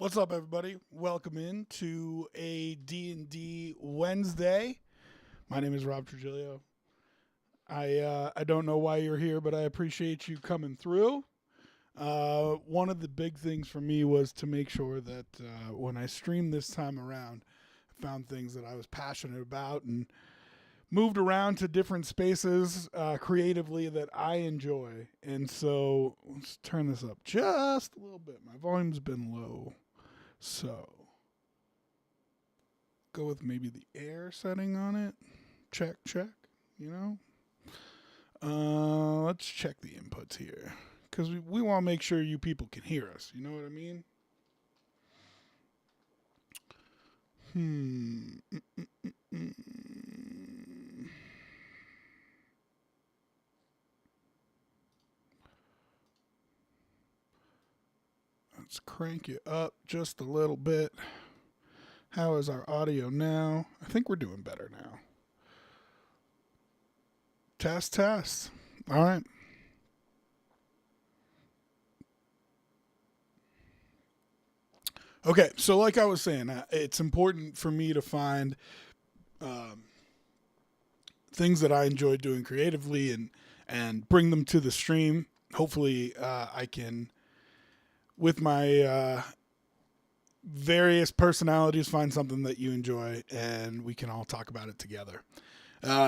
What's up, everybody? Welcome in to a D&D Wednesday. My name is Rob Trujillo. I don't know why you're here, but I appreciate you coming through. One of the big things for me was to make sure that when I streamed this time around, I found things that I was passionate about and moved around to different spaces creatively that I enjoy. And so let's turn this up just a little bit. My volume's been low. So go with maybe the air setting on it. Check, check, you know? Let's check the inputs here. Because we want to make sure you people can hear us. You know what I mean? Let's crank it up just a little bit. How is our audio now? I think we're doing better now. Test, test. All right. Okay, so like I was saying, it's important for me to find um, things that I enjoy doing creatively and bring them to the stream. Hopefully, I can, with my various personalities, find something that you enjoy, and we can all talk about it together.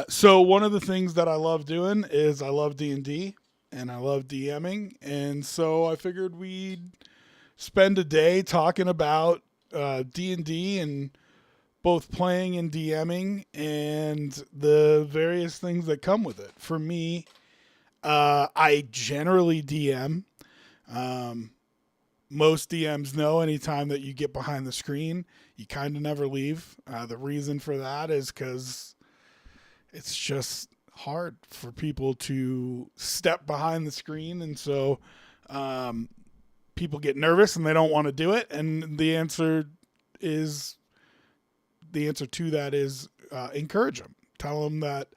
So one of the things that I love doing is I love D&D and I love DMing, and so I figured we'd spend a day talking about D&D and both playing and DMing and the various things that come with it. For me, I generally DM. Um, Most DMs know anytime that you get behind the screen, you kind of never leave. The reason for that is because it's just hard for people to step behind the screen. And so people get nervous and they don't want to do it. And is the answer to that is encourage them. Tell them that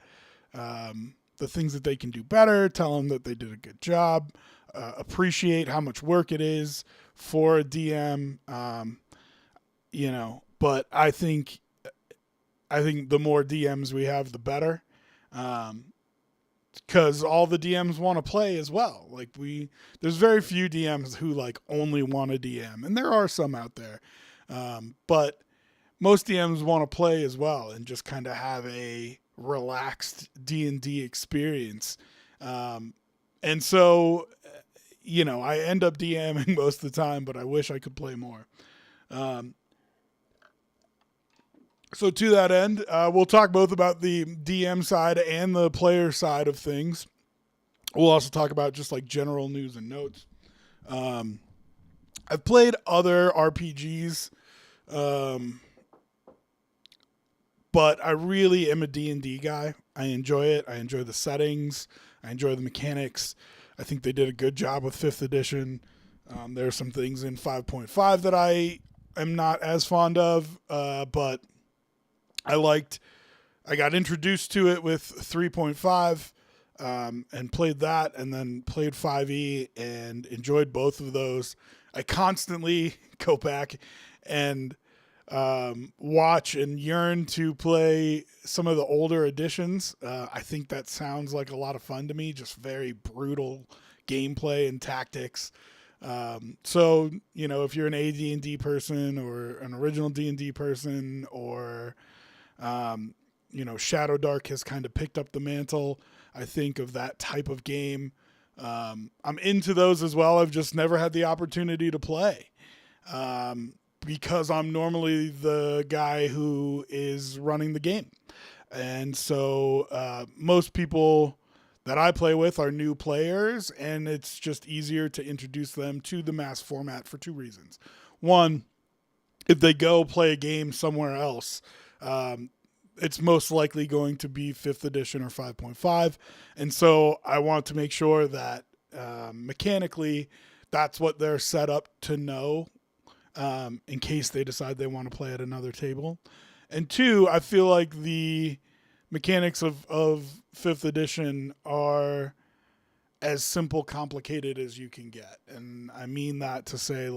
the things that they can do better. Tell them that they did a good job. Appreciate how much work it is for a DM. But I think the more DMs we have, the better. Because all the DMs want to play as well. There's very few DMs who only want a DM, and there are some out there. But most DMs want to play as well and just kind of have a relaxed D&D experience. And so, I end up DMing most of the time, but I wish I could play more. So to that end, we'll talk both about the DM side and the player side of things. We'll also talk about just general news and notes. I've played other RPGs, but I really am a D&D guy. I enjoy it. I enjoy the settings. I enjoy the mechanics. I think they did a good job with 5th edition. There are some things in 5.5 that I am not as fond of, but I got introduced to it with 3.5 and played that, and then played 5e and enjoyed both of those. I constantly go back and watch and yearn to play some of the older editions. I think that sounds like a lot of fun to me, just very brutal gameplay and tactics. So, if you're an AD&D person or an original D&D person or Shadow Dark has kind of picked up the mantle, I think, of that type of game. I'm into those as well. I've just never had the opportunity to play because I'm normally the guy who is running the game. And so most people that I play with are new players, and it's just easier to introduce them to the mass format for two reasons. One, if they go play a game somewhere else, it's most likely going to be 5th edition or 5.5. And so I want to make sure that mechanically that's what they're set up to know in case they decide they want to play at another table. And two, I feel like the mechanics of 5th edition are as simple complicated as you can get. And I mean that to say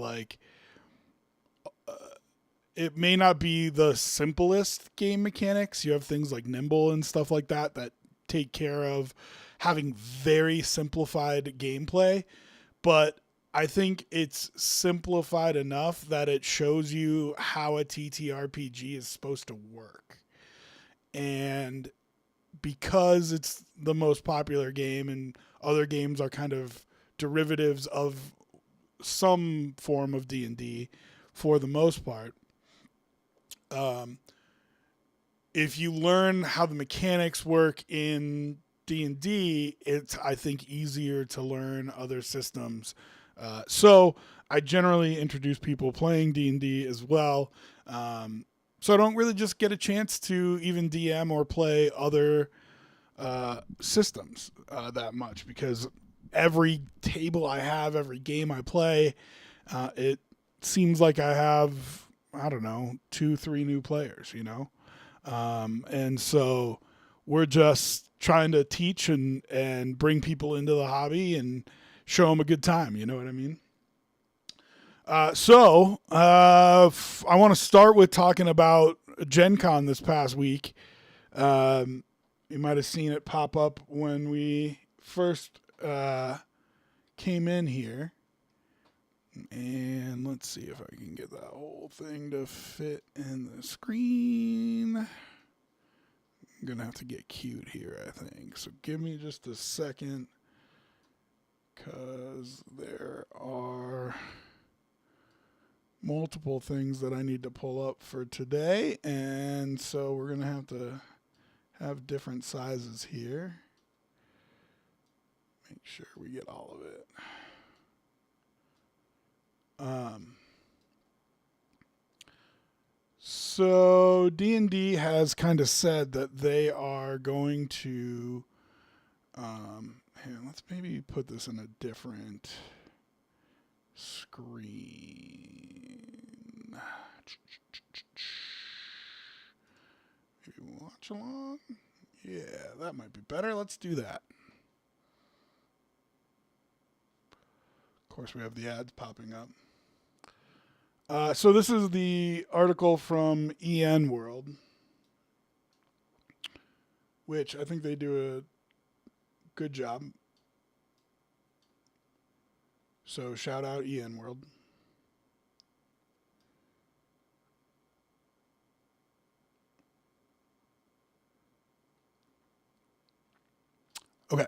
it may not be the simplest game mechanics. You have things like Nimble and stuff like that that take care of having very simplified gameplay, but I think it's simplified enough that it shows you how a TTRPG is supposed to work. And because it's the most popular game and other games are kind of derivatives of some form of D&D for the most part, if you learn how the mechanics work in D&D, it's, I think, easier to learn other systems. So I generally introduce people playing D&D as well. So I don't really just get a chance to even DM or play other systems that much, because every table I have, every game I play, it seems like I have, I don't know, 2-3 new players, you know? And so we're just trying to teach and bring people into the hobby and show them a good time. You know what I mean? So I want to start with talking about Gen Con this past week. You might have seen it pop up when we first came in here. And let's see if I can get that whole thing to fit in the screen. I'm going to have to get cute here, I think. So give me just a second, because there are multiple things that I need to pull up for today. And so we're going to have different sizes here. Make sure we get all of it. So D&D has kind of said that they are going to, here, let's maybe put this in a different screen. Maybe watch along. Yeah, that might be better. Let's do that. Of course, we have the ads popping up. So this is the article from EN World, which I think they do a good job. So shout out EN World. Okay.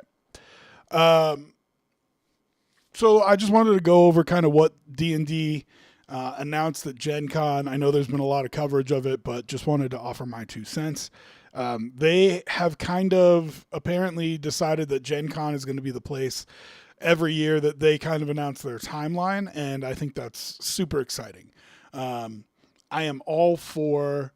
So I just wanted to go over kind of what D&D announced at Gen Con. I know there's been a lot of coverage of it, but just wanted to offer my 2 cents. They have kind of apparently decided that Gen Con is going to be the place every year that they kind of announce their timeline, and I think that's super exciting. I am all for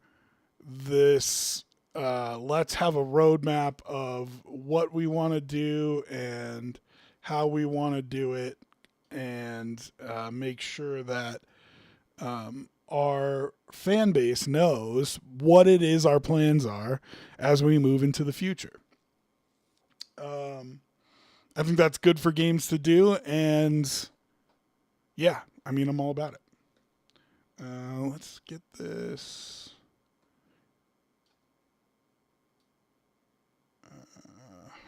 this. Let's have a roadmap of what we want to do and how we want to do it, and make sure that our fan base knows what it is our plans are as we move into the future. I think that's good for games to do, and yeah, I mean, I'm all about it. Let's get this.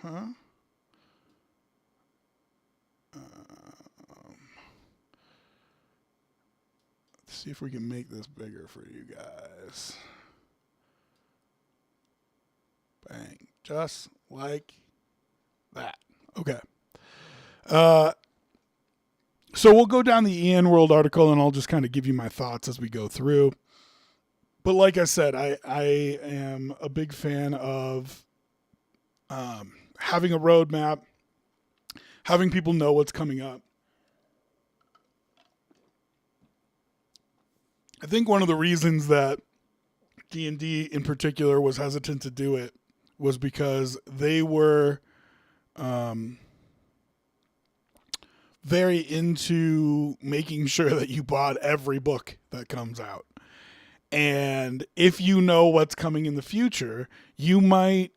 Let's see if we can make this bigger for you guys. Bang. Just like that. Okay. So we'll go down the EN World article, and I'll just kind of give you my thoughts as we go through. But like I said, I am a big fan of having a roadmap, having people know what's coming up. I think one of the reasons that D&D in particular was hesitant to do it was because they were very into making sure that you bought every book that comes out. And if you know what's coming in the future, you might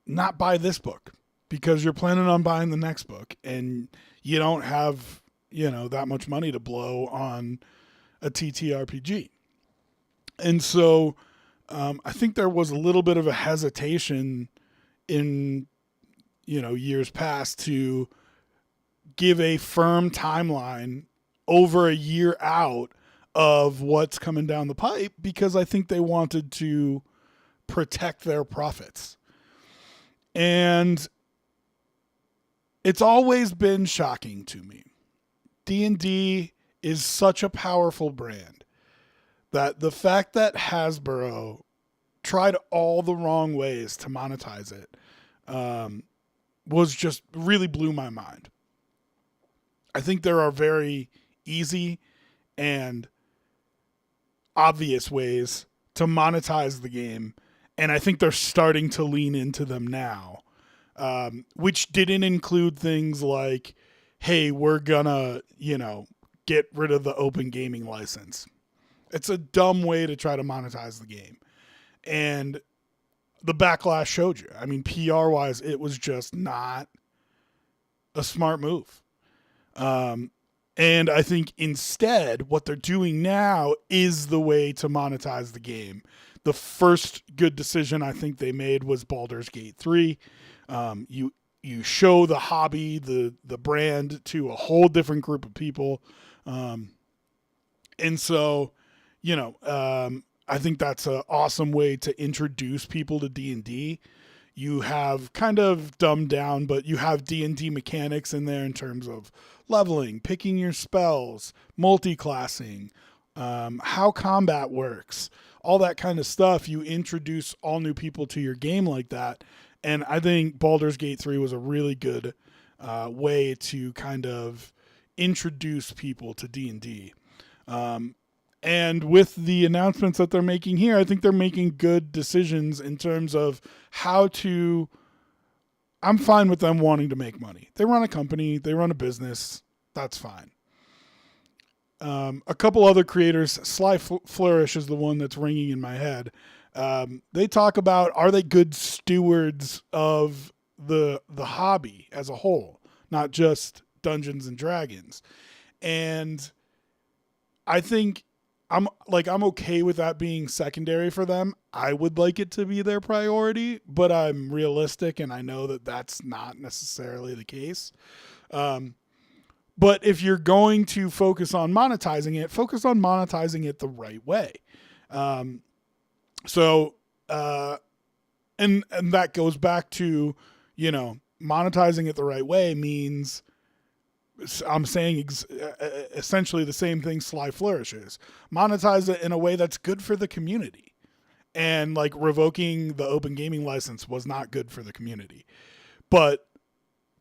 not buy this book because you're planning on buying the next book, and you don't have, that much money to blow on a TTRPG. And so I think there was a little bit of a hesitation in, years past to give a firm timeline over a year out of what's coming down the pipe, because I think they wanted to protect their profits. And it's always been shocking to me. D&D is such a powerful brand that the fact that Hasbro tried all the wrong ways to monetize it was just really blew my mind. I think there are very easy and obvious ways to monetize the game, and I think they're starting to lean into them now, which didn't include things like, hey, we're gonna, get rid of the open gaming license. It's a dumb way to try to monetize the game. And the backlash showed you. I mean, PR-wise, it was just not a smart move. And I think instead, what they're doing now is the way to monetize the game. The first good decision I think they made was Baldur's Gate 3. You show the hobby, the brand, to a whole different group of people. And so, I think that's an awesome way to introduce people to D&D. You have kind of dumbed down, but you have D&D mechanics in there in terms of leveling, picking your spells, multi-classing, how combat works, all that kind of stuff. You introduce all new people to your game like that. And I think Baldur's Gate 3 was a really good way to kind of introduce people to D&D. And with the announcements that they're making here, I think they're making good decisions in terms of how to... I'm fine with them wanting to make money. They run a company. They run a business. That's fine. A couple other creators, Sly Flourish is the one that's ringing in my head. They talk about, are they good stewards of the hobby as a whole, not just Dungeons and Dragons? And I think I'm okay with that being secondary for them. I would like it to be their priority, but I'm realistic and I know that that's not necessarily the case. But if you're going to focus on monetizing it, focus on monetizing it the right way. And that goes back to, monetizing it the right way means, I'm saying essentially the same thing Sly Flourish is. Monetize it in a way that's good for the community. And like revoking the open gaming license was not good for the community. But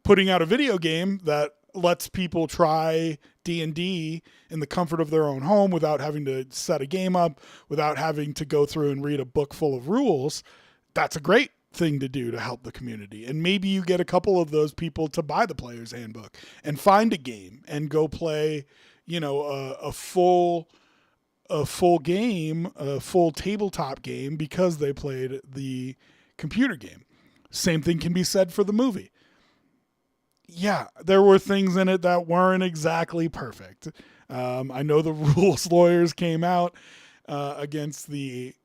putting out a video game that lets people try D&D in the comfort of their own home without having to set a game up, without having to go through and read a book full of rules, that's a great thing to do to help the community. And maybe you get a couple of those people to buy the player's handbook and find a game and go play, a full game, a full tabletop game because they played the computer game. Same thing can be said for the movie. Yeah, there were things in it that weren't exactly perfect. I know the rules lawyers came out against the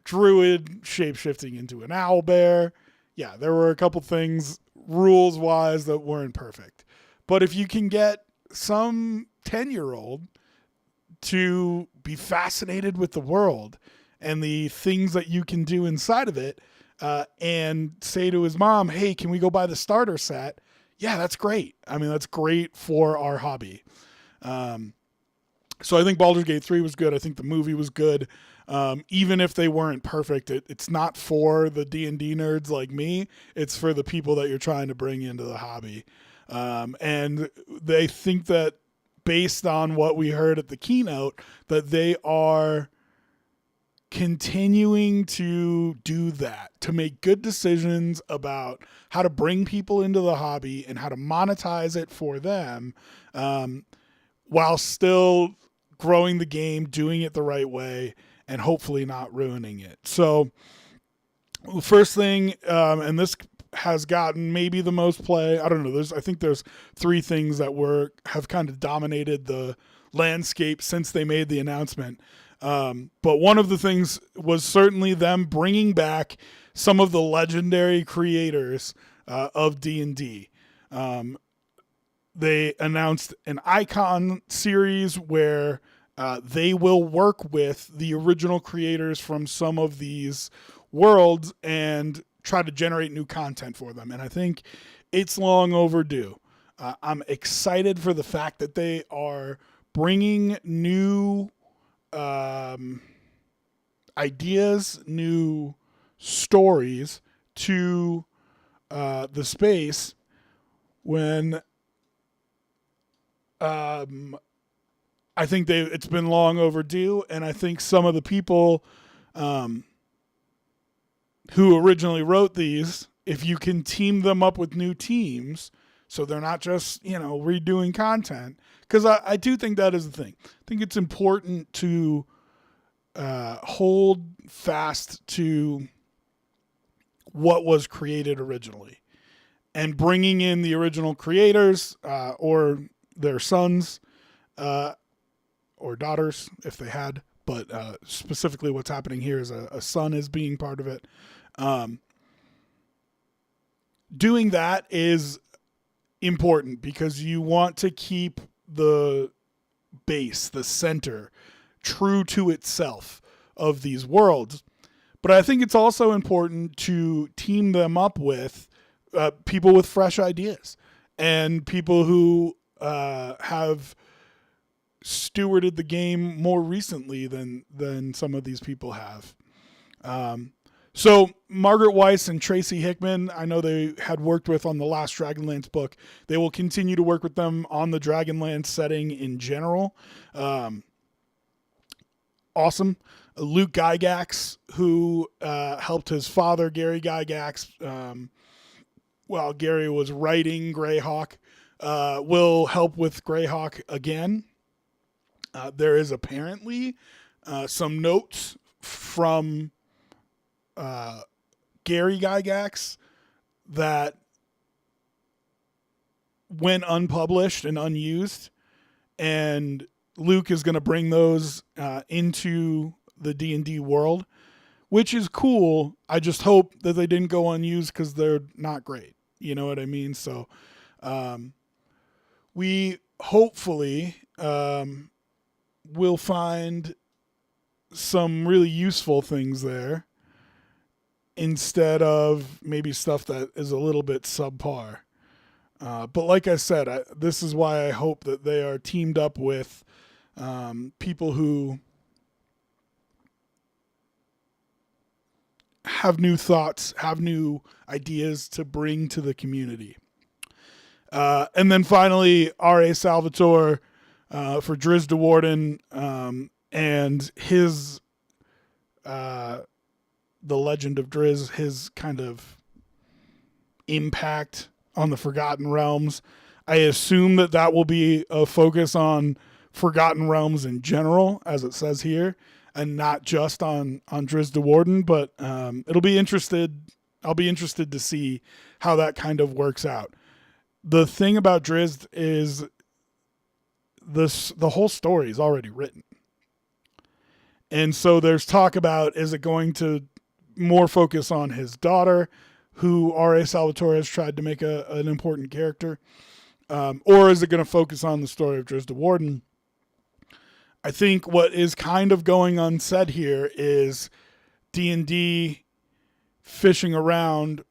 druid shapeshifting into an owlbear. Yeah, there were a couple things rules-wise that weren't perfect. But if you can get some 10-year-old to be fascinated with the world and the things that you can do inside of it, and say to his mom, hey, can we go buy the starter set? Yeah, that's great. I mean, that's great for our hobby. So I think Baldur's Gate 3 was good. I think the movie was good. Even if they weren't perfect, it's not for the D&D nerds like me. It's for the people that you're trying to bring into the hobby. And they think that based on what we heard at the keynote, that they are continuing to do that, to make good decisions about how to bring people into the hobby and how to monetize it for them, while still growing the game, doing it the right way, and hopefully not ruining it. So first thing, and this has gotten maybe the most play. I don't know. I think there's three things that have kind of dominated the landscape since they made the announcement. But one of the things was certainly them bringing back some of the legendary creators of D&D. They announced an Icon series where they will work with the original creators from some of these worlds and try to generate new content for them. And I think it's long overdue. I'm excited for the fact that they are bringing new ideas, new stories to the space when I think it's been long overdue, and I think some of the people who originally wrote these, if you can team them up with new teams, so they're not just, redoing content, because I do think that is the thing. I think it's important to hold fast to what was created originally, and bringing in the original creators or their sons or daughters if they had, but specifically what's happening here is a son is being part of it. Doing that is important because you want to keep the base, the center, true to itself of these worlds. But I think it's also important to team them up with people with fresh ideas and people who have stewarded the game more recently than some of these people have. So Margaret Weiss and Tracy Hickman, I know they had worked with on the last Dragonlance book. They will continue to work with them on the Dragonlance setting in general. Awesome. Luke Gygax, who helped his father, Gary Gygax, while Gary was writing Greyhawk, will help with Greyhawk again. There is apparently some notes from Gary Gygax that went unpublished and unused, and Luke is going to bring those into the D&D world, which is cool. I just hope that they didn't go unused because they're not great. You know what I mean? So we hopefully will find some really useful things there instead of maybe stuff that is a little bit subpar. But like I said, this is why I hope that they are teamed up with people who have new thoughts, have new ideas to bring to the community. And then finally, R.A. Salvatore for Driz de Warden and his The Legend of Driz, his kind of impact on the Forgotten Realms. I assume that will be a focus on Forgotten Realms in general, as it says here, and not just on Driz de Warden, but I'll be interested to see how that kind of works out. The thing about Driz is the whole story is already written. And so there's talk about, is it going to more focus on his daughter, who R.A. Salvatore has tried to make an important character, or is it going to focus on the story of Driz de Warden? I think what is kind of going unsaid here is D&D fishing around,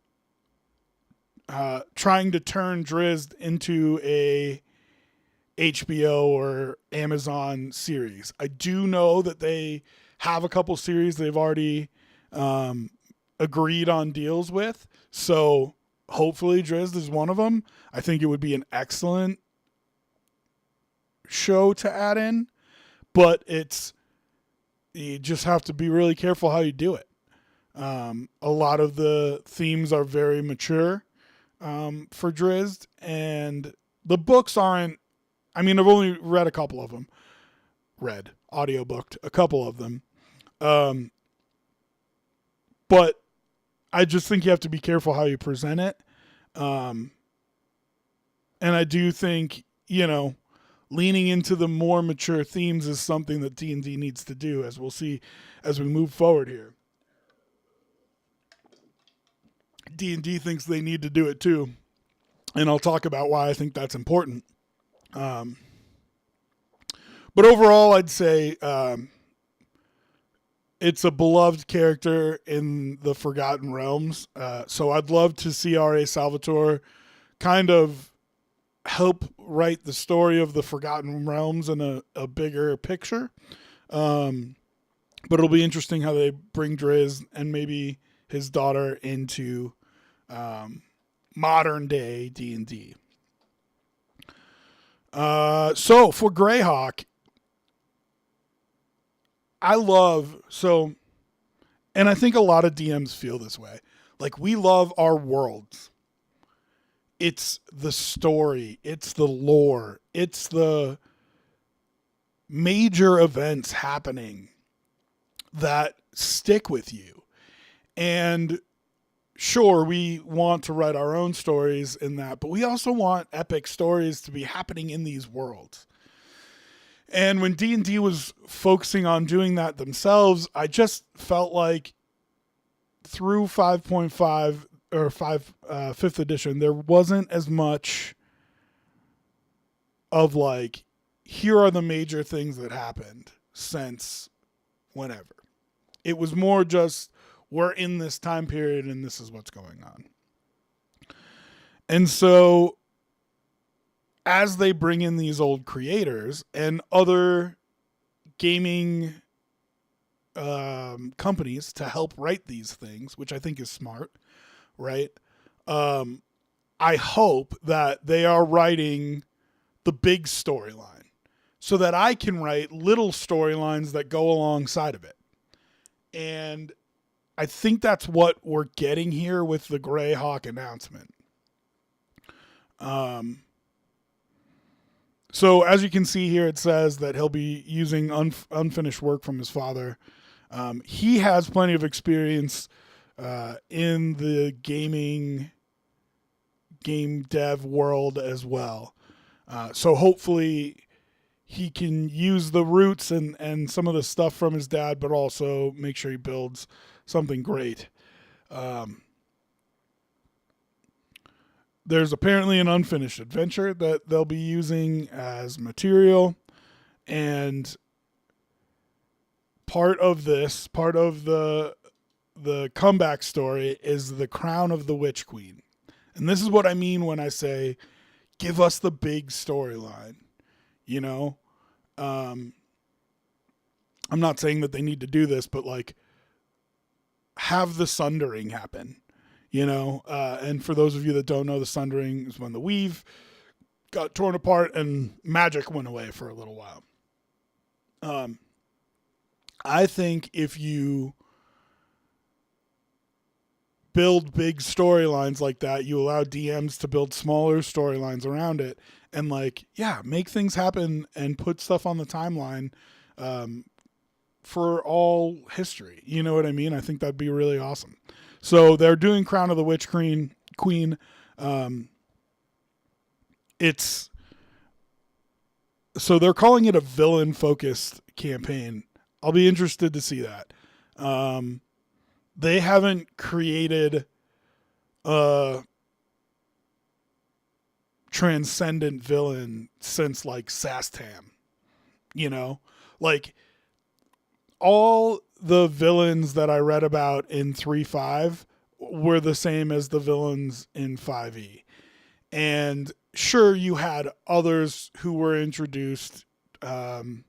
trying to turn Driz into a HBO or Amazon series. I do know that they have a couple series they've already agreed on deals with, so hopefully Driz is one of them. I think it would be an excellent show to add in, but you just have to be really careful how you do it. A lot of the themes are very mature for Driz, and the books aren't. I mean, I've only read a couple of them. Audiobooked a couple of them. But I just think you have to be careful how you present it. And I do think, leaning into the more mature themes is something that D&D needs to do, as we'll see as we move forward here. D&D thinks they need to do it too, and I'll talk about why I think that's important. But overall, I'd say it's a beloved character in the Forgotten Realms. So I'd love to see R.A. Salvatore kind of help write the story of the Forgotten Realms in a bigger picture. But it'll be interesting how they bring Driz and maybe his daughter into modern day D&D. So for Greyhawk, and I think a lot of DMs feel this way. Like, we love our worlds. It's the story. It's the lore. It's the major events happening that stick with you. And sure, we want to write our own stories in that, but we also want epic stories to be happening in these worlds. And when D&D was focusing on doing that themselves, I just felt like through 5.5 or 5th edition, there wasn't as much of like, here are the major things that happened since whenever. It was more just, we're in this time period and this is what's going on. And so as they bring in these old creators and other gaming companies to help write these things, which I think is smart, right? I hope that they are writing the big storyline so that I can write little storylines that go alongside of it. And I think that's what we're getting here with the Greyhawk announcement. So as you can see here, it says that he'll be using unfinished work from his father. He has plenty of experience in the game dev world as well. So hopefully he can use the roots and some of the stuff from his dad, but also make sure he builds something great. There's apparently an unfinished adventure that they'll be using as material. And part of the comeback story is the crown of the Witch Queen. And this is what I mean when I say, give us the big storyline. You know? I'm not saying that they need to do this, but like, have the Sundering happen. You know, and for those of you that don't know, the Sundering is when the weave got torn apart and magic went away for a little while. I think if you build big storylines like that, you allow DMs to build smaller storylines around it and like, yeah, make things happen and put stuff on the timeline for all history. You know what I mean? I think that'd be really awesome. So they're doing Crown of the Witch Queen. So they're calling it a villain-focused campaign. I'll be interested to see that. They haven't created a transcendent villain since like Sastam. You know? Like, all the villains that I read about in 3.5 were the same as the villains in 5e. And sure, you had others who were introduced. The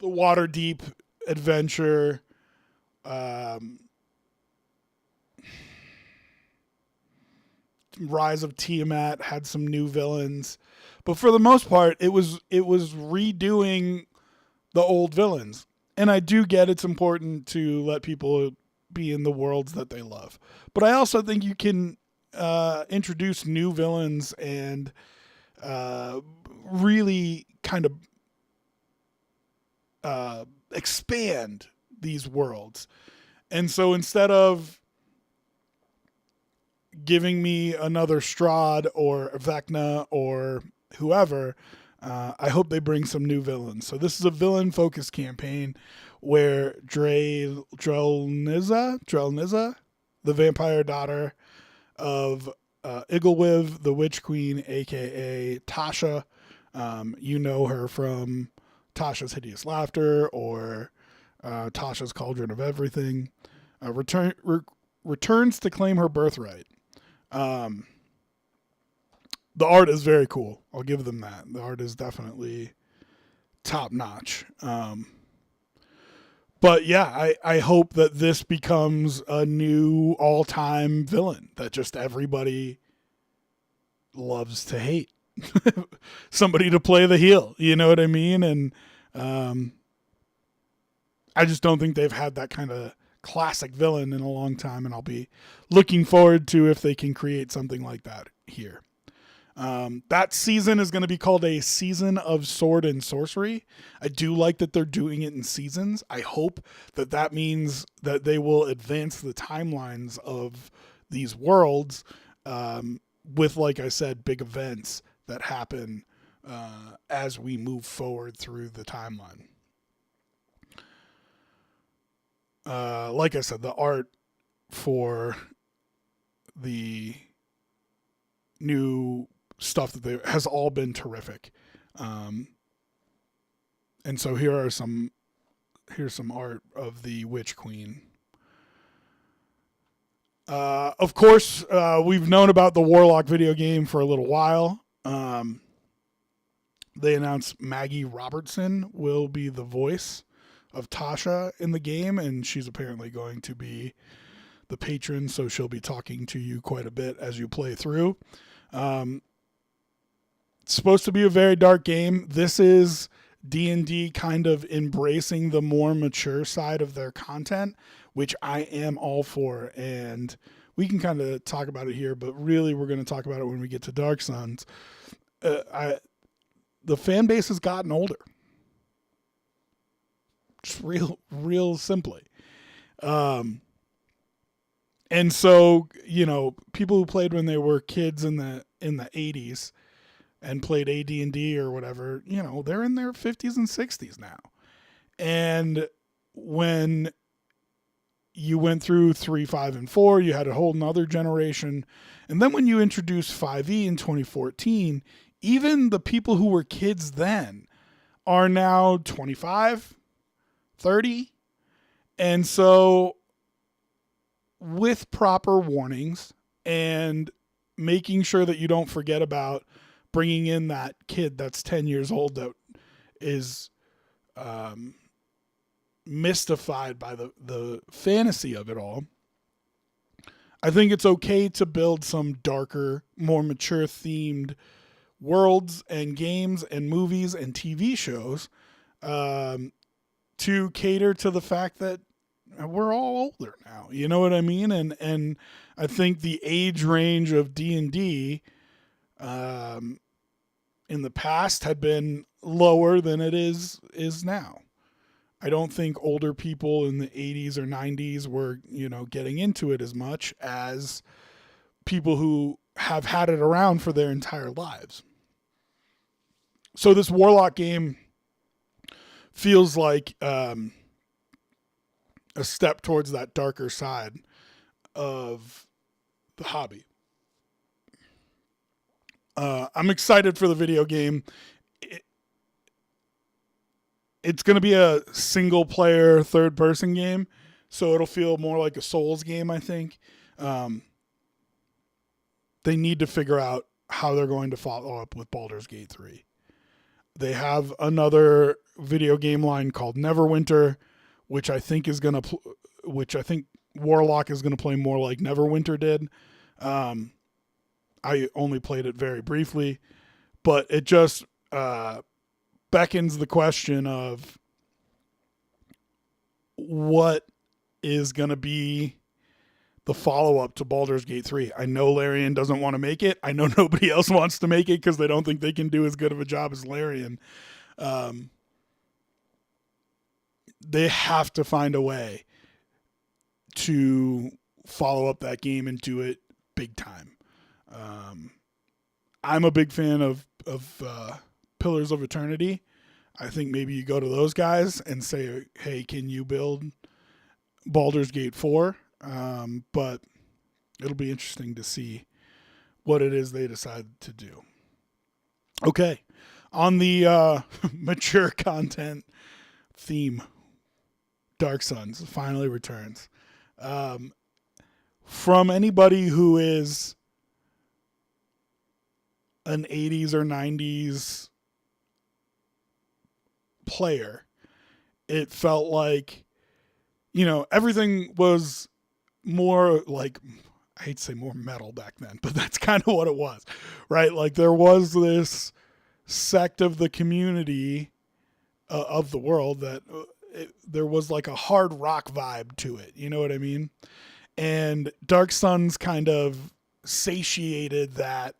Waterdeep adventure. Rise of Tiamat had some new villains. But for the most part, it was redoing the old villains. And I do get it's important to let people be in the worlds that they love. But I also think you can introduce new villains and really kind of expand these worlds. And so instead of giving me another Strahd or Vecna or whoever, I hope they bring some new villains. So this is a villain-focused campaign where Drelniza, the vampire daughter of Igglewiv, the Witch Queen, a.k.a. Tasha. You know her from Tasha's Hideous Laughter or Tasha's Cauldron of Everything. Returns to claim her birthright. The art is very cool. I'll give them that. The art is definitely top notch. But yeah, I hope that this becomes a new all-time villain that just everybody loves to hate. Somebody to play the heel, you know what I mean? And I just don't think they've had that kind of classic villain in a long time, and I'll be looking forward to if they can create something like that here. That season is going to be called a Season of Sword and Sorcery. I do like that they're doing it in seasons. I hope that that means that they will advance the timelines of these worlds with, like I said, big events that happen as we move forward through the timeline. Like I said, the art for the new stuff that has all been terrific. And so here's some art of the Witch Queen. Of course, we've known about the Warlock video game for a little while. They announced Maggie Robertson will be the voice of Tasha in the game, and she's apparently going to be the patron, so she'll be talking to you quite a bit as you play through. It's supposed to be a very dark game. This is D&D kind of embracing the more mature side of their content, which I am all for, and we can kind of talk about it here, but really we're going to talk about it when we get to Dark Suns. The fan base has gotten older. Just real simply. And so, you know, people who played when they were kids in the 80s and played AD&D or whatever, you know, they're in their 50s and 60s now. And when you went through 3, 5, and 4, you had a whole nother generation. And then when you introduced 5e in 2014, even the people who were kids then are now 25, 30. And so with proper warnings and making sure that you don't forget about bringing in that kid that's 10 years old that is mystified by the fantasy of it all, I think it's okay to build some darker, more mature themed worlds and games and movies and TV shows to cater to the fact that we're all older now. You know what I mean? And I think the age range of D&D in the past had been lower than it is now. I don't think older people in the 80s or 90s were, you know, getting into it as much as people who have had it around for their entire lives. So this Warlock game feels like a step towards that darker side of the hobby. I'm excited for the video game. It's going to be a single player third person game, so it'll feel more like a Souls game, I think. They need to figure out how they're going to follow up with Baldur's Gate 3. They have another video game line called Neverwinter, which I think is going to which I think Warlock is going to play more like Neverwinter did. I only played it very briefly, but it just beckons the question of what is going to be the follow-up to Baldur's Gate 3. I know Larian doesn't want to make it. I know nobody else wants to make it because they don't think they can do as good of a job as Larian. They have to find a way to follow up that game and do it big time. I'm a big fan of Pillars of Eternity. I think maybe you go to those guys and say, hey, can you build Baldur's Gate 4? But it'll be interesting to see what it is they decide to do. Okay. On the mature content theme, Dark Suns finally returns. From anybody who is an 80s or 90s player, it felt like, everything was more like, I hate to say more metal back then, but that's kind of what it was, right? Like there was this sect of the community of the world that there was like a hard rock vibe to it. You know what I mean? And Dark Suns kind of satiated that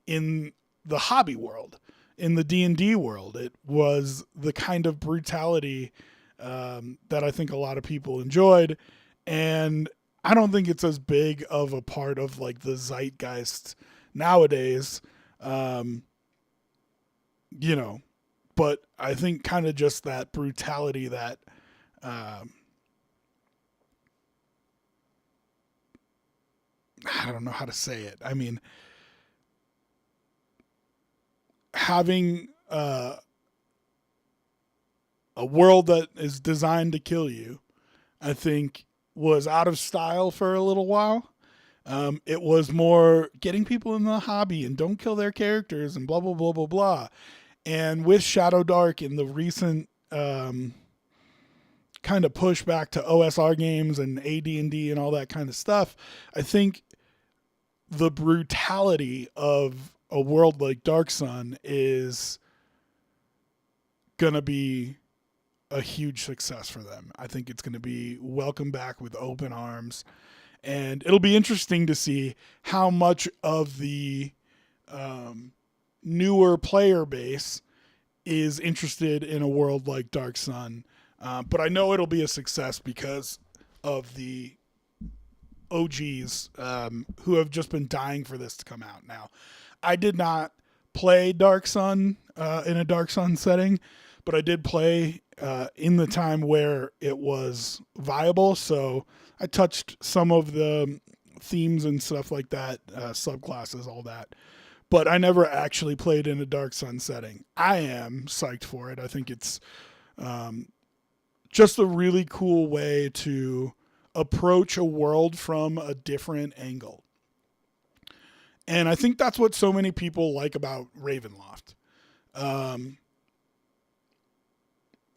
in the hobby world, in the D&D world. It was the kind of brutality that I think a lot of people enjoyed. And I don't think it's as big of a part of like the zeitgeist nowadays, but I think kind of just that brutality that, I don't know how to say it. I mean, having a world that is designed to kill you, I think was out of style for a little while. It was more getting people in the hobby and don't kill their characters and blah, blah, blah, blah, blah. And with Shadow Dark and the recent kind of push back to OSR games and AD&D and all that kind of stuff, I think the brutality of a world like Dark Sun is going to be a huge success for them. I think it's going to be welcomed back with open arms. And it'll be interesting to see how much of the newer player base is interested in a world like Dark Sun. But I know it'll be a success because of the OGs who have just been dying for this to come out. Now, I did not play Dark Sun in a Dark Sun setting, but I did play in the time where it was viable. So I touched some of the themes and stuff like that, subclasses, all that. But I never actually played in a Dark Sun setting. I am psyched for it. I think it's just a really cool way to approach a world from a different angle. And I think that's what so many people like about Ravenloft.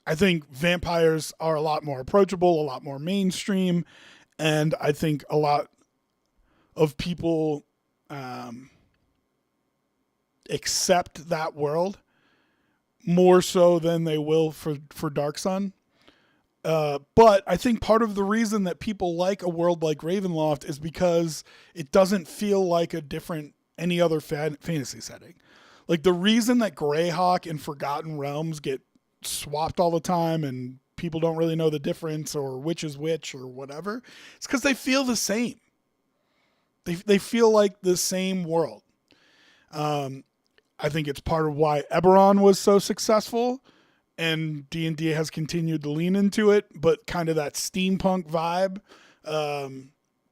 I think vampires are a lot more approachable, a lot more mainstream, and I think a lot of people accept that world more so than they will for Dark Sun. But I think part of the reason that people like a world like Ravenloft is because it doesn't feel like any other fantasy setting. Like the reason that Greyhawk and Forgotten Realms get swapped all the time and people don't really know the difference or which is which or whatever, it's because they feel the same. They feel like the same world. I think it's part of why Eberron was so successful and D&D has continued to lean into it, but kind of that steampunk vibe.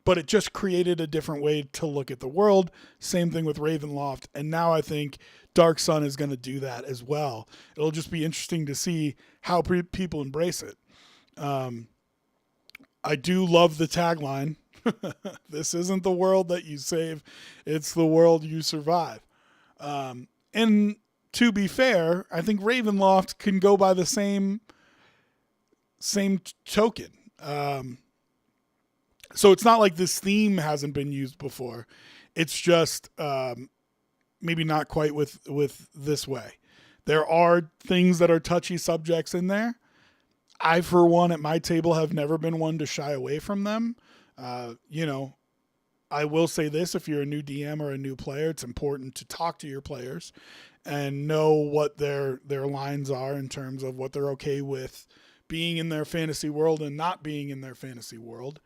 But it just created a different way to look at the world. Same thing with Ravenloft. And now I think Dark Sun is going to do that as well. It'll just be interesting to see how people embrace it. I do love the tagline. This isn't the world that you save. It's the world you survive. And to be fair, I think Ravenloft can go by the same token. So it's not like this theme hasn't been used before. It's just maybe not quite with this way. There are things that are touchy subjects in there. I, for one, at my table have never been one to shy away from them. I will say this, if you're a new DM or a new player, it's important to talk to your players and know what their lines are in terms of what they're okay with being in their fantasy world and not being in their fantasy world.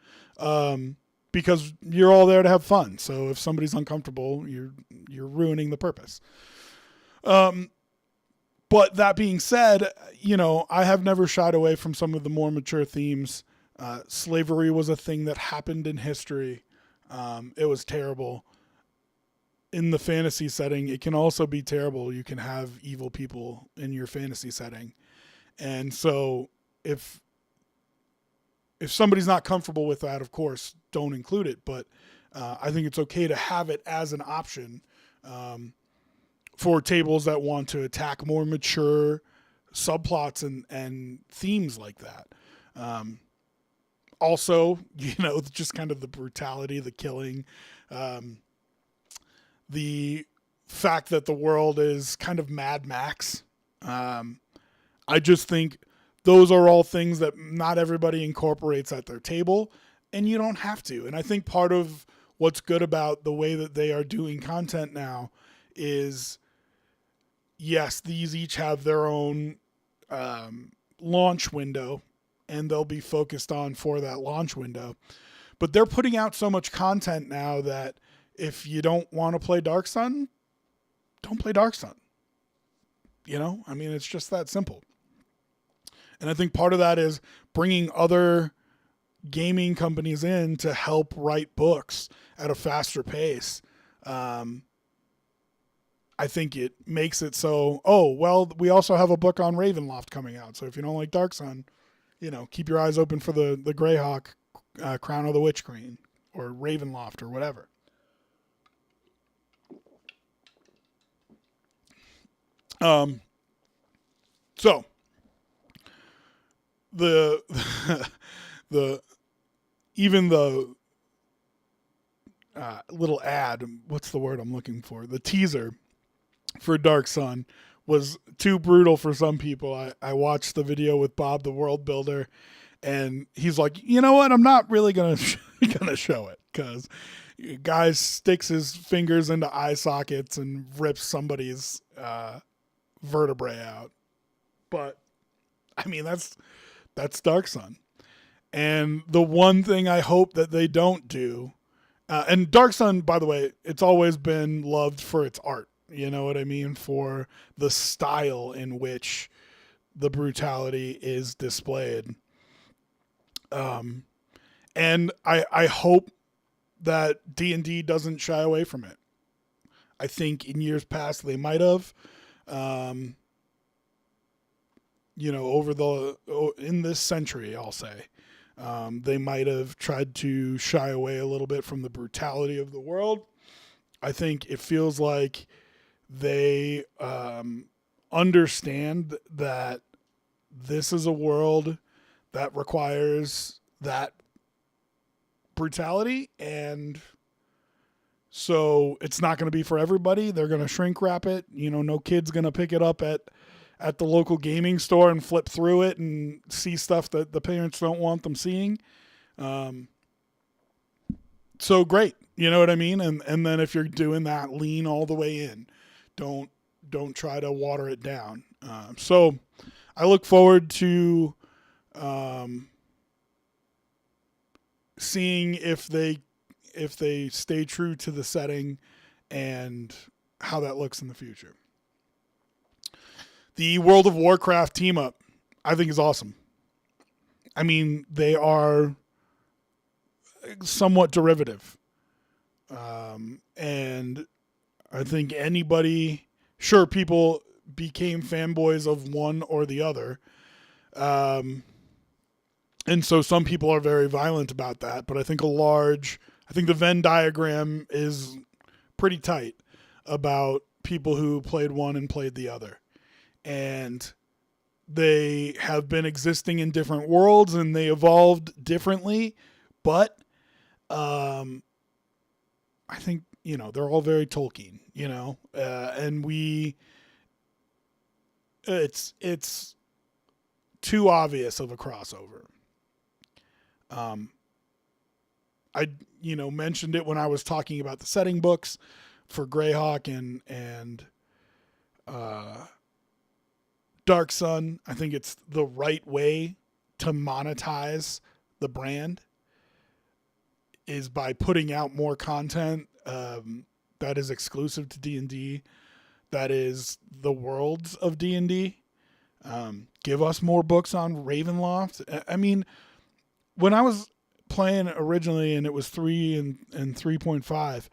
because you're all there to have fun. So if somebody's uncomfortable, you're ruining the purpose. But that being said, I have never shied away from some of the more mature themes. Slavery was a thing that happened in history. It was terrible. In the fantasy setting, it can also be terrible. You can have evil people in your fantasy setting. And so if somebody's not comfortable with that, of course, don't include it. But I think it's okay to have it as an option for tables that want to attack more mature subplots and themes like that. Also, just kind of the brutality, the killing, the fact that the world is kind of Mad Max. I just think those are all things that not everybody incorporates at their table, and you don't have to. And I think part of what's good about the way that they are doing content now is, yes, these each have their own launch window, and they'll be focused on for that launch window. But they're putting out so much content now that if you don't want to play Dark Sun, don't play Dark Sun. It's just that simple. And I think part of that is bringing other gaming companies in to help write books at a faster pace. I think it makes it so, we also have a book on Ravenloft coming out. So if you don't like Dark Sun, keep your eyes open for the Greyhawk Crown of the Witch Queen or Ravenloft or whatever. So the little ad, what's the word I'm looking for? The teaser for Dark Sun was too brutal for some people. I watched the video with Bob, the world builder, and he's like, you know what? I'm not really gonna show it, because guy sticks his fingers into eye sockets and rips somebody's vertebrae out. But that's Dark Sun. And the one thing I hope that they don't do, and Dark Sun, by the way, it's always been loved for its art. You know what I mean? For the style in which the brutality is displayed. And I hope that D&D doesn't shy away from it. I think in years past they might have. In this century, I'll say, they might have tried to shy away a little bit from the brutality of the world. I think it feels like they understand that this is a world that requires that brutality, and so it's not going to be for everybody. They're going to shrink wrap it. No kid's going to pick it up at the local gaming store and flip through it and see stuff that the parents don't want them seeing. So great. You know what I mean? And then if you're doing that, lean all the way in. Don't try to water it down. So I look forward to seeing if they stay true to the setting and how that looks in the future. The World of Warcraft team up, I think, is awesome. They are somewhat derivative. And I think people became fanboys of one or the other. And so some people are very violent about that, but I think the Venn diagram is pretty tight about people who played one and played the other. And they have been existing in different worlds and they evolved differently, but I think, they're all very Tolkien, and it's too obvious of a crossover. I mentioned it when I was talking about the setting books for Greyhawk and Dark Sun. I think it's the right way to monetize the brand. is by putting out more content that is exclusive to D&D, that is the worlds of D&D. Give us more books on Ravenloft. I mean, when I was playing originally and it was 3 and 3.5,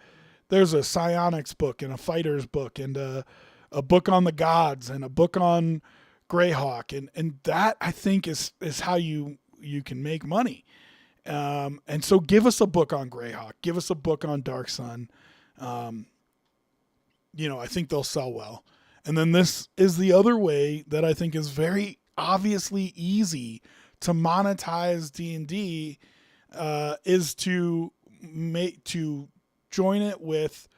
there's a psionics book and a fighters book and a book on the gods and a book on Greyhawk. And that, I think, is how you can make money. And so give us a book on Greyhawk. Give us a book on Dark Sun. I think they'll sell well. And then this is the other way that I think is very obviously easy to monetize D&D, is to join it with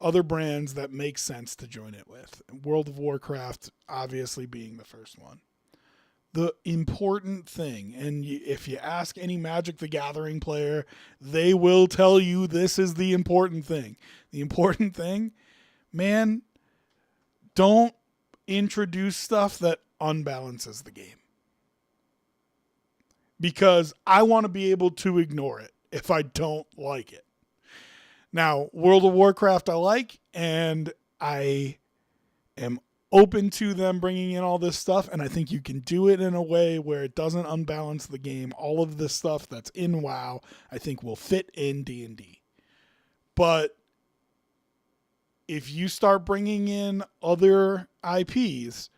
other brands that make sense to join it with. World of Warcraft obviously being the first one. The important thing, and if you ask any Magic the Gathering player, they will tell you this is the important thing. The important thing, man, don't introduce stuff that unbalances the game. Because I want to be able to ignore it if I don't like it. Now, World of Warcraft I like, and I am open to them bringing in all this stuff, and I think you can do it in a way where it doesn't unbalance the game. All of this stuff that's in WoW, I think will fit in D&D. But if you start bringing in other IPs,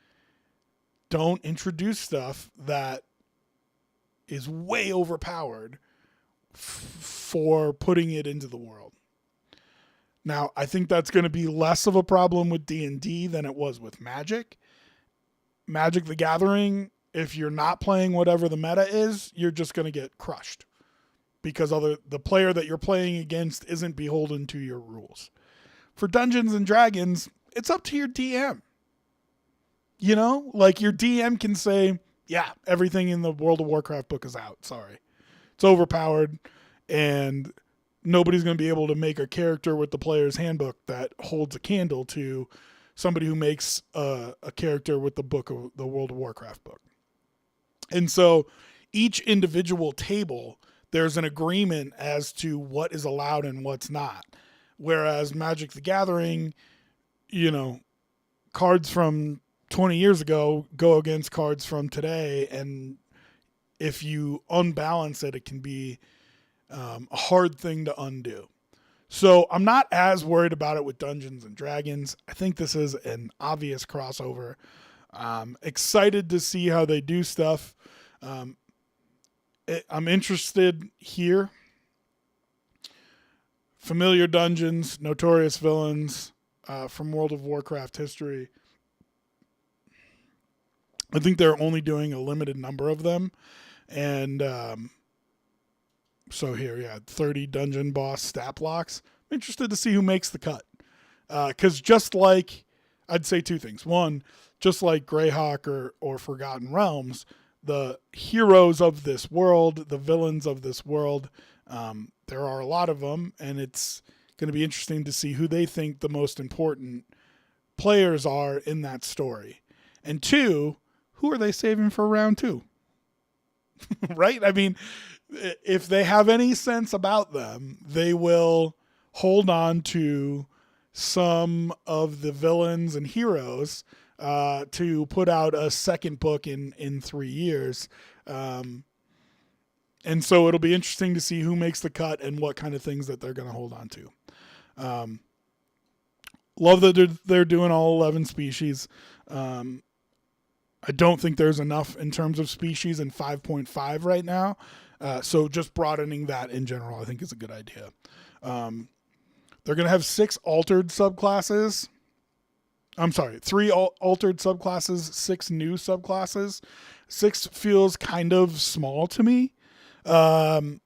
don't introduce stuff that is way overpowered for putting it into the world. Now, I think that's going to be less of a problem with D&D than it was with Magic. Magic the Gathering, if you're not playing whatever the meta is, you're just going to get crushed because the player that you're playing against isn't beholden to your rules. For Dungeons and Dragons, it's up to your DM. Like your DM can say, yeah, everything in the World of Warcraft book is out. Sorry. It's overpowered, and nobody's going to be able to make a character with the player's handbook that holds a candle to somebody who makes a character with the book of the World of Warcraft book. And so each individual table, there's an agreement as to what is allowed and what's not. Whereas Magic the Gathering, cards from 20 years ago go against cards from today, and if you unbalance it, it can be a hard thing to undo. So I'm not as worried about it with Dungeons and Dragons. I think this is an obvious crossover. Excited to see how they do stuff. I'm interested here. Familiar dungeons, notorious villains from World of Warcraft history. I think they're only doing a limited number of them. And so here, 30 dungeon boss stat blocks. I'm interested to see who makes the cut. Because just like, I'd say two things. One, just like Greyhawk or Forgotten Realms, the heroes of this world, the villains of this world, there are a lot of them, and it's going to be interesting to see who they think the most important players are in that story. And two, who are they saving for round 2? Right? I mean, if they have any sense about them, they will hold on to some of the villains and heroes to put out a second book in 3 years. And so it'll be interesting to see who makes the cut and what kind of things that they're going to hold on to. Love that they're doing all 11 species. I don't think there's enough in terms of species in 5.5 right now. So just broadening that in general, I think is a good idea. They're going to have 6 altered subclasses. I'm sorry, 3 altered subclasses, 6 new subclasses. 6 feels kind of small to me. I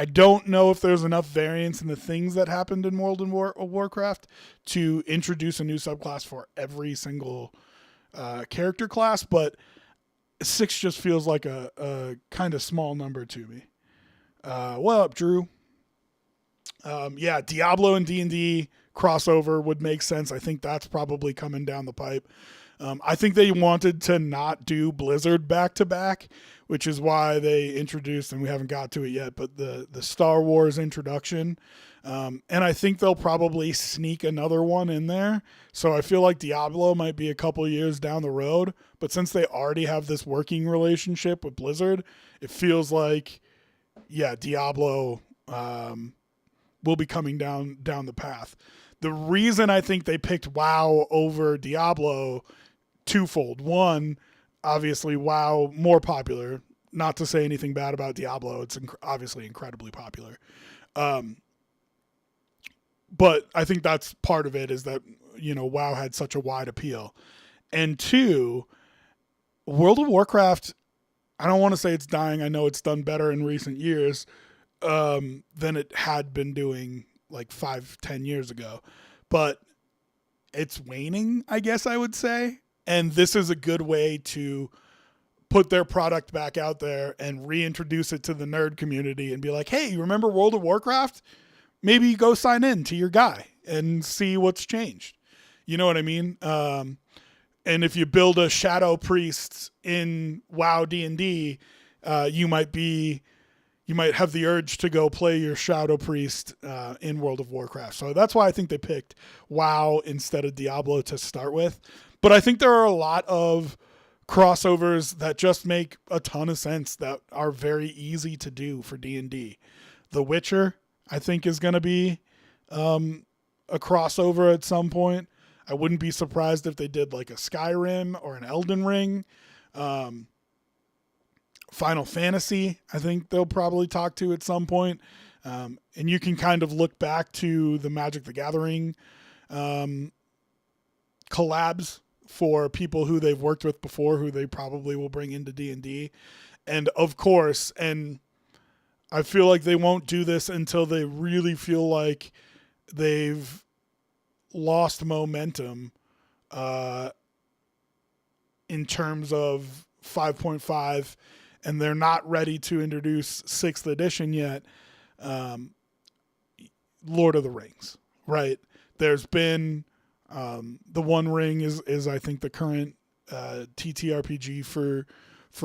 don't know if there's enough variance in the things that happened in World of Warcraft to introduce a new subclass for every single character class, but 6 just feels like a kind of small number to me. What up, Drew? Diablo and D&D crossover would make sense. I think that's probably coming down the pipe. I think they wanted to not do Blizzard back-to-back, which is why they introduced, and we haven't got to it yet, but the Star Wars introduction. And I think they'll probably sneak another one in there. So I feel like Diablo might be a couple years down the road, but since they already have this working relationship with Blizzard, it feels like, yeah, Diablo will be coming down the path. The reason I think they picked WoW over Diablo, twofold. One, obviously WoW more popular. Not to say anything bad about Diablo, it's obviously incredibly popular. But I think that's part of it, is that, you know, WoW had such a wide appeal. And two, World of Warcraft, I don't want to say it's dying. I know it's done better in recent years than it had been doing like 5-10 years ago. But it's waning, I guess I would say. And this is a good way to put their product back out there and reintroduce it to the nerd community and be like, hey, you remember World of Warcraft? Maybe you go sign in to your guy and see what's changed. You know what I mean? And if you build a Shadow Priest in WoW D&D, you might have the urge to go play your Shadow Priest in World of Warcraft. So that's why I think they picked WoW instead of Diablo to start with. But I think there are a lot of crossovers that just make a ton of sense, that are very easy to do for D&D. The Witcher, I think, is going to be a crossover at some point. I wouldn't be surprised if they did like a Skyrim or an Elden Ring. Final Fantasy, I think they'll probably talk to at some point. And you can kind of look back to the Magic the Gathering collabs for people who they've worked with before, who they probably will bring into D&D. And of course, and I feel like they won't do this until they really feel like they've lost momentum in terms of 5.5, and they're not ready to introduce 6th edition yet. Lord of the Rings, right? There's been the One Ring is I think the current TTRPG for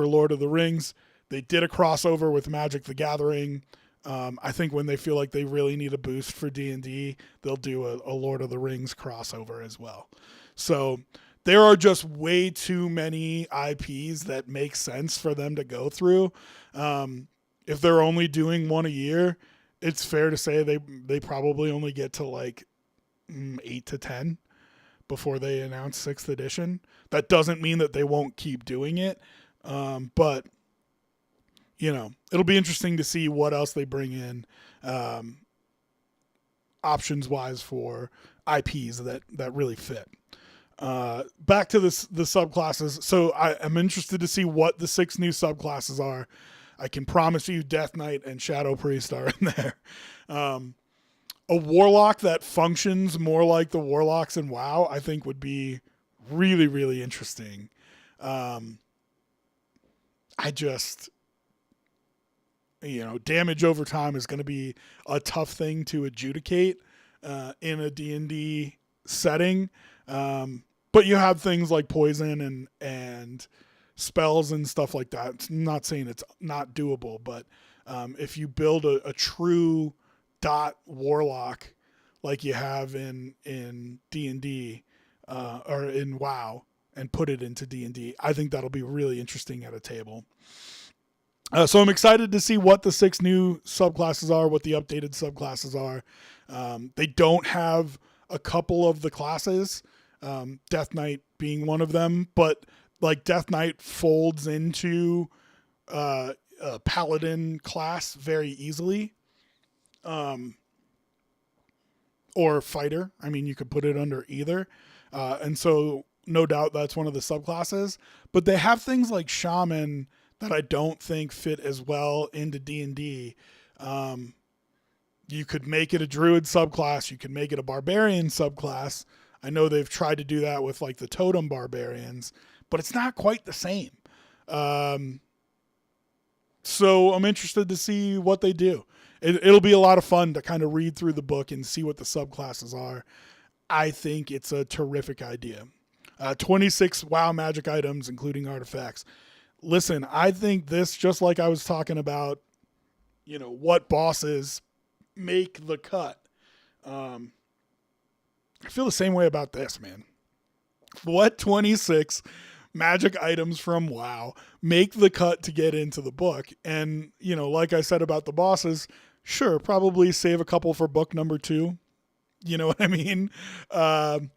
Lord of the Rings. They did a crossover with Magic the Gathering. I think when they feel like they really need a boost for D&D, they'll do a Lord of the Rings crossover as well. So there are just way too many IPs that make sense for them to go through. If they're only doing one a year, it's fair to say they probably only get to like 8 to 10 before they announce 6th edition. That doesn't mean that they won't keep doing it. But you know, it'll be interesting to see what else they bring in options wise for IPs that really fit. Back to the subclasses. So I'm interested to see what the 6 new subclasses are. I can promise you Death Knight and Shadow Priest are in there. A Warlock that functions more like the Warlocks in WoW, I think would be really, really interesting. Damage over time is going to be a tough thing to adjudicate in a D&D setting. But you have things like poison and spells and stuff like that. I'm not saying it's not doable, but if you build a true dot warlock like you have in D&D or in WoW and put it into D&D, I think that'll be really interesting at a table. So I'm excited to see what the 6 new subclasses are, what the updated subclasses are. They don't have a couple of the classes, Death Knight being one of them, but like Death Knight folds into a Paladin class very easily. Or Fighter. I mean, you could put it under either. And so no doubt that's one of the subclasses. But they have things like Shaman that I don't think fit as well into D&D. You could make it a Druid subclass. You could make it a Barbarian subclass. I know they've tried to do that with like the Totem Barbarians, but it's not quite the same. So I'm interested to see what they do. It'll be a lot of fun to kind of read through the book and see what the subclasses are. I think it's a terrific idea. 26 WoW magic items, including artifacts. listen, I think this, just like I was talking about, what bosses make the cut. I feel the same way about this, man. What 26 magic items from WoW make the cut to get into the book? And, like I said about the bosses, sure, probably save a couple for book number 2. You know what I mean? But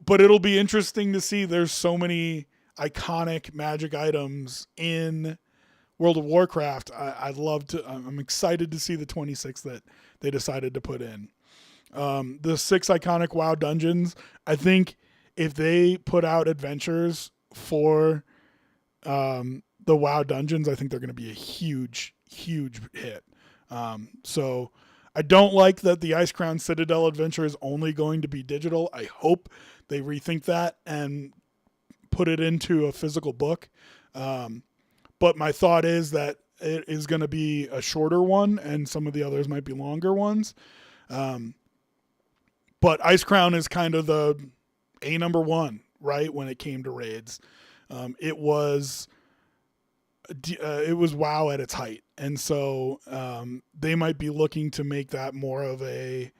it'll be interesting to see. There's so many iconic magic items in World of Warcraft. I'm excited to see the 26 that they decided to put in. The 6 iconic WoW dungeons, I think if they put out adventures for the WoW dungeons, I think they're going to be a huge, huge hit. So I don't like that the Ice Crown Citadel adventure is only going to be digital. I hope they rethink that and put it into a physical book. But my thought is that it is going to be a shorter one and some of the others might be longer ones. But Ice Crown is kind of the number 1, right? When it came to raids, it was WoW at its height. And so, they might be looking to make that more of a,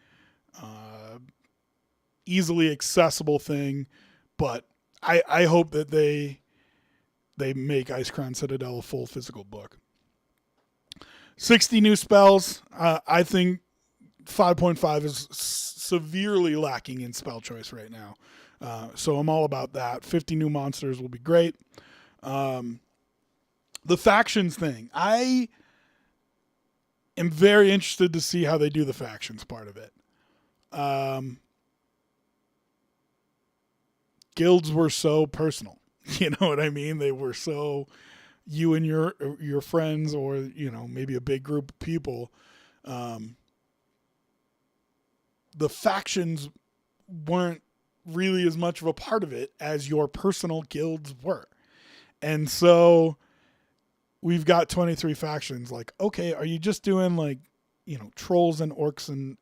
easily accessible thing, but I hope that they make Ice Crown Citadel a full physical book. 60 new spells. I think 5.5 is severely lacking in spell choice right now. So I'm all about that. 50 new monsters will be great. The factions thing. I am very interested to see how they do the factions part of it. Guilds were so personal. You know what I mean? They were so you and your friends, or maybe a big group of people. The factions weren't really as much of a part of it as your personal guilds were. And so we've got 23 factions. Like, okay, are you just doing trolls and orcs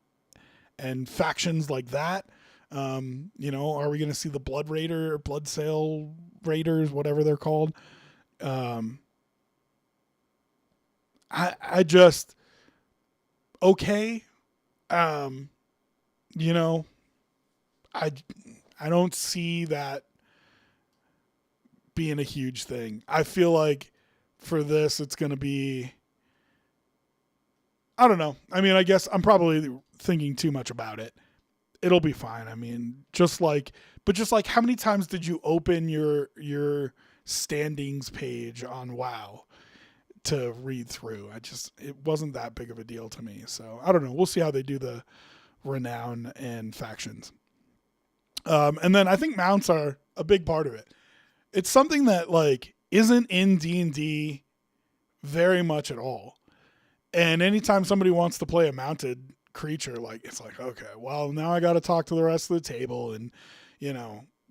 and factions like that? Are we going to see the Blood Raider, Blood Sail Raiders, whatever they're called? I just, okay. I don't see that being a huge thing. I feel like for this, it's going to be, I don't know. I mean, I guess I'm probably thinking too much about it. It'll be fine. I mean, just like how many times did you open your standings page on WoW to read through? It wasn't that big of a deal to me. So I don't know. We'll see how they do the renown and factions. And then I think mounts are a big part of it. It's something that isn't in D&D very much at all. And anytime somebody wants to play a mounted creature, it's okay, well, now I got to talk to the rest of the table, and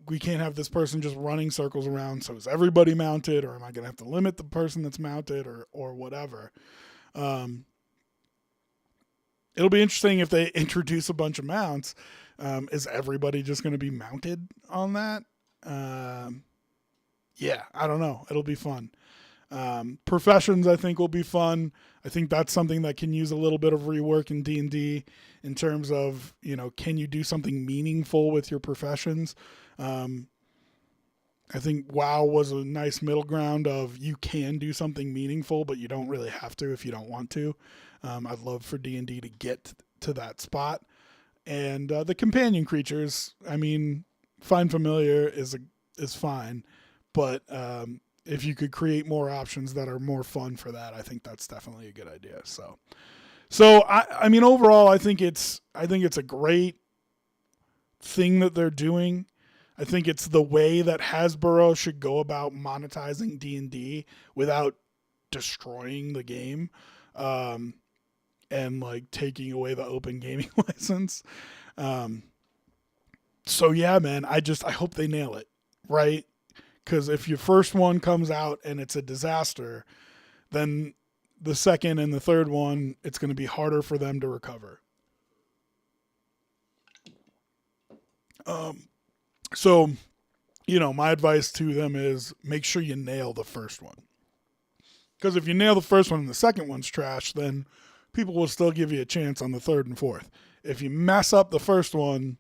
we can't have this person just running circles around. So is everybody mounted, or am I going to have to limit the person that's mounted, or whatever? It'll be interesting if they introduce a bunch of mounts. Is everybody just going to be mounted on that? Yeah, I don't know. It'll be fun. Professions, I think, will be fun. I think that's something that can use a little bit of rework in D&D in terms of, can you do something meaningful with your professions? I think WoW was a nice middle ground of you can do something meaningful, but you don't really have to if you don't want to. I'd love for D&D to get to that spot. And the companion creatures, I mean, Find Familiar is fine, but if you could create more options that are more fun for that, I think that's definitely a good idea. So I mean, overall, I think it's a great thing that they're doing. I think it's the way that Hasbro should go about monetizing D&D without destroying the game, and taking away the open gaming license. So yeah, man, I hope they nail it, right? Because if your first one comes out and it's a disaster, then the second and the third one, it's going to be harder for them to recover. So my advice to them is make sure you nail the first one. Because if you nail the first one and the second one's trash, then people will still give you a chance on the third and fourth. If you mess up the first one,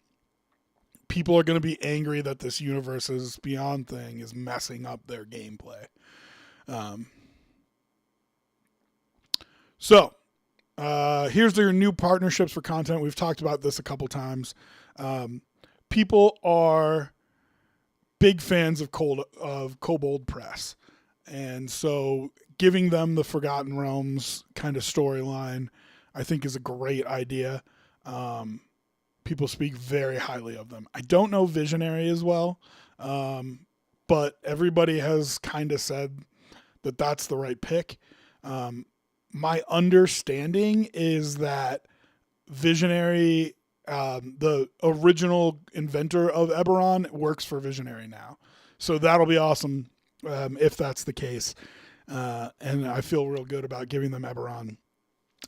people are going to be angry that this Universes Beyond thing is messing up their gameplay. So, here's their new partnerships for content. We've talked about this a couple times. People are big fans of Kobold Press. And so giving them the Forgotten Realms kind of storyline, I think, is a great idea. People speak very highly of them. I don't know Visionary as well, but everybody has kind of said that that's the right pick. My understanding is that Visionary, the original inventor of Eberron, works for Visionary now. So that'll be awesome if that's the case. And I feel real good about giving them Eberron.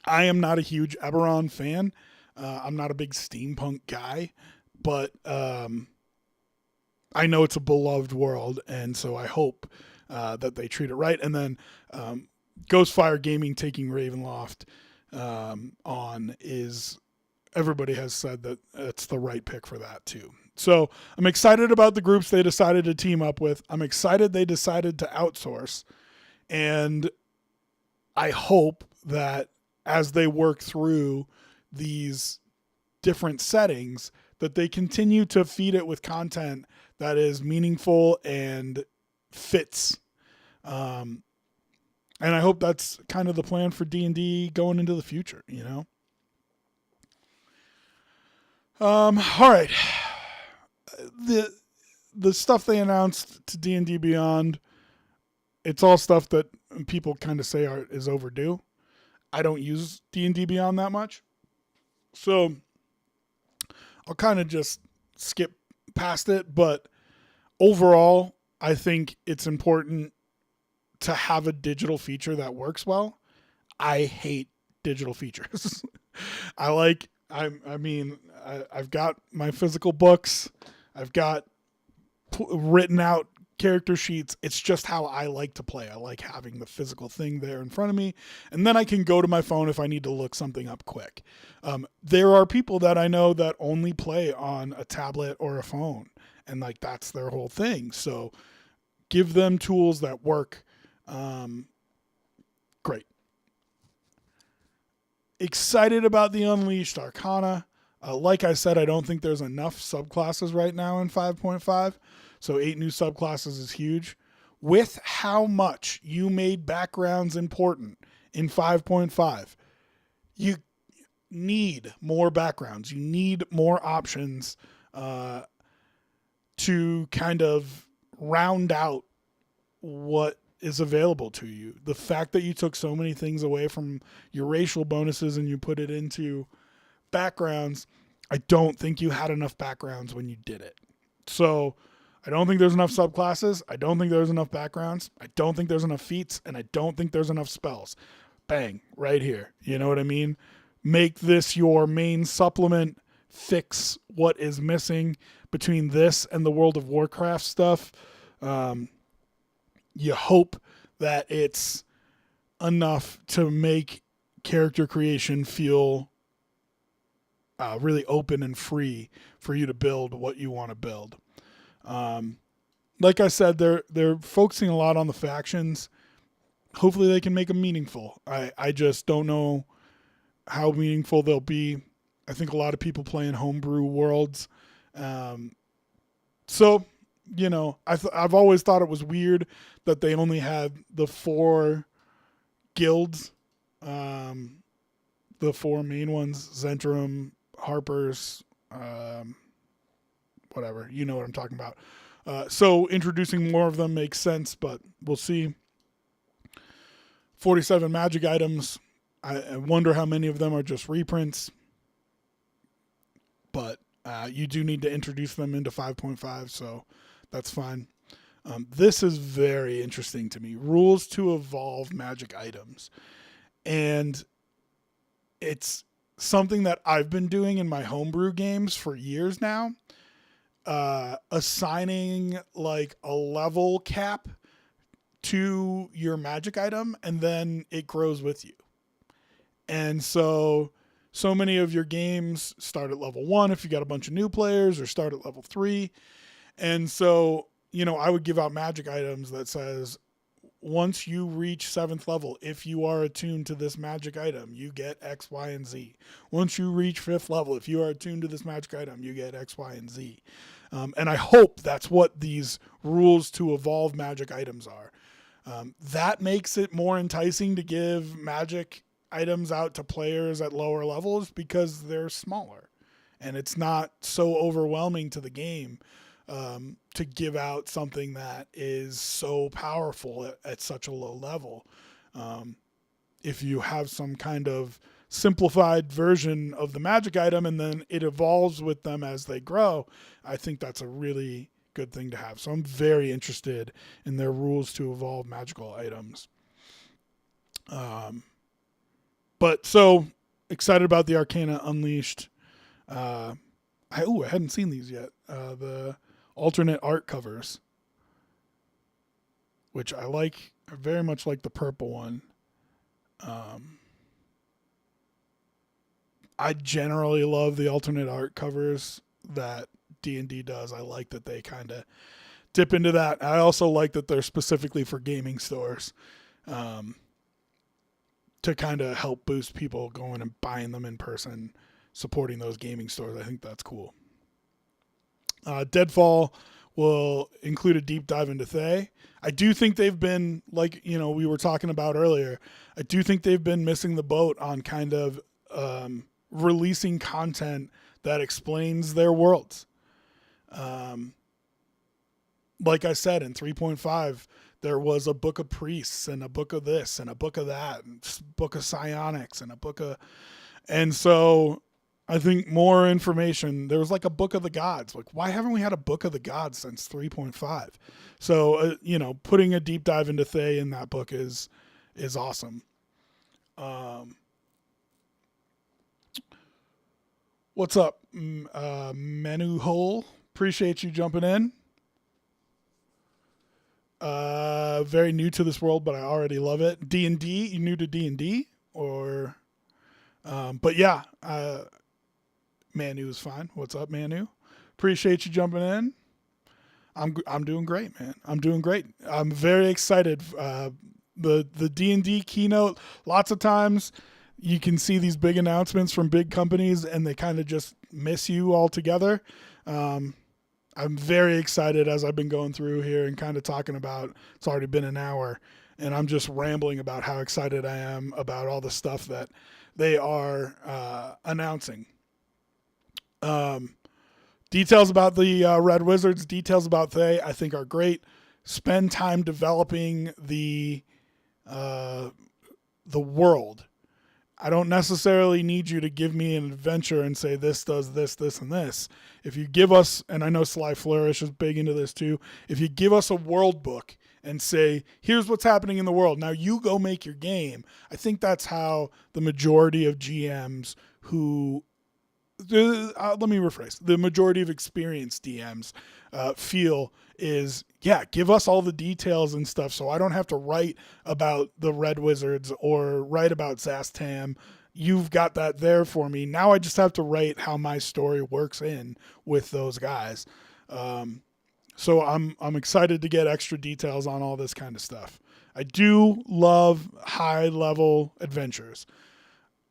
I am not a huge Eberron fan. I'm not a big steampunk guy, but I know it's a beloved world, and so I hope that they treat it right. And then Ghostfire Gaming taking Ravenloft on is, everybody has said that it's the right pick for that too. So I'm excited about the groups they decided to team up with. I'm excited they decided to outsource. And I hope that as they work through these different settings, that they continue to feed it with content that is meaningful and fits. And I hope that's kind of the plan for D&D going into the future, All right. The stuff they announced to D&D Beyond, it's all stuff that people kind of say is overdue. I don't use D&D Beyond that much, so I'll kind of just skip past it. But overall, I think it's important to have a digital feature that works well. I hate digital features. I've got my physical books. I've got written out character sheets. It's just how I like to play. I like having the physical thing there in front of me, and then I can go to my phone if I need to look something up quick. There are people that I know that only play on a tablet or a phone, and that's their whole thing. So give them tools that work. Great. Excited about the Unleashed Arcana. Like I said, I don't think there's enough subclasses right now in 5.5. So 8 new subclasses is huge. With how much you made backgrounds important in 5.5, you need more backgrounds. You need more options to kind of round out what is available to you. The fact that you took so many things away from your racial bonuses and you put it into backgrounds, I don't think you had enough backgrounds when you did it. So I don't think there's enough subclasses. I don't think there's enough backgrounds. I don't think there's enough feats, and I don't think there's enough spells. Bang, right here. You know what I mean? Make this your main supplement. Fix what is missing between this and the World of Warcraft stuff. You hope that it's enough to make character creation feel really open and free for you to build what you want to build. Like I said, they're focusing a lot on the factions. Hopefully they can make them meaningful. I just don't know how meaningful they'll be. I think a lot of people play in homebrew worlds. So, I've always thought it was weird that they only had the 4 guilds, the 4 main ones, Zentrum, Harper's, whatever, you know what I'm talking about. So introducing more of them makes sense, but we'll see. 47 magic items. I wonder how many of them are just reprints, but you do need to introduce them into 5.5, so that's fine. This is very interesting to me. Rules to evolve magic items. And it's something that I've been doing in my homebrew games for years now. assigning like a level cap to your magic item, and then it grows with you. And so many of your games start at level 1 if you got a bunch of new players, or start at level 3. And so, I would give out magic items that says, once you reach 7th level, if you are attuned to this magic item, you get X, Y, and Z. Once you reach 5th level, if you are attuned to this magic item, you get X, Y, and Z. And I hope that's what these rules to evolve magic items are. That makes it more enticing to give magic items out to players at lower levels, because they're smaller and it's not so overwhelming to the game to give out something that is so powerful at such a low level. If you have some kind of simplified version of the magic item and then it evolves with them as they grow, I think that's a really good thing to have. So I'm very interested in their rules to evolve magical items. But so excited about the Arcana Unleashed. I hadn't seen these yet. The alternate art covers, which I like. I very much like the purple one. I generally love the alternate art covers that D&D does. I like that they kind of dip into that. I also like that they're specifically for gaming stores, to kind of help boost people going and buying them in person, supporting those gaming stores. I think that's cool. Deadfall will include a deep dive into Thay. I do think they've been, like, we were talking about earlier, I do think they've been missing the boat on kind of releasing content that explains their worlds. Like I said, in 3.5, there was a book of priests and a book of this and a book of that, and a book of psionics and a book of, and so I think more information. There was like a book of the gods. Like, why haven't we had a book of the gods since 3.5? So, putting a deep dive into Thay in that book is awesome. What's up, Menu Hole? Appreciate you jumping in. Very new to this world, but I already love it. D&D, you new to D&D? Or, but yeah, Manu is fine. What's up, Manu? Appreciate you jumping in. I'm doing great, man. I'm doing great. I'm very excited. The D&D keynote, lots of times you can see these big announcements from big companies and they kind of just miss you altogether. I'm very excited as I've been going through here and kind of talking about, it's already been an hour, and I'm just rambling about how excited I am about all the stuff that they are announcing. Details about the Red Wizards, details about Thay, I think are great. Spend time developing the world. I don't necessarily need you to give me an adventure and say this does this, this, and this. If you give us, and I know Sly Flourish is big into this too, if you give us a world book and say, here's what's happening in the world, now you go make your game, I think that's how the majority of GMs who, let me rephrase, the majority of experienced DMs feel is, yeah, give us all the details and stuff so I don't have to write about the Red Wizards or write about Zastam. You've got that there for me. Now I just have to write how my story works in with those guys. So I'm excited to get extra details on all this kind of stuff. I do love high-level adventures.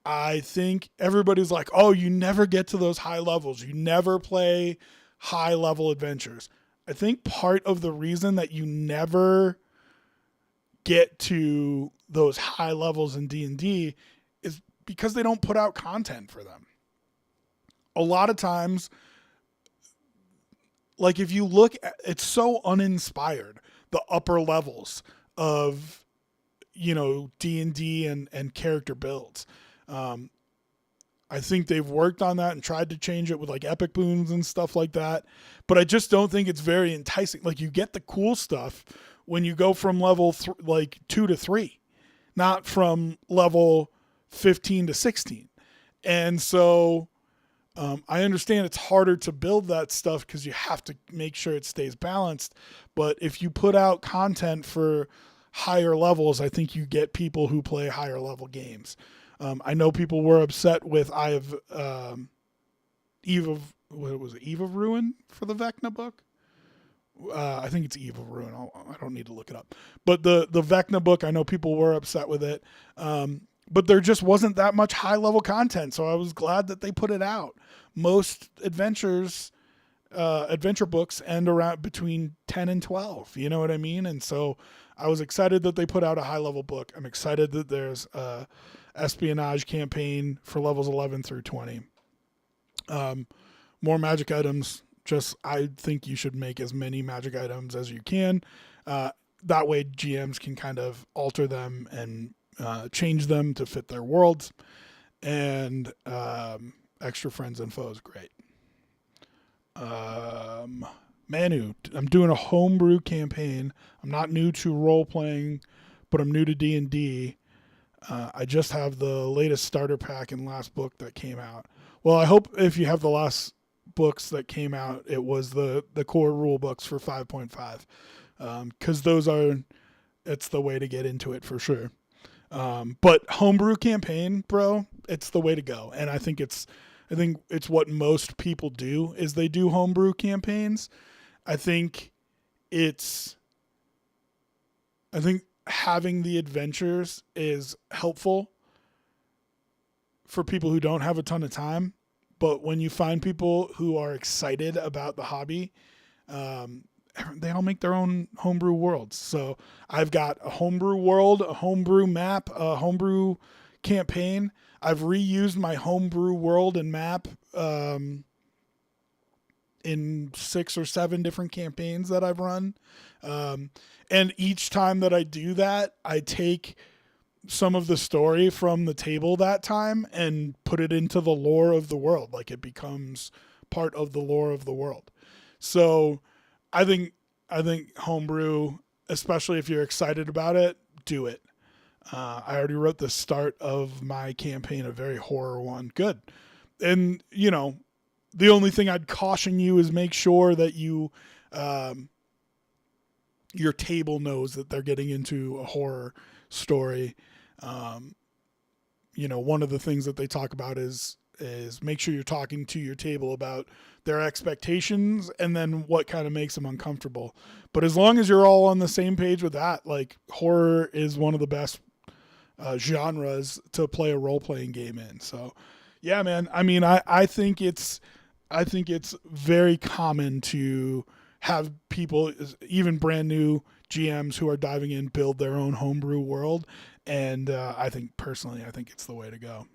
I think everybody's like, oh, you never get to those high levels. You never play high-level adventures. I think part of the reason that you never get to those high levels in D&D is because they don't put out content for them. A lot of times, like if you look at, it's so uninspired, the upper levels of, D&D and character builds. I think they've worked on that and tried to change it with like epic boons and stuff like that. But I just don't think it's very enticing. Like you get the cool stuff when you go from level 2 to 3, not from level 15 to 16. And so I understand it's harder to build that stuff because you have to make sure it stays balanced. But if you put out content for higher levels, I think you get people who play higher level games. I know people were upset with Eve of what was it, Eve of Ruin for the Vecna book. I think it's Eve of Ruin. I don't need to look it up. But the Vecna book, I know people were upset with it. But there just wasn't that much high level content, so I was glad that they put it out. Most adventure books end around between 10 and 12. You know what I mean? And so I was excited that they put out a high level book. I'm excited that there's a espionage campaign for levels 11 through 20. More magic items. I think you should make as many magic items as you can. That way GMs can kind of alter them and change them to fit their worlds. And extra friends and foes, great. Manu, I'm doing a homebrew campaign. I'm not new to role-playing, but I'm new to D&D. I just have the latest starter pack and last book that came out. Well, I hope if you have the last books that came out, it was the core rule books for 5.5. Because it's the way to get into it for sure. But homebrew campaign, bro, it's the way to go. And I think it's what most people do is they do homebrew campaigns. I think having the adventures is helpful for people who don't have a ton of time. But when you find people who are excited about the hobby, they all make their own homebrew worlds. So I've got a homebrew world, a homebrew map, a homebrew campaign. I've reused my homebrew world and map in 6 or 7 different campaigns that I've run. And each time that I do that, I take some of the story from the table that time and put it into the lore of the world. Like it becomes part of the lore of the world. So I think homebrew, especially if you're excited about it, do it. I already wrote the start of my campaign, a very horror one. Good. And, the only thing I'd caution you is make sure that your table knows that they're getting into a horror story. One of the things that they talk about is make sure you're talking to your table about their expectations and then what kind of makes them uncomfortable. But as long as you're all on the same page with that, like horror is one of the best genres to play a role-playing game in. So yeah, man, I mean, I think it's very common to have people, even brand new GMs who are diving in, build their own homebrew world. And I think it's the way to go.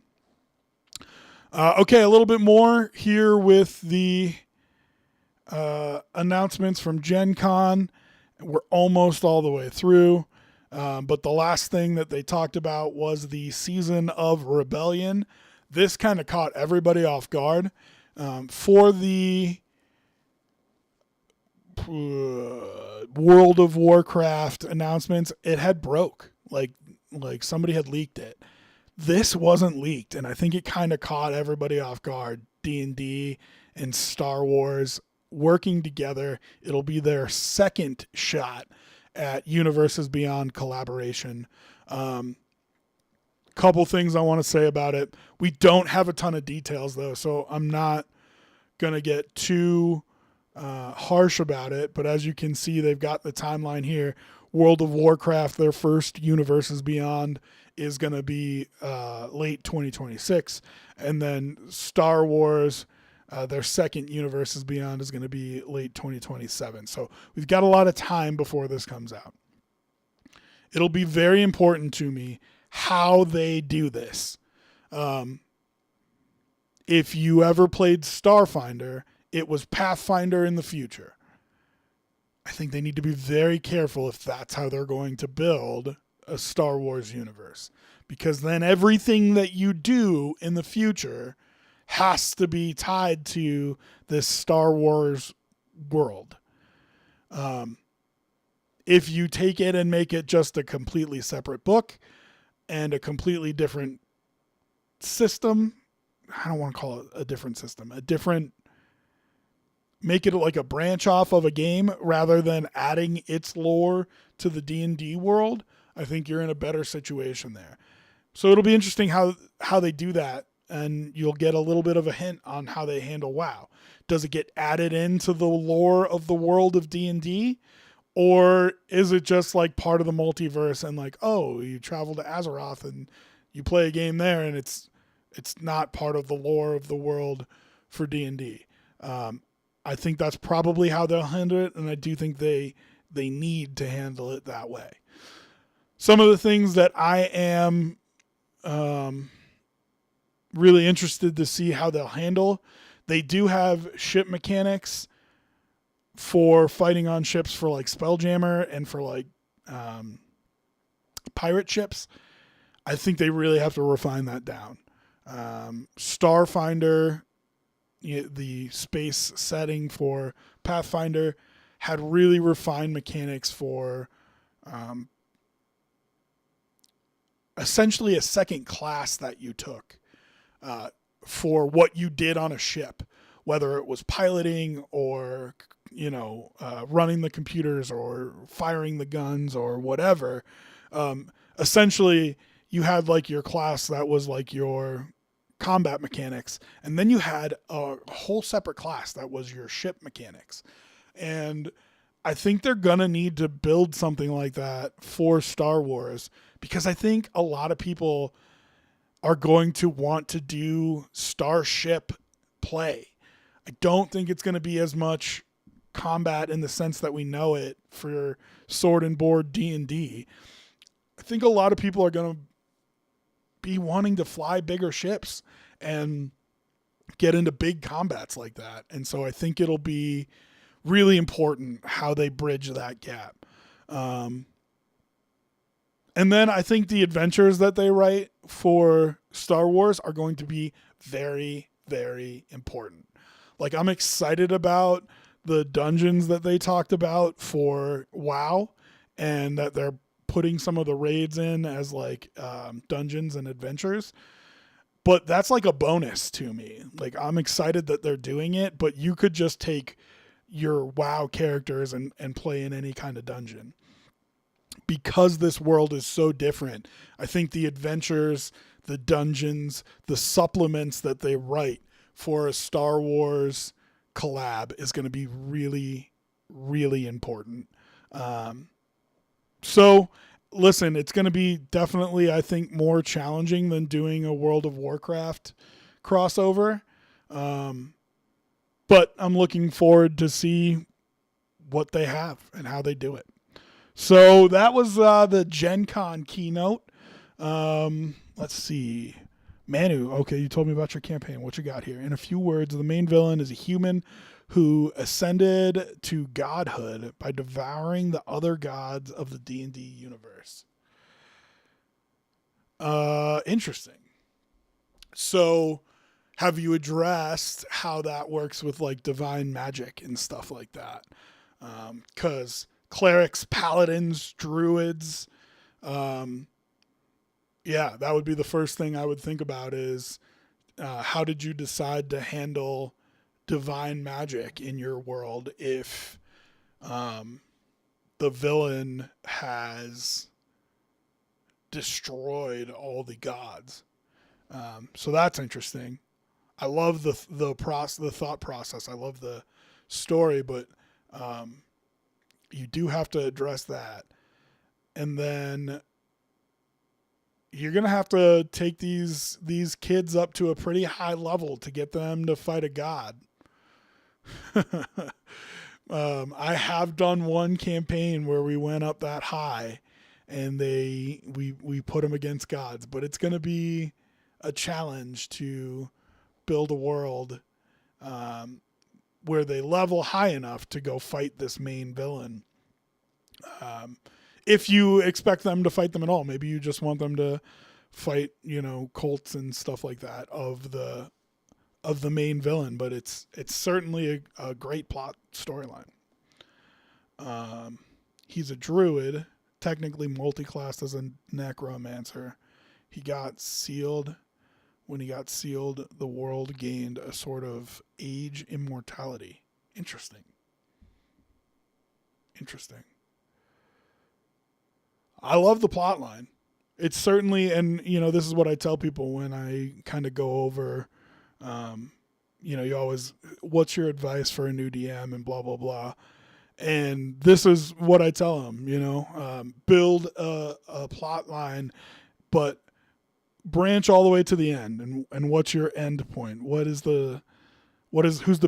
Okay, a little bit more here with the announcements from Gen Con. We're almost all the way through. But the last thing that they talked about was the Season of Rebellion. This kind of caught everybody off guard. For the World of Warcraft announcements, it had broke. Like somebody had leaked it. This wasn't leaked, and I think it kind of caught everybody off guard. D&D and Star Wars working together. It'll be their second shot at Universes Beyond collaboration. Couple things I want to say about it. We don't have a ton of details, though, so I'm not going to get too harsh about it. But as you can see, they've got the timeline here. World of Warcraft, their first Universes Beyond, is going to be late 2026. And then Star Wars, their second Universes Beyond, is going to be late 2027. So we've got a lot of time before this comes out. It'll be very important to me how they do this. If you ever played Starfinder, it was Pathfinder in the future. I think they need to be very careful if that's how they're going to build a Star Wars universe. Because then everything that you do in the future has to be tied to this Star Wars world. If you take it and make it just a completely separate book and a completely different system, I don't want to call it a different system, make it like a branch off of a game rather than adding its lore to the D&D world, I think you're in a better situation there. So it'll be interesting how they do that, and you'll get a little bit of a hint on how they handle WoW. Does it get added into the lore of the world of D&D, or is it just like part of the multiverse and like, oh, you travel to Azeroth and you play a game there, and it's not part of the lore of the world for D&D? I think that's probably how they'll handle it, and I do think they need to handle it that way. Some of the things that I am really interested to see how they'll handle, they do have ship mechanics for fighting on ships for like Spelljammer and for like pirate ships. I think they really have to refine that down. Starfinder, the space setting for Pathfinder, had really refined mechanics for essentially a second class that you took for what you did on a ship, whether it was piloting or running the computers or firing the guns or whatever. Essentially, you had like your class that was like your combat mechanics, and then you had a whole separate class that was your ship mechanics. And I think they're gonna need to build something like that for Star Wars, because I think a lot of people are going to want to do starship play. I don't think it's going to be as much combat in the sense that we know it for sword and board D&D. I think a lot of people are going to be wanting to fly bigger ships and get into big combats like that. And so I think it'll be really important how they bridge that gap. And then I think the adventures that they write for Star Wars are going to be very, very important. Like, I'm excited about the dungeons that they talked about for WoW, and that they're putting some of the raids in as like dungeons and adventures. But that's like a bonus to me. Like, I'm excited that they're doing it, but you could just take your WoW characters and play in any kind of dungeon. Because this world is so different, I think the adventures, the dungeons, the supplements that they write for a Star Wars collab is going to be really, really important. So, listen, it's going to be definitely, I think, more challenging than doing a World of Warcraft crossover. But I'm looking forward to see what they have and how they do it. So that was the Gen Con keynote. Let's see. Manu, okay, you told me about your campaign. What you got here? In a few words, the main villain is a human who ascended to godhood by devouring the other gods of the D&D universe. Interesting. So have you addressed how that works with like divine magic and stuff like that? Because clerics, paladins, druids, yeah, that would be the first thing I would think about is how did you decide to handle divine magic in your world if the villain has destroyed all the gods? So that's interesting. I love the thought process. I love the story, but you do have to address that. And then you're going to have to take these kids up to a pretty high level to get them to fight a god. I have done one campaign where we went up that high and we put them against gods, but it's going to be a challenge to build a world where they level high enough to go fight this main villain. If you expect them to fight them at all, maybe you just want them to fight, cults and stuff like that of the main villain, but it's certainly a great plot storyline. He's a druid, technically multi-classed as a necromancer. He got sealed when he got sealed, the world gained a sort of age immortality. Interesting. Interesting. I love the plot line. It's certainly, and this is what I tell people when I kind of go over, you always, what's your advice for a new DM and blah, blah, blah. And this is what I tell them, build a plot line, but branch all the way to the end. And what's your end point? Who's the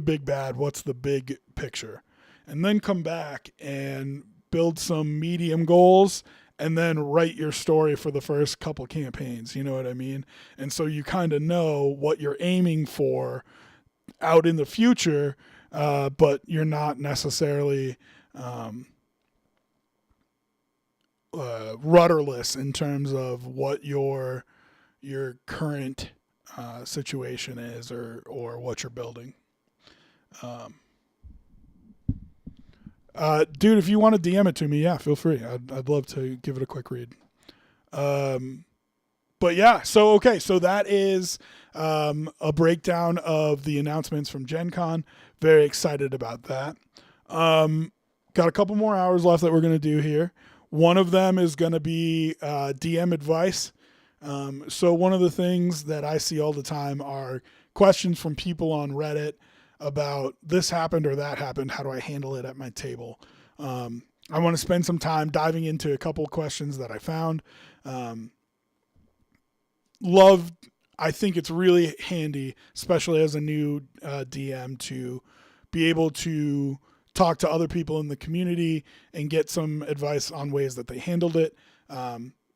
big bad? What's the big picture? And then come back and build some medium goals and then write your story for the first couple campaigns. You know what I mean? And so you kind of know what you're aiming for out in the future, but you're not necessarily rudderless in terms of what your current situation is or what you're building. Dude, if you want to DM it to me, yeah, feel free. I'd love to give it a quick read. But yeah, so that is a breakdown of the announcements from Gen Con. Very excited about that. Got a couple more hours left that we're going to do here. One of them is going to be DM advice. So one of the things that I see all the time are questions from people on Reddit about this happened or that happened. How do I handle it at my table? I want to spend some time diving into a couple questions that I found. I think it's really handy, especially as a new DM, to be able to talk to other people in the community and get some advice on ways that they handled it.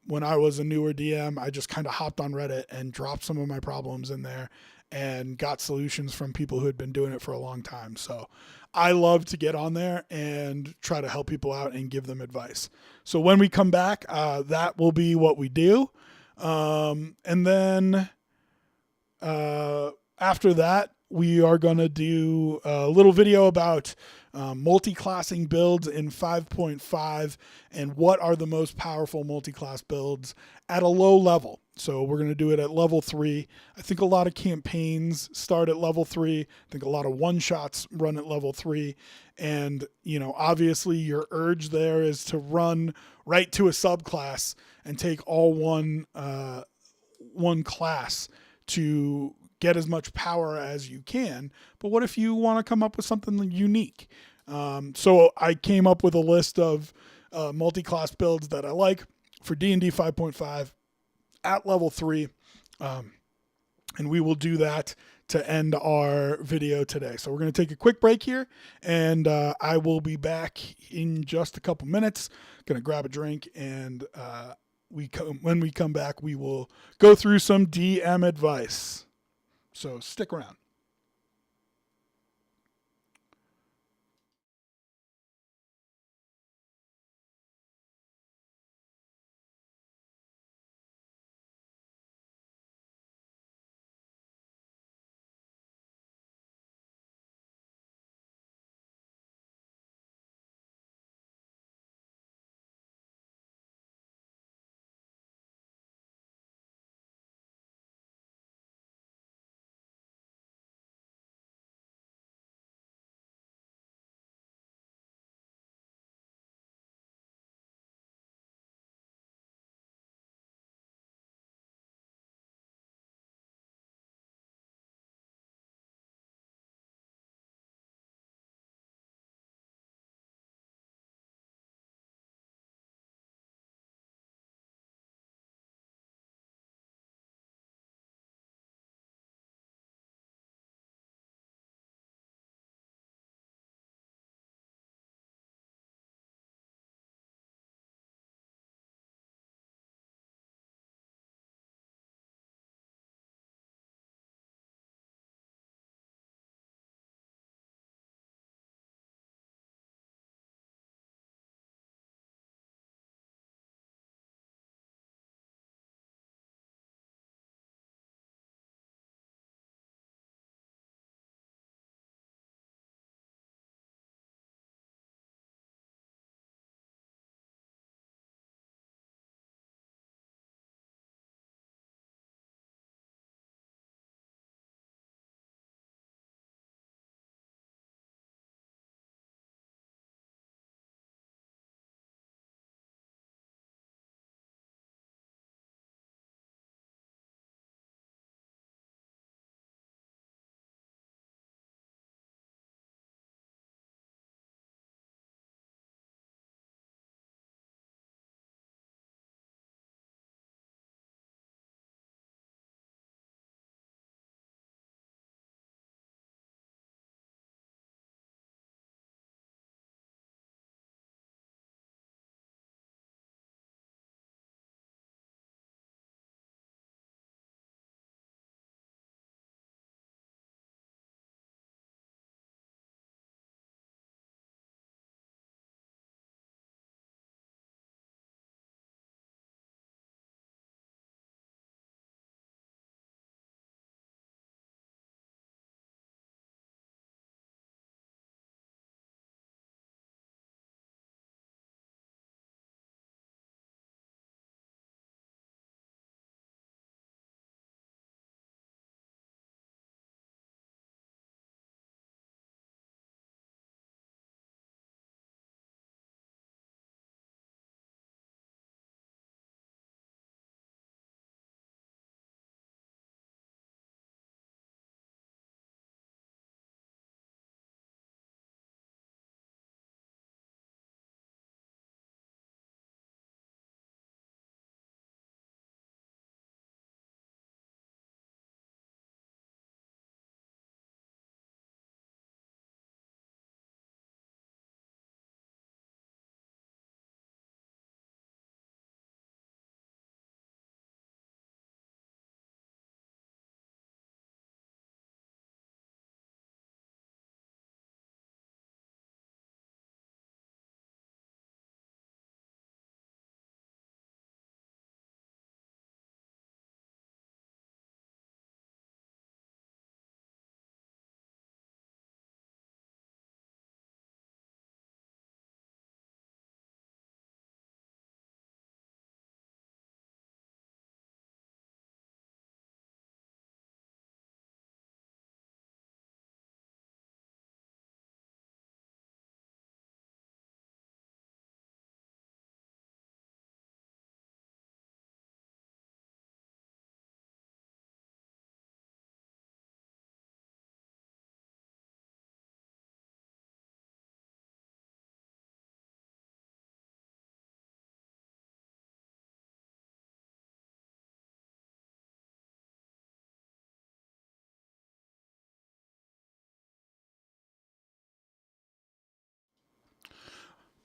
When I was a newer DM, I just kind of hopped on Reddit and dropped some of my problems in there and got solutions from people who had been doing it for a long time. So I love to get on there and try to help people out and give them advice. So when we come back, that will be what we do. And then after that, we are going to do a little video about multi-classing builds in 5.5 and what are the most powerful multi-class builds at a low level. So we're going to do it at level 3. I think a lot of campaigns start at level 3. I think a lot of one-shots run at level 3. And, obviously your urge there is to run right to a subclass and take all one class to get as much power as you can. But what if you want to come up with something unique? So I came up with a list of multi-class builds that I like for D&D 5.5 at level 3. And we will do that to end our video today. So we're going to take a quick break here, and I will be back in just a couple minutes. Going to grab a drink, and when we come back, we will go through some DM advice. So stick around.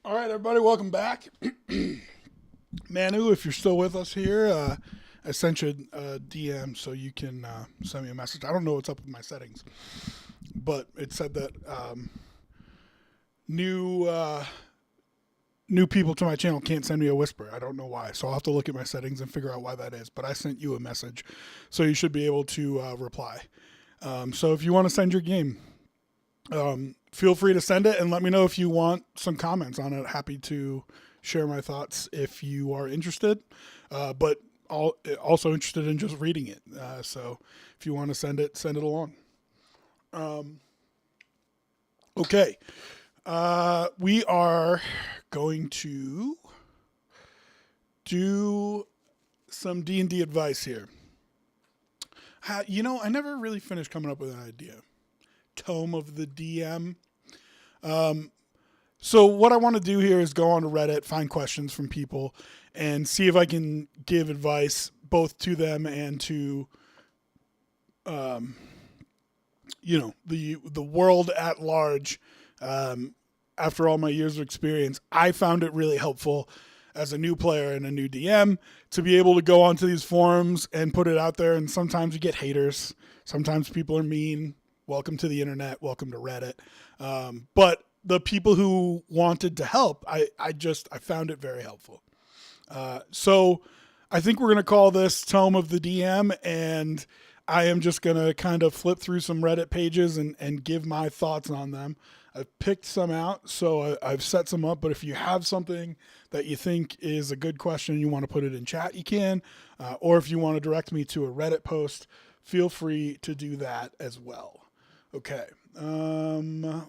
All right, everybody, welcome back. Manu, if you're still with us here, I sent you a DM so you can send me a message. I don't know what's up with my settings, but it said that new new people to my channel can't send me a whisper. I don't know why, so I'll have to look at my settings and figure out why that is. But I sent you a message, so you should be able to reply. So if you want to send your game, feel free to send it and let me know if you want some comments on it. Happy to share my thoughts if you are interested, but also interested in just reading it. So if you want to send it along. Okay. We are going to do some D&D advice here. I never really finished coming up with an idea. Tome of the DM. So what I want to do here is go on to Reddit, find questions from people, and see if I can give advice both to them and to, the world at large. After all my years of experience, I found it really helpful as a new player and a new DM to be able to go onto these forums and put it out there. And sometimes you get haters. Sometimes people are mean. Welcome to the internet. Welcome to Reddit. But the people who wanted to help, I found it very helpful. So I think we're going to call this Tome of the DM, and I am just going to kind of flip through some Reddit pages and give my thoughts on them. I've picked some out, so I've set some up, but if you have something that you think is a good question and you want to put it in chat, you can. Or if you want to direct me to a Reddit post, feel free to do that as well. Okay,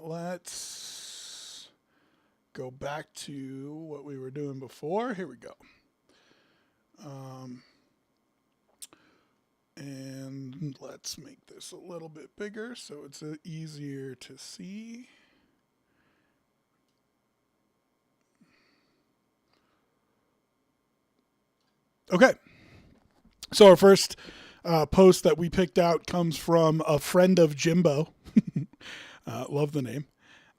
let's go back to what we were doing before. Here we go. And let's make this a little bit bigger so it's easier to see. Okay, so our first post that we picked out comes from a friend of Jimbo. Love the name.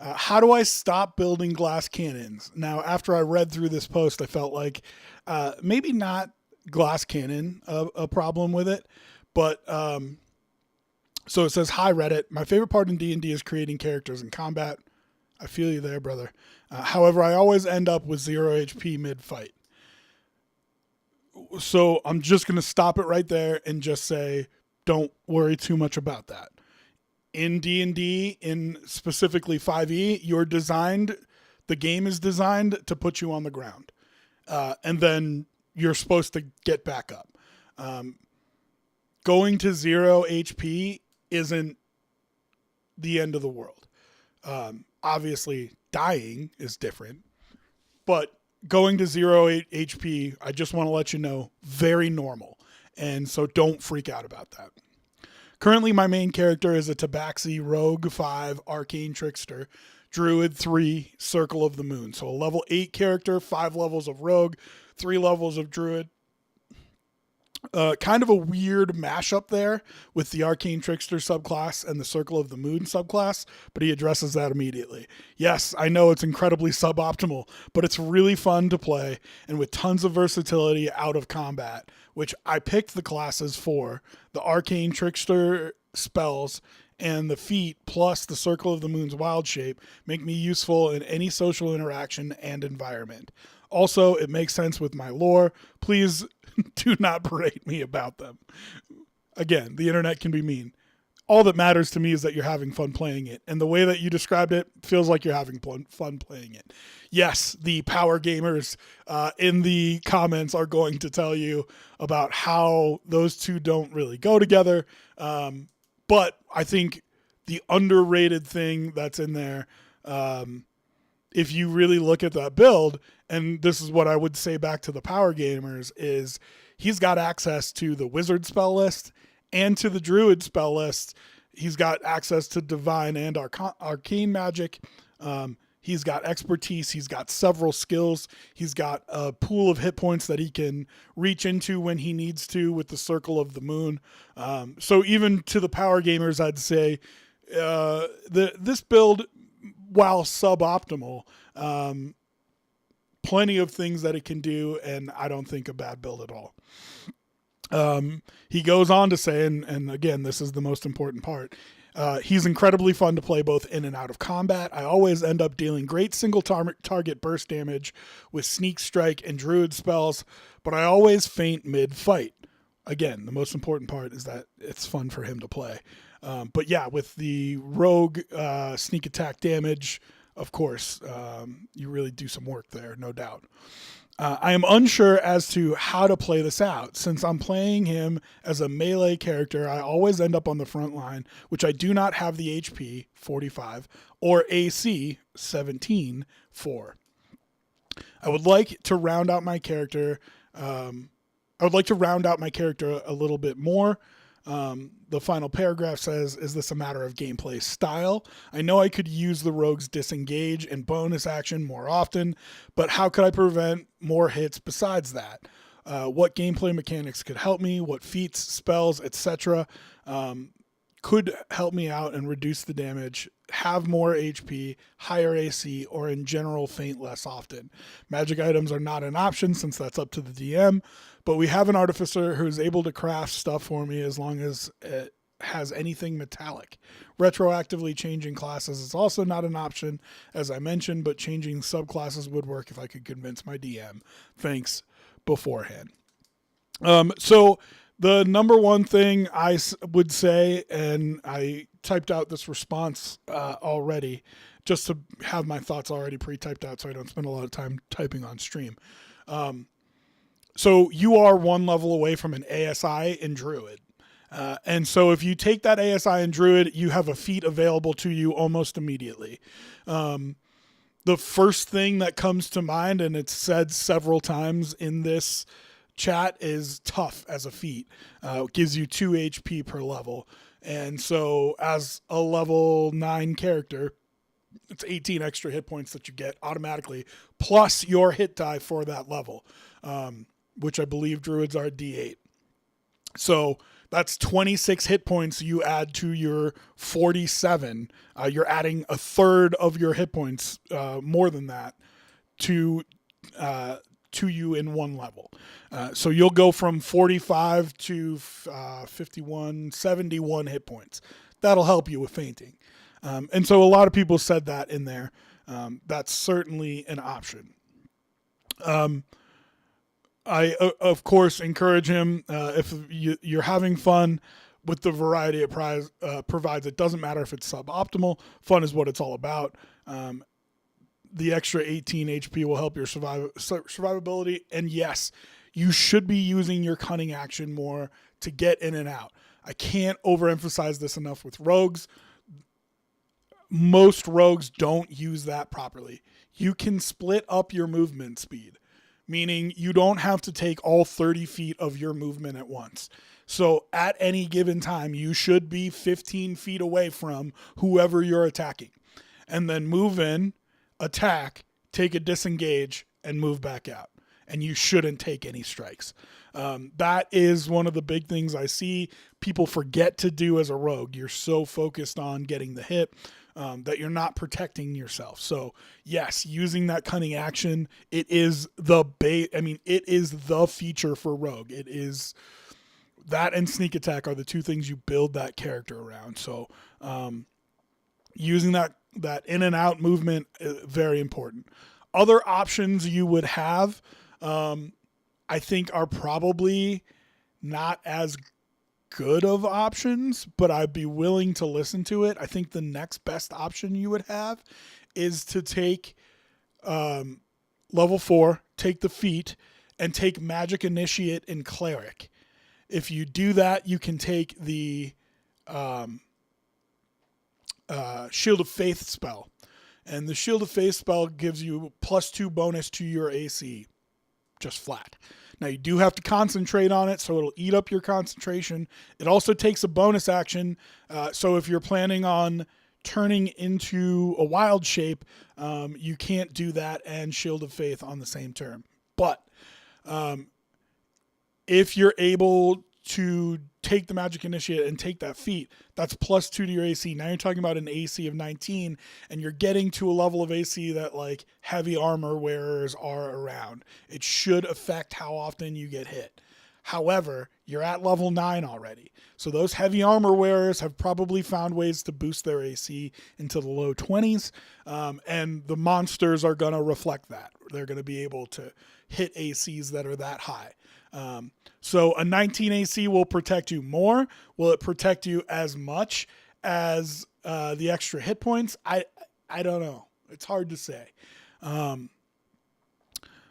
How do I stop building glass cannons? Now, after I read through this post, I felt like maybe not glass cannon a problem with it, but so it says, "Hi Reddit, my favorite part in D&D is creating characters in combat." I feel you there, brother. However, I always end up with 0 HP mid-fight. So I'm just going to stop it right there and just say, don't worry too much about that. In D&D, in specifically 5e, the game is designed to put you on the ground. And then you're supposed to get back up. Going to 0 HP isn't the end of the world. Obviously, dying is different. But going to 0 HP, I just want to let you know, very normal. And so don't freak out about that. Currently, my main character is a Tabaxi Rogue 5 Arcane Trickster, Druid 3 Circle of the Moon. So a level 8 character, 5 levels of Rogue, 3 levels of Druid. Kind of a weird mashup there with the Arcane Trickster subclass and the Circle of the Moon subclass, but he addresses that immediately. Yes, I know it's incredibly suboptimal, but it's really fun to play and with tons of versatility out of combat, which I picked the classes for. The Arcane Trickster spells and the feat plus the Circle of the Moon's wild shape make me useful in any social interaction and environment. Also, it makes sense with my lore. Please do not berate me about them. Again, the internet can be mean. All that matters to me is that you're having fun playing it. And the way that you described it feels like you're having fun playing it. Yes, the power gamers in the comments are going to tell you about how those two don't really go together. But I think the underrated thing that's in there, if you really look at that build, and this is what I would say back to the power gamers, is he's got access to the wizard spell list and to the druid spell list. He's got access to divine and arcane magic. He's got expertise. He's got several skills. He's got a pool of hit points that he can reach into when he needs to with the Circle of the Moon. So even to the power gamers, I'd say this build, while suboptimal, plenty of things that it can do, and I don't think a bad build at all. He goes on to say, and again, this is the most important part, he's incredibly fun to play both in and out of combat. I always end up dealing great single target burst damage with Sneak Strike and Druid spells, but I always faint mid-fight. Again, the most important part is that it's fun for him to play. But yeah, with the rogue sneak attack damage, of course, you really do some work there, no doubt. I am unsure as to how to play this out. Since I'm playing him as a melee character, I always end up on the front line, which I do not have the HP, 45, or AC, 17, for. I would like to round out my character. A little bit more. The final paragraph says, is this a matter of gameplay style? I know I could use the rogue's disengage and bonus action more often, but how could I prevent more hits besides that? What gameplay mechanics could help me? What feats, spells, etc. Could help me out and reduce the damage, have more HP, higher AC, or in general faint less often? Magic items are not an option since that's up to the DM, but we have an artificer who's able to craft stuff for me as long as it has anything metallic. Retroactively changing classes is also not an option, as I mentioned, but changing subclasses would work if I could convince my DM. Thanks beforehand. So the number one thing I would say, and I typed out this response already, just to have my thoughts already pre-typed out so I don't spend a lot of time typing on stream. So you are one level away from an ASI in Druid. And so if you take that ASI in Druid, you have a feat available to you almost immediately. The first thing that comes to mind, and it's said several times in this chat, is tough as a feat. It gives you 2 HP per level. And so as a level 9 character, it's 18 extra hit points that you get automatically, plus your hit die for that level, which I believe Druids are D8. So that's 26 hit points you add to your 47. You're adding a third of your hit points, more than that, to you in one level. So you'll go from 45 to 51, 71 hit points. That'll help you with fainting. And so a lot of people said that in there. That's certainly an option. I, of course, encourage him, if you're having fun with the variety it provides, it doesn't matter if it's suboptimal. Fun is what it's all about. The extra 18 HP will help your survivability. And yes, you should be using your cunning action more to get in and out. I can't overemphasize this enough with rogues. Most rogues don't use that properly. You can split up your movement speed, meaning you don't have to take all 30 feet of your movement at once. So at any given time, you should be 15 feet away from whoever you're attacking, and then move in, attack, take a disengage, and move back out. And you shouldn't take any strikes. That is one of the big things I see people forget to do as a rogue. You're so focused on getting the hit that you're not protecting yourself. So yes, using that cunning action, it is the it is the feature for rogue. It is that, and sneak attack are the two things you build that character around. So using that in and out movement is very important. Other options you would have, I think, are probably not as good of options, but I'd be willing to listen to it. I think the next best option you would have is to take level 4, take the feat, and take Magic Initiate and Cleric. If you do that, you can take the Shield of Faith spell. And the Shield of Faith spell gives you +2 bonus to your AC, just flat. Now, you do have to concentrate on it, so it'll eat up your concentration. It also takes a bonus action, so if you're planning on turning into a wild shape, you can't do that and Shield of Faith on the same turn. But if you're able to take the Magic Initiate and take that feat, that's plus 2 to your AC. Now you're talking about an AC of 19, and you're getting to a level of AC that like heavy armor wearers are around. It should affect how often you get hit. However, you're at level 9 already. So those heavy armor wearers have probably found ways to boost their AC into the low 20s. And the monsters are going to reflect that. They're going to be able to hit ACs that are that high. So a 19 AC will protect you more. Will it protect you as much as the extra hit points? I don't know. It's hard to say.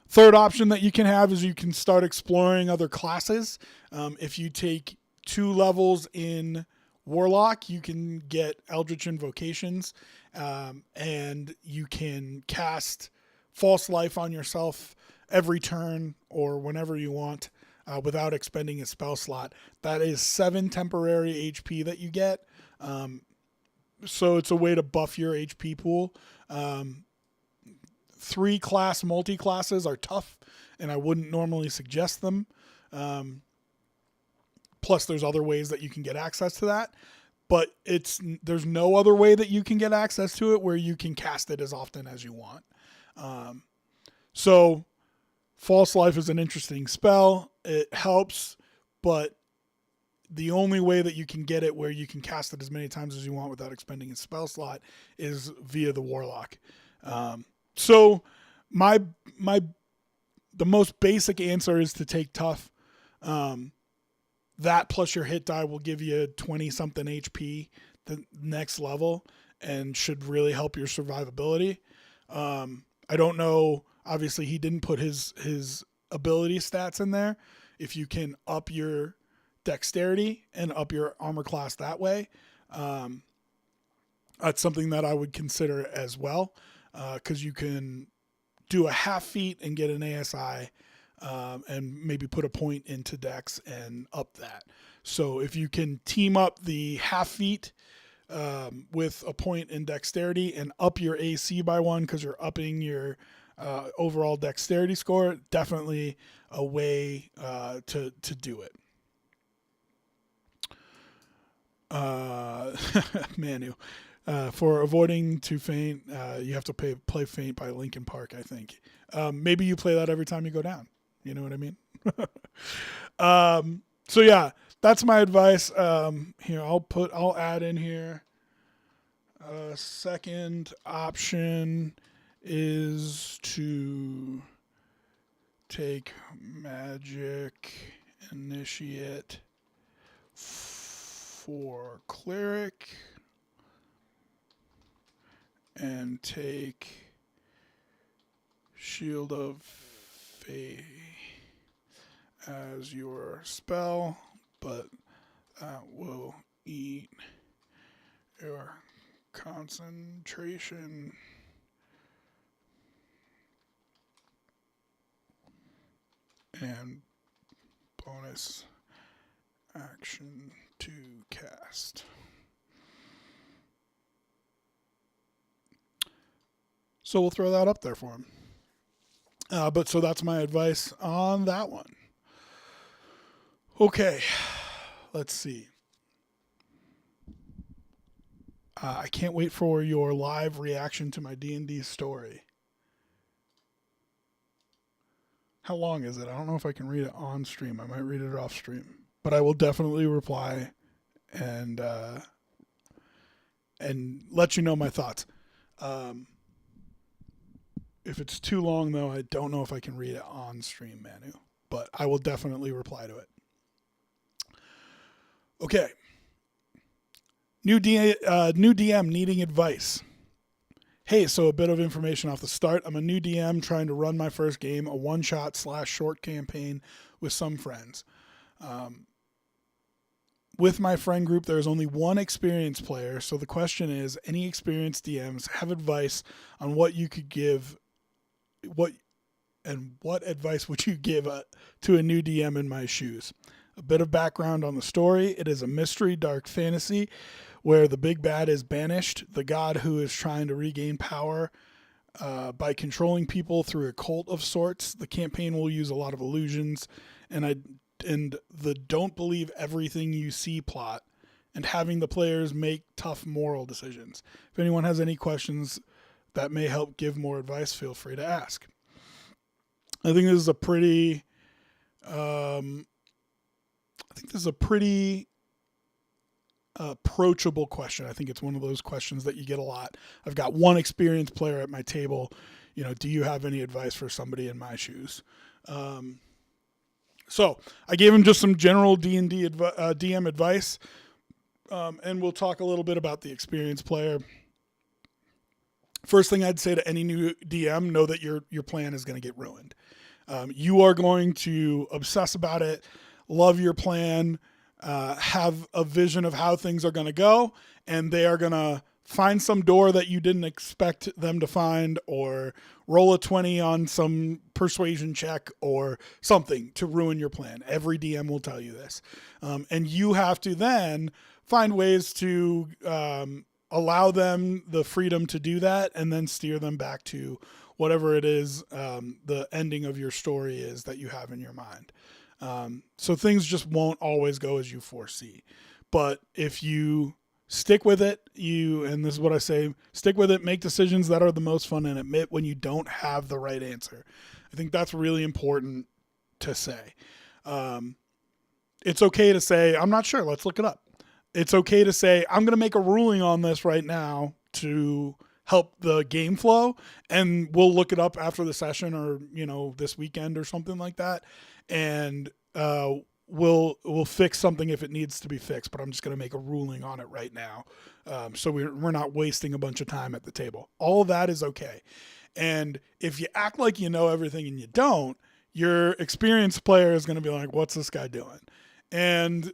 Third option that you can have is you can start exploring other classes. If you take 2 levels in Warlock, you can get Eldritch Invocations, and you can cast False Life on yourself every turn or whenever you want without expending a spell slot. That is 7 temporary HP that you get. So it's a way to buff your HP pool. 3 class multi-classes are tough, and I wouldn't normally suggest them. Plus, there's other ways that you can get access to that. But there's no other way that you can get access to it where you can cast it as often as you want. So False Life is an interesting spell. It helps, but the only way that you can get it where you can cast it as many times as you want without expending a spell slot is via the Warlock. So the most basic answer is to take Tough. That plus your hit die will give you 20 something HP the next level and should really help your survivability. I don't know. Obviously, he didn't put his ability stats in there. If you can up your dexterity and up your armor class that way, that's something that I would consider as well, because you can do a half feat and get an ASI, and maybe put a point into dex and up that. So if you can team up the half feat with a point in dexterity and up your AC by 1 because you're upping your overall dexterity score, definitely a way to do it. Manu, for avoiding to faint, you have to play Faint by Linkin Park, I think. Maybe you play that every time you go down. You know what I mean? So yeah, that's my advice. Here, I'll add in here. Second option is to take Magic Initiate for Cleric and take Shield of Faith as your spell, but that will eat your concentration and bonus action to cast. So we'll throw that up there for him. But so that's my advice on that one. Okay, let's see. I can't wait for your live reaction to my D&D story. How long is it? I don't know if I can read it on stream. I might read it off stream, but I will definitely reply and let you know my thoughts. If it's too long, though, I don't know if I can read it on stream, Manu, but I will definitely reply to it. Okay. New DM needing advice. Hey, so a bit of information off the start. I'm a new DM trying to run my first game, a one-shot / short campaign with some friends. With my friend group, there's only one experienced player, so the question is, any experienced DMs have advice on what you could give, what advice would you give to a new DM in my shoes? A bit of background on the story. It is a mystery dark fantasy where the big bad is banished, the god who is trying to regain power by controlling people through a cult of sorts. The campaign will use a lot of illusions, and the don't believe everything you see plot, and having the players make tough moral decisions. If anyone has any questions that may help give more advice, feel free to ask. I think this is a pretty approachable question. I think it's one of those questions that you get a lot. I've got one experienced player at my table. Do you have any advice for somebody in my shoes? So I gave him just some general D&D DM advice, and we'll talk a little bit about the experienced player. First thing I'd say to any new DM, know that your plan is going to get ruined. You are going to obsess about it, love your plan, have a vision of how things are going to go, and they are going to find some door that you didn't expect them to find, or roll a 20 on some persuasion check or something to ruin your plan. Every DM will tell you this. And you have to then find ways to allow them the freedom to do that, and then steer them back to whatever it is the ending of your story is that you have in your mind. So things just won't always go as you foresee. But if you stick with it, and this is what I say, stick with it, make decisions that are the most fun, and admit when you don't have the right answer. I think that's really important to say. It's okay to say, I'm not sure, let's look it up. It's okay to say, I'm going to make a ruling on this right now to help the game flow, and we'll look it up after the session, or this weekend or something like that, and we'll fix something if it needs to be fixed, but I'm just going to make a ruling on it right now, so we're not wasting a bunch of time at the table. All of that is okay. And if you act like you know everything and you don't, your experienced player is going to be like, what's this guy doing? And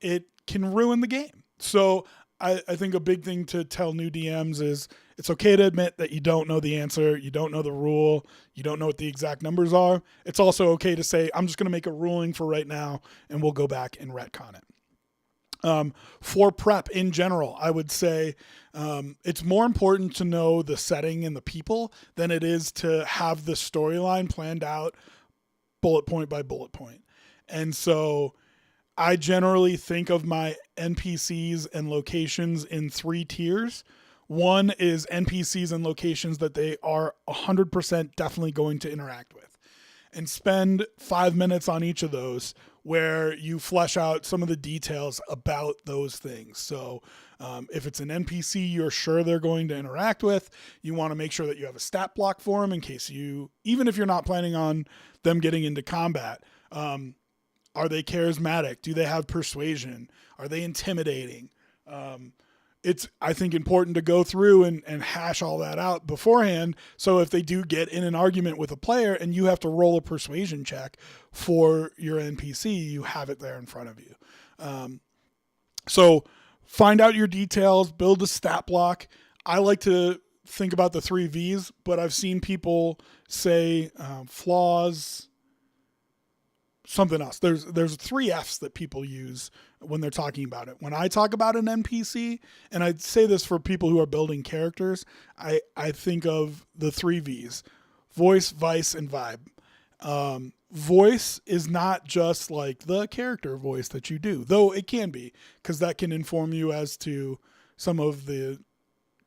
it can ruin the game. So I think a big thing to tell new DMs is it's okay to admit that you don't know the answer, you don't know the rule, you don't know what the exact numbers are. It's also okay to say, I'm just going to make a ruling for right now, and we'll go back and retcon it. For prep in general, I would say it's more important to know the setting and the people than it is to have the storyline planned out bullet point by bullet point. And so I generally think of my NPCs and locations in 3 tiers. One is NPCs and locations that they are 100% definitely going to interact with, and spend 5 minutes on each of those where you flesh out some of the details about those things. So if it's an NPC you're sure they're going to interact with, you want to make sure that you have a stat block for them in case even if you're not planning on them getting into combat. Are they charismatic? Do they have persuasion? Are they intimidating? It's, I think, important to go through and hash all that out beforehand. So if they do get in an argument with a player and you have to roll a persuasion check for your NPC, you have it there in front of you. So find out your details, build a stat block. I like to think about the 3 V's, but I've seen people say flaws, something else. There's 3 F's that people use when they're talking about it. When I talk about an NPC, and I say this for people who are building characters, I think of the 3 V's: voice, vice, and vibe. Voice is not just like the character voice that you do, though it can be, because that can inform you as to some of the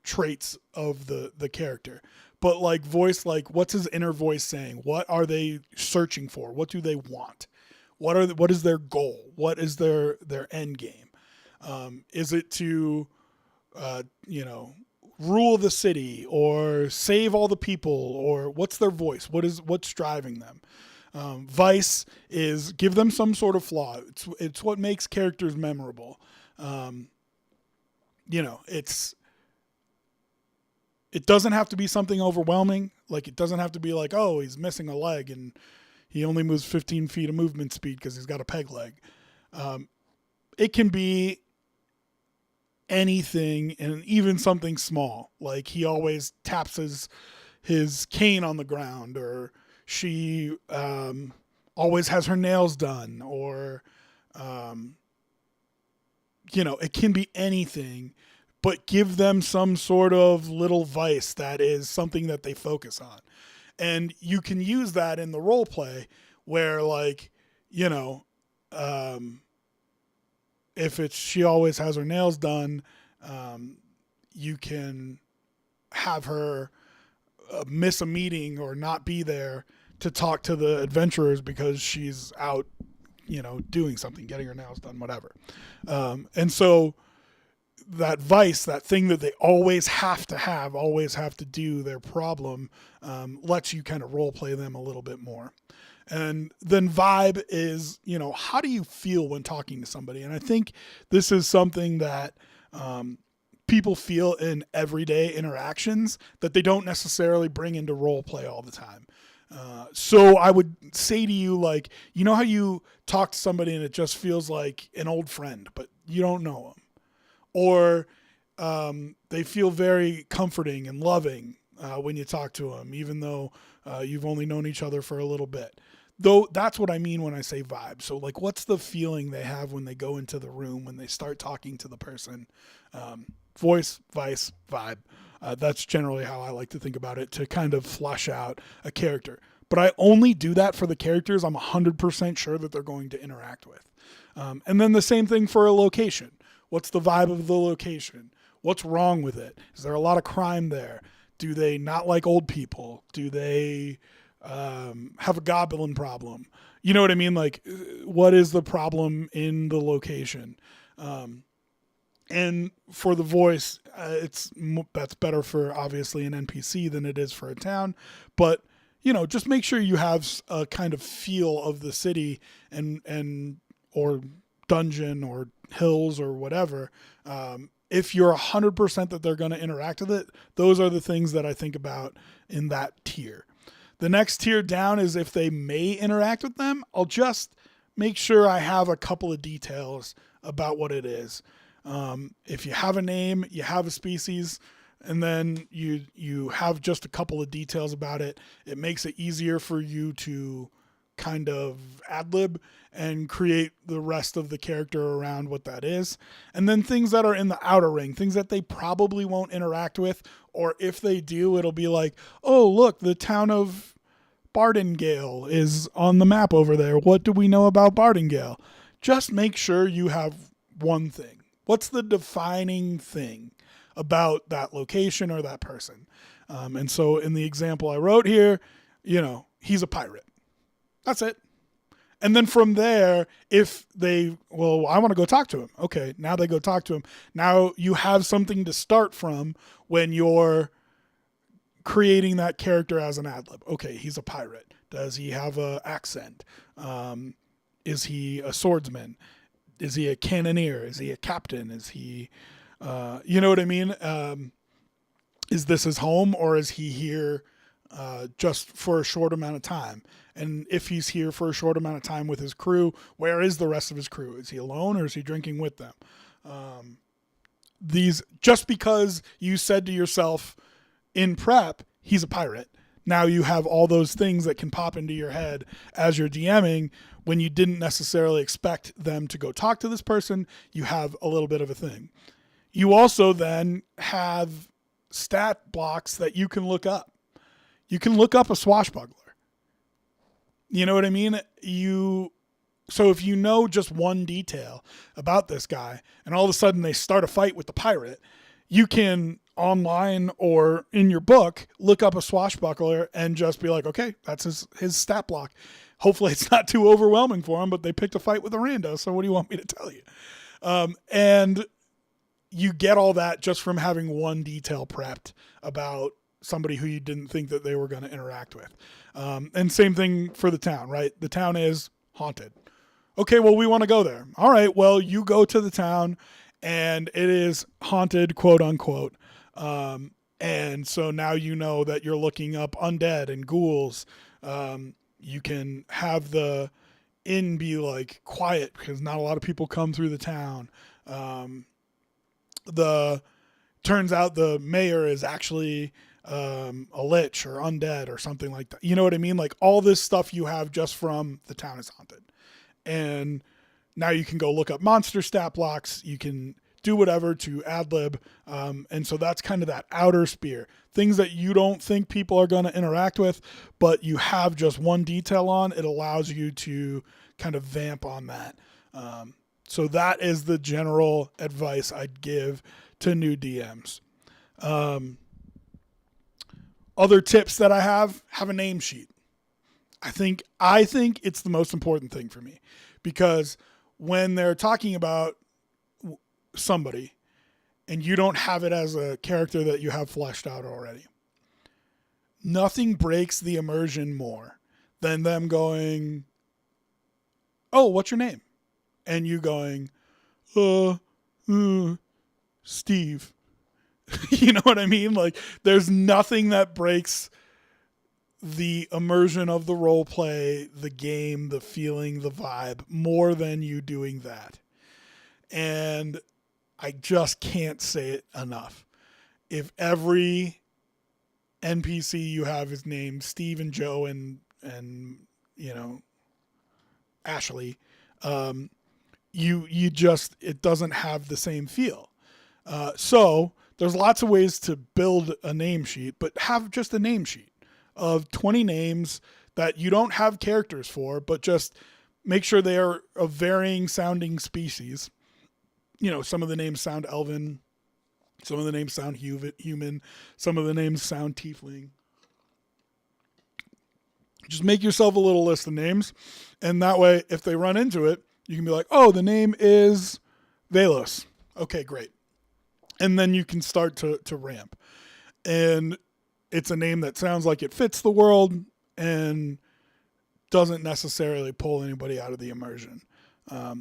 traits of the character. But like voice, like what's his inner voice saying? What are they searching for? What do they want? What is their goal? What is their end game? Is it to, rule the city or save all the people, or what's their voice? What's driving them? Vice is give them some sort of flaw. It's what makes characters memorable. It doesn't have to be something overwhelming. Like, it doesn't have to be like, oh, he's missing a leg and he only moves 15 feet of movement speed because he's got a peg leg. It can be anything, and even something small. Like, he always taps his cane on the ground, or she always has her nails done, or, it can be anything. But give them some sort of little vice that is something that they focus on. And you can use that in the role play where, like, if it's she always has her nails done, you can have her miss a meeting or not be there to talk to the adventurers because she's out, doing something, getting her nails done, whatever. And so that vice, that thing that they always have to have, always have to do, their problem, lets you kind of role play them a little bit more. And then vibe is, how do you feel when talking to somebody? And I think this is something that people feel in everyday interactions that they don't necessarily bring into role play all the time. So I would say to you, like, how you talk to somebody and it just feels like an old friend, but you don't know them. Or they feel very comforting and loving when you talk to them, even though you've only known each other for a little bit. Though that's what I mean when I say vibe. So, like, what's the feeling they have when they go into the room, when they start talking to the person? Voice, vice, vibe. That's generally how I like to think about it, to kind of flesh out a character. But I only do that for the characters I'm 100% sure that they're going to interact with. And then the same thing for a location. What's the vibe of the location? What's wrong with it? Is there a lot of crime there? Do they not like old people? Do they have a goblin problem? You know what I mean? Like, what is the problem in the location? And for the voice, that's better for obviously an NPC than it is for a town. But just make sure you have a kind of feel of the city and or dungeon or hills or whatever. If you're 100% that they're going to interact with it, those are the things that I think about in that tier. The next tier down is if they may interact with them. I'll just make sure I have a couple of details about what it is. If you have a name, you have a species, and then you have just a couple of details about it, it makes it easier for you to kind of ad-lib and create the rest of the character around what that is. And then things that are in the outer ring, things that they probably won't interact with, or if they do, it'll be like, oh, look, the town of Bardingale is on the map over there. What do we know about Bardingale? Just make sure you have one thing. What's the defining thing about that location or that person? And so in the example I wrote here, he's a pirate. That's it. And then from there, if I want to go talk to him. Okay, now they go talk to him. Now you have something to start from when you're creating that character as an ad-lib. Okay, he's a pirate. Does he have an accent? Is he a swordsman? Is he a cannoneer? Is he a captain? Is he, you know what I mean? Is this his home, or is he here just for a short amount of time? And if he's here for a short amount of time with his crew, where is the rest of his crew? Is he alone, or is he drinking with them? Just because you said to yourself in prep, he's a pirate, now you have all those things that can pop into your head as you're DMing when you didn't necessarily expect them to go talk to this person. You have a little bit of a thing. You also then have stat blocks that you can look up. You can look up a swashbuckler. You know what I mean? So if you know just one detail about this guy and all of a sudden they start a fight with the pirate, you can online or in your book look up a swashbuckler and just be like, okay, that's his stat block. Hopefully it's not too overwhelming for him, but they picked a fight with a rando, so what do you want me to tell you? And you get all that just from having one detail prepped about somebody who you didn't think that they were going to interact with. And same thing for the town, right? The town is haunted. Okay, well, we want to go there. All right, well, you go to the town and it is haunted, quote unquote. And so now you know that you're looking up undead and ghouls. You can have the inn be like quiet because not a lot of people come through the town. Turns out the mayor is actually a lich or undead or something like that. You know what I mean? Like all this stuff you have just from the town is haunted. And now you can go look up monster stat blocks. You can do whatever to ad-lib. And so that's kind of that outer spear. Things that you don't think people are going to interact with, but you have just one detail on. It allows you to kind of vamp on that. So that is the general advice I'd give to new DMs. Other tips that I have a name sheet. I think it's the most important thing for me, because when they're talking about somebody and you don't have it as a character that you have fleshed out already, nothing breaks the immersion more than them going, "Oh, what's your name?" And you going, Steve. You know what I mean? Like, there's nothing that breaks the immersion of the role play, the game, the feeling, the vibe, more than you doing that. And I just can't say it enough. If every NPC you have is named Steve and Joe and Ashley, you just, it doesn't have the same feel. So there's lots of ways to build a name sheet, but have just a name sheet of 20 names that you don't have characters for, but just make sure they are of varying sounding species. Some of the names sound elven, some of the names sound human, some of the names sound tiefling. Just make yourself a little list of names, and that way, if they run into it, you can be like, "Oh, the name is Velos." Okay, great. And then you can start to ramp. And it's a name that sounds like it fits the world and doesn't necessarily pull anybody out of the immersion.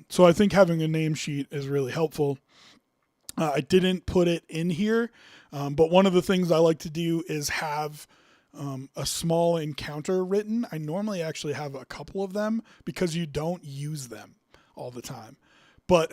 So I think having a name sheet is really helpful. I didn't put it in here, but one of the things I like to do is have a small encounter written. I normally actually have a couple of them because you don't use them all the time. But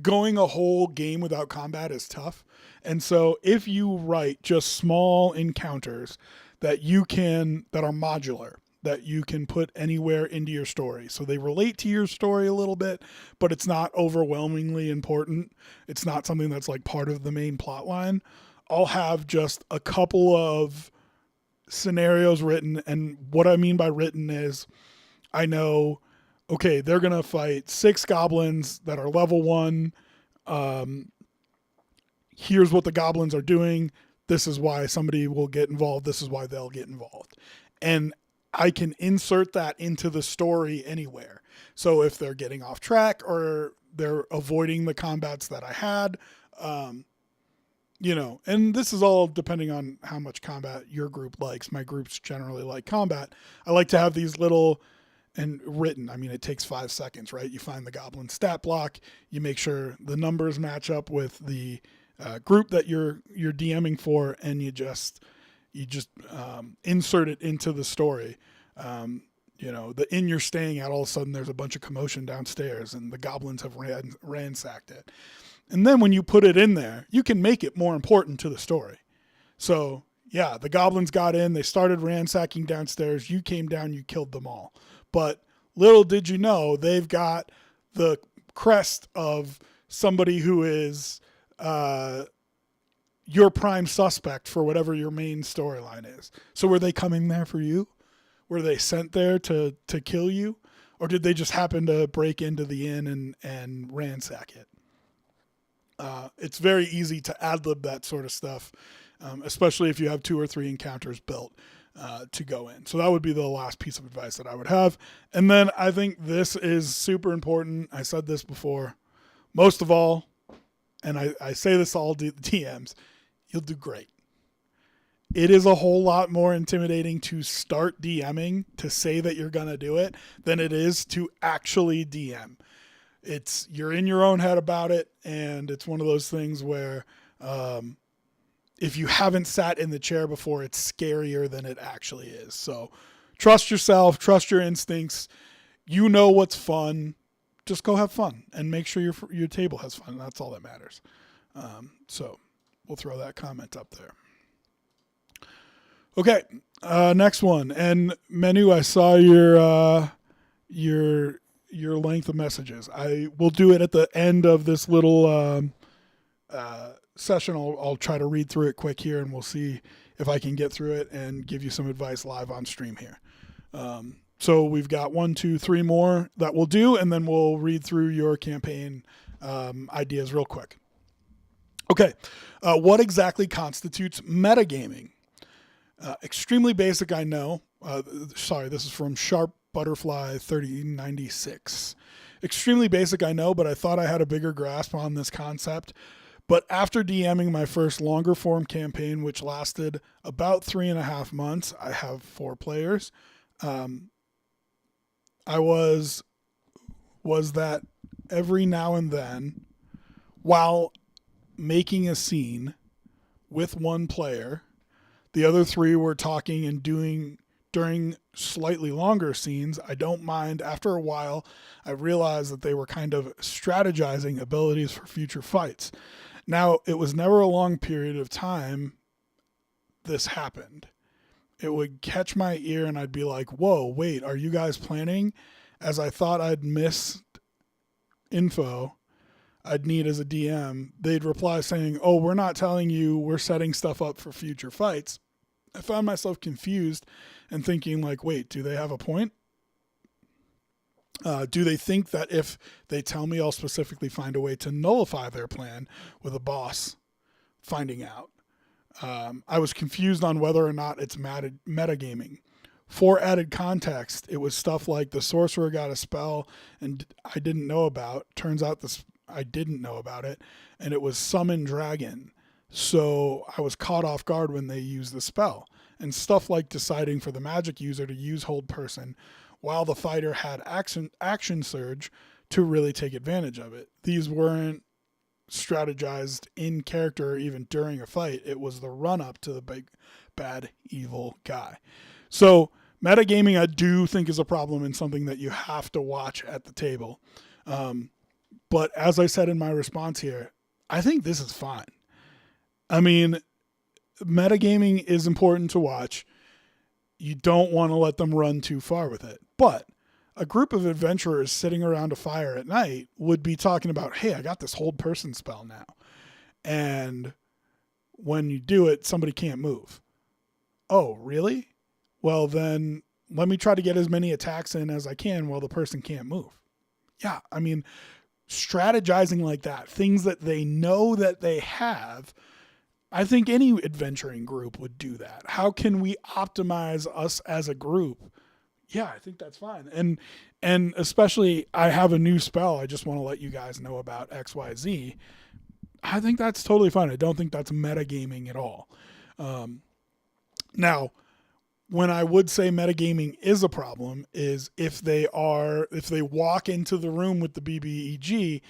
going a whole game without combat is tough. And so if you write just small encounters that are modular, that you can put anywhere into your story, so they relate to your story a little bit, but it's not overwhelmingly important. It's not something that's like part of the main plot line. I'll have just a couple of scenarios written. And what I mean by written is I know, okay, they're going to fight 6 goblins that are level 1. Here's what the goblins are doing. This is why somebody will get involved. This is why they'll get involved. And I can insert that into the story anywhere. So if they're getting off track or they're avoiding the combats that I had, and this is all depending on how much combat your group likes. My groups generally like combat. I like to have these little and written. I mean, it takes 5 seconds, right? You find the goblin stat block. You make sure the numbers match up with the group that you're DMing for, and you just insert it into the story. The inn you're staying at, all of a sudden there's a bunch of commotion downstairs and the goblins have ransacked it. And then when you put it in there, you can make it more important to the story. So yeah, the goblins got in, they started ransacking downstairs, you came down, you killed them all. But little did you know, they've got the crest of somebody who is your prime suspect for whatever your main storyline is. So were they coming there for you? Were they sent there to kill you? Or did they just happen to break into the inn and ransack it? It's very easy to ad-lib that sort of stuff, especially if you have 2 or 3 encounters built to go in. So that would be the last piece of advice that I would have. And then I think this is super important. I said this before. Most of all, and I say this to all DMs, you'll do great. It is a whole lot more intimidating to start DMing, to say that you're going to do it, than it is to actually DM. You're in your own head about it, and it's one of those things where if you haven't sat in the chair before, it's scarier than it actually is. So trust yourself, trust your instincts. You know what's fun. Just go have fun and make sure your table has fun. That's all that matters. So we'll throw that comment up there. Okay, next one. And Menu, I saw your length of messages. I will do it at the end of this little session. I'll try to read through it quick here, and we'll see if I can get through it and give you some advice live on stream here. So we've got 1, 2, 3 more that we'll do, and then we'll read through your campaign ideas real quick. Okay, what exactly constitutes metagaming? Extremely basic, I know. Sorry, this is from Sharp Butterfly 3096. Extremely basic, I know, but I thought I had a bigger grasp on this concept. But after DMing my first longer form campaign, which lasted about 3.5 months, I have 4 players. I was that every now and then, while making a scene with one player, the other 3 were talking and doing during slightly longer scenes. I don't mind. After a while, I realized that they were kind of strategizing abilities for future fights. Now, it was never a long period of time this happened. It would catch my ear and I'd be like, whoa, wait, are you guys planning? As I thought I'd missed info I'd need as a DM, they'd reply saying, oh, we're not telling you, we're setting stuff up for future fights. I found myself confused and thinking like, wait, do they have a point? Do they think that if they tell me, I'll specifically find a way to nullify their plan with a boss finding out? I was confused on whether or not it's metagaming. For added context, it was stuff like the sorcerer got a spell and I didn't know about. Turns out I didn't know about it, and it was Summon Dragon. So I was caught off guard when they used the spell. And stuff like deciding for the magic user to use Hold Person while the fighter had action surge to really take advantage of it. These weren't strategized in character or even during a fight. It was the run up to the big bad evil guy. So metagaming, I do think, is a problem and something that you have to watch at the table. But as I said in my response here, I think this is fine. I mean, metagaming is important to watch. You don't want to let them run too far with it. But a group of adventurers sitting around a fire at night would be talking about, hey, I got this Hold Person spell now. And when you do it, somebody can't move. Oh, really? Well, then let me try to get as many attacks in as I can while the person can't move. Yeah, I mean, strategizing like that, things that they know that they have, I think any adventuring group would do that. How can we optimize us as a group? Yeah, I think that's fine. And especially, I have a new spell I just want to let you guys know about, XYZ. I think that's totally fine. I don't think that's metagaming at all. Now, when I would say metagaming is a problem is if they walk into the room with the BBEG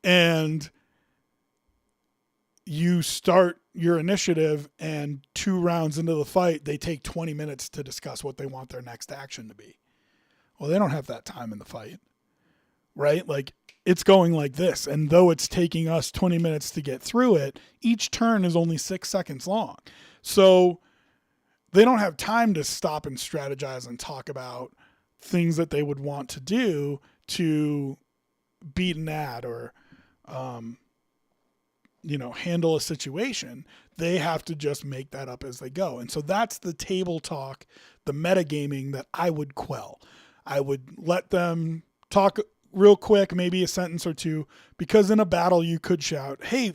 and you start your initiative and 2 rounds into the fight, they take 20 minutes to discuss what they want their next action to be. Well, they don't have that time in the fight, right? Like, it's going like this. And though it's taking us 20 minutes to get through it, each turn is only 6 seconds long. So they don't have time to stop and strategize and talk about things that they would want to do to beat an ad or, handle a situation. They have to just make that up as they go. And so that's the table talk, the metagaming that I would quell. I would let them talk real quick, maybe a sentence or two, because in a battle you could shout, hey,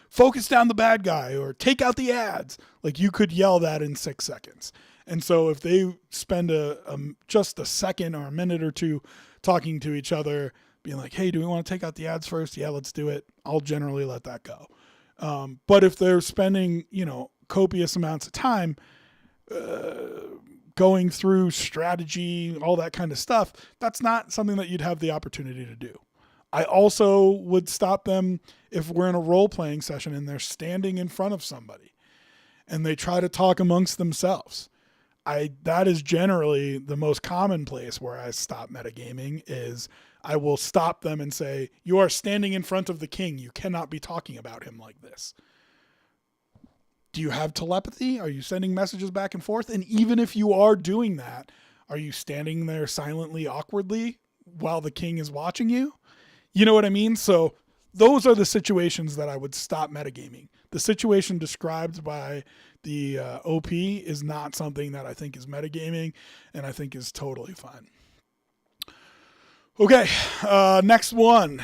focus down the bad guy or take out the ads. Like, you could yell that in 6 seconds. And so if they spend just a second or a minute or two talking to each other, being like, hey, do we want to take out the ads first? Yeah, let's do it. I'll generally let that go. But if they're spending, copious amounts of time going through strategy, all that kind of stuff, that's not something that you'd have the opportunity to do. I also would stop them if we're in a role-playing session and they're standing in front of somebody and they try to talk amongst themselves. That is generally the most common place where I stop metagaming is I will stop them and say, you are standing in front of the king. You cannot be talking about him like this. Do you have telepathy? Are you sending messages back and forth? And even if you are doing that, are you standing there silently, awkwardly while the king is watching you? You know what I mean? So those are the situations that I would stop metagaming. The situation described by the OP is not something that I think is metagaming and I think is totally fine. Okay, next one.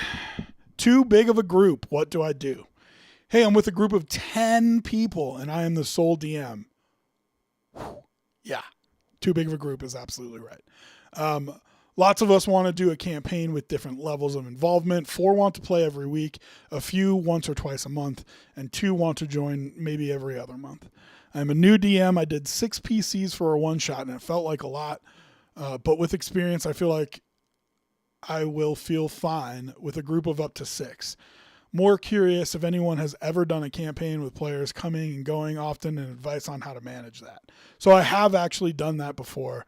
Too big of a group. What do I do? Hey, I'm with a group of 10 people and I am the sole DM. Yeah, too big of a group is absolutely right. Lots of us want to do a campaign with different levels of involvement. 4 want to play every week, a few once or twice a month, and 2 want to join maybe every other month. I'm a new DM. I did 6 PCs for a one-shot, and it felt like a lot. But with experience, I feel like I will feel fine with a group of up to 6. More curious if anyone has ever done a campaign with players coming and going often and advice on how to manage that. So I have actually done that before.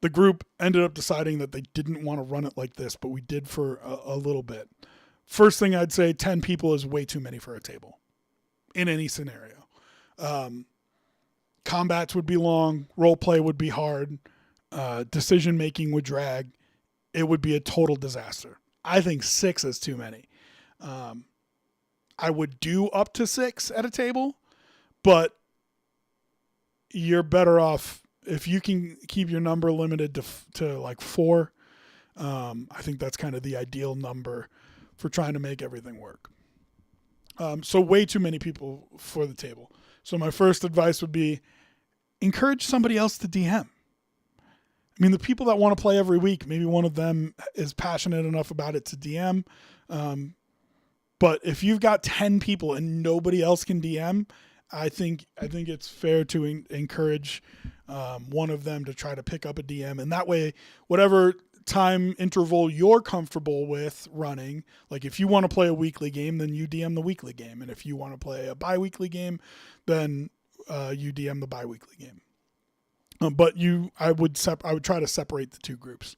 The group ended up deciding that they didn't want to run it like this, but we did for a little bit. First thing I'd say, 10 people is way too many for a table in any scenario. Combats would be long, role play would be hard, decision making would drag. It would be a total disaster. I think 6 is too many. I would do up to 6 at a table, but you're better off if you can keep your number limited to like 4. I think that's kind of the ideal number for trying to make everything work. So way too many people for the table. So my first advice would be encourage somebody else to DM. I mean, the people that want to play every week, maybe one of them is passionate enough about it to DM. But if you've got 10 people and nobody else can DM, I think it's fair to encourage one of them to try to pick up a DM. And that way, whatever time interval you're comfortable with running, like if you want to play a weekly game, then you DM the weekly game. And if you want to play a bi-weekly game, then you DM the bi-weekly game. But I would try to separate the 2 groups.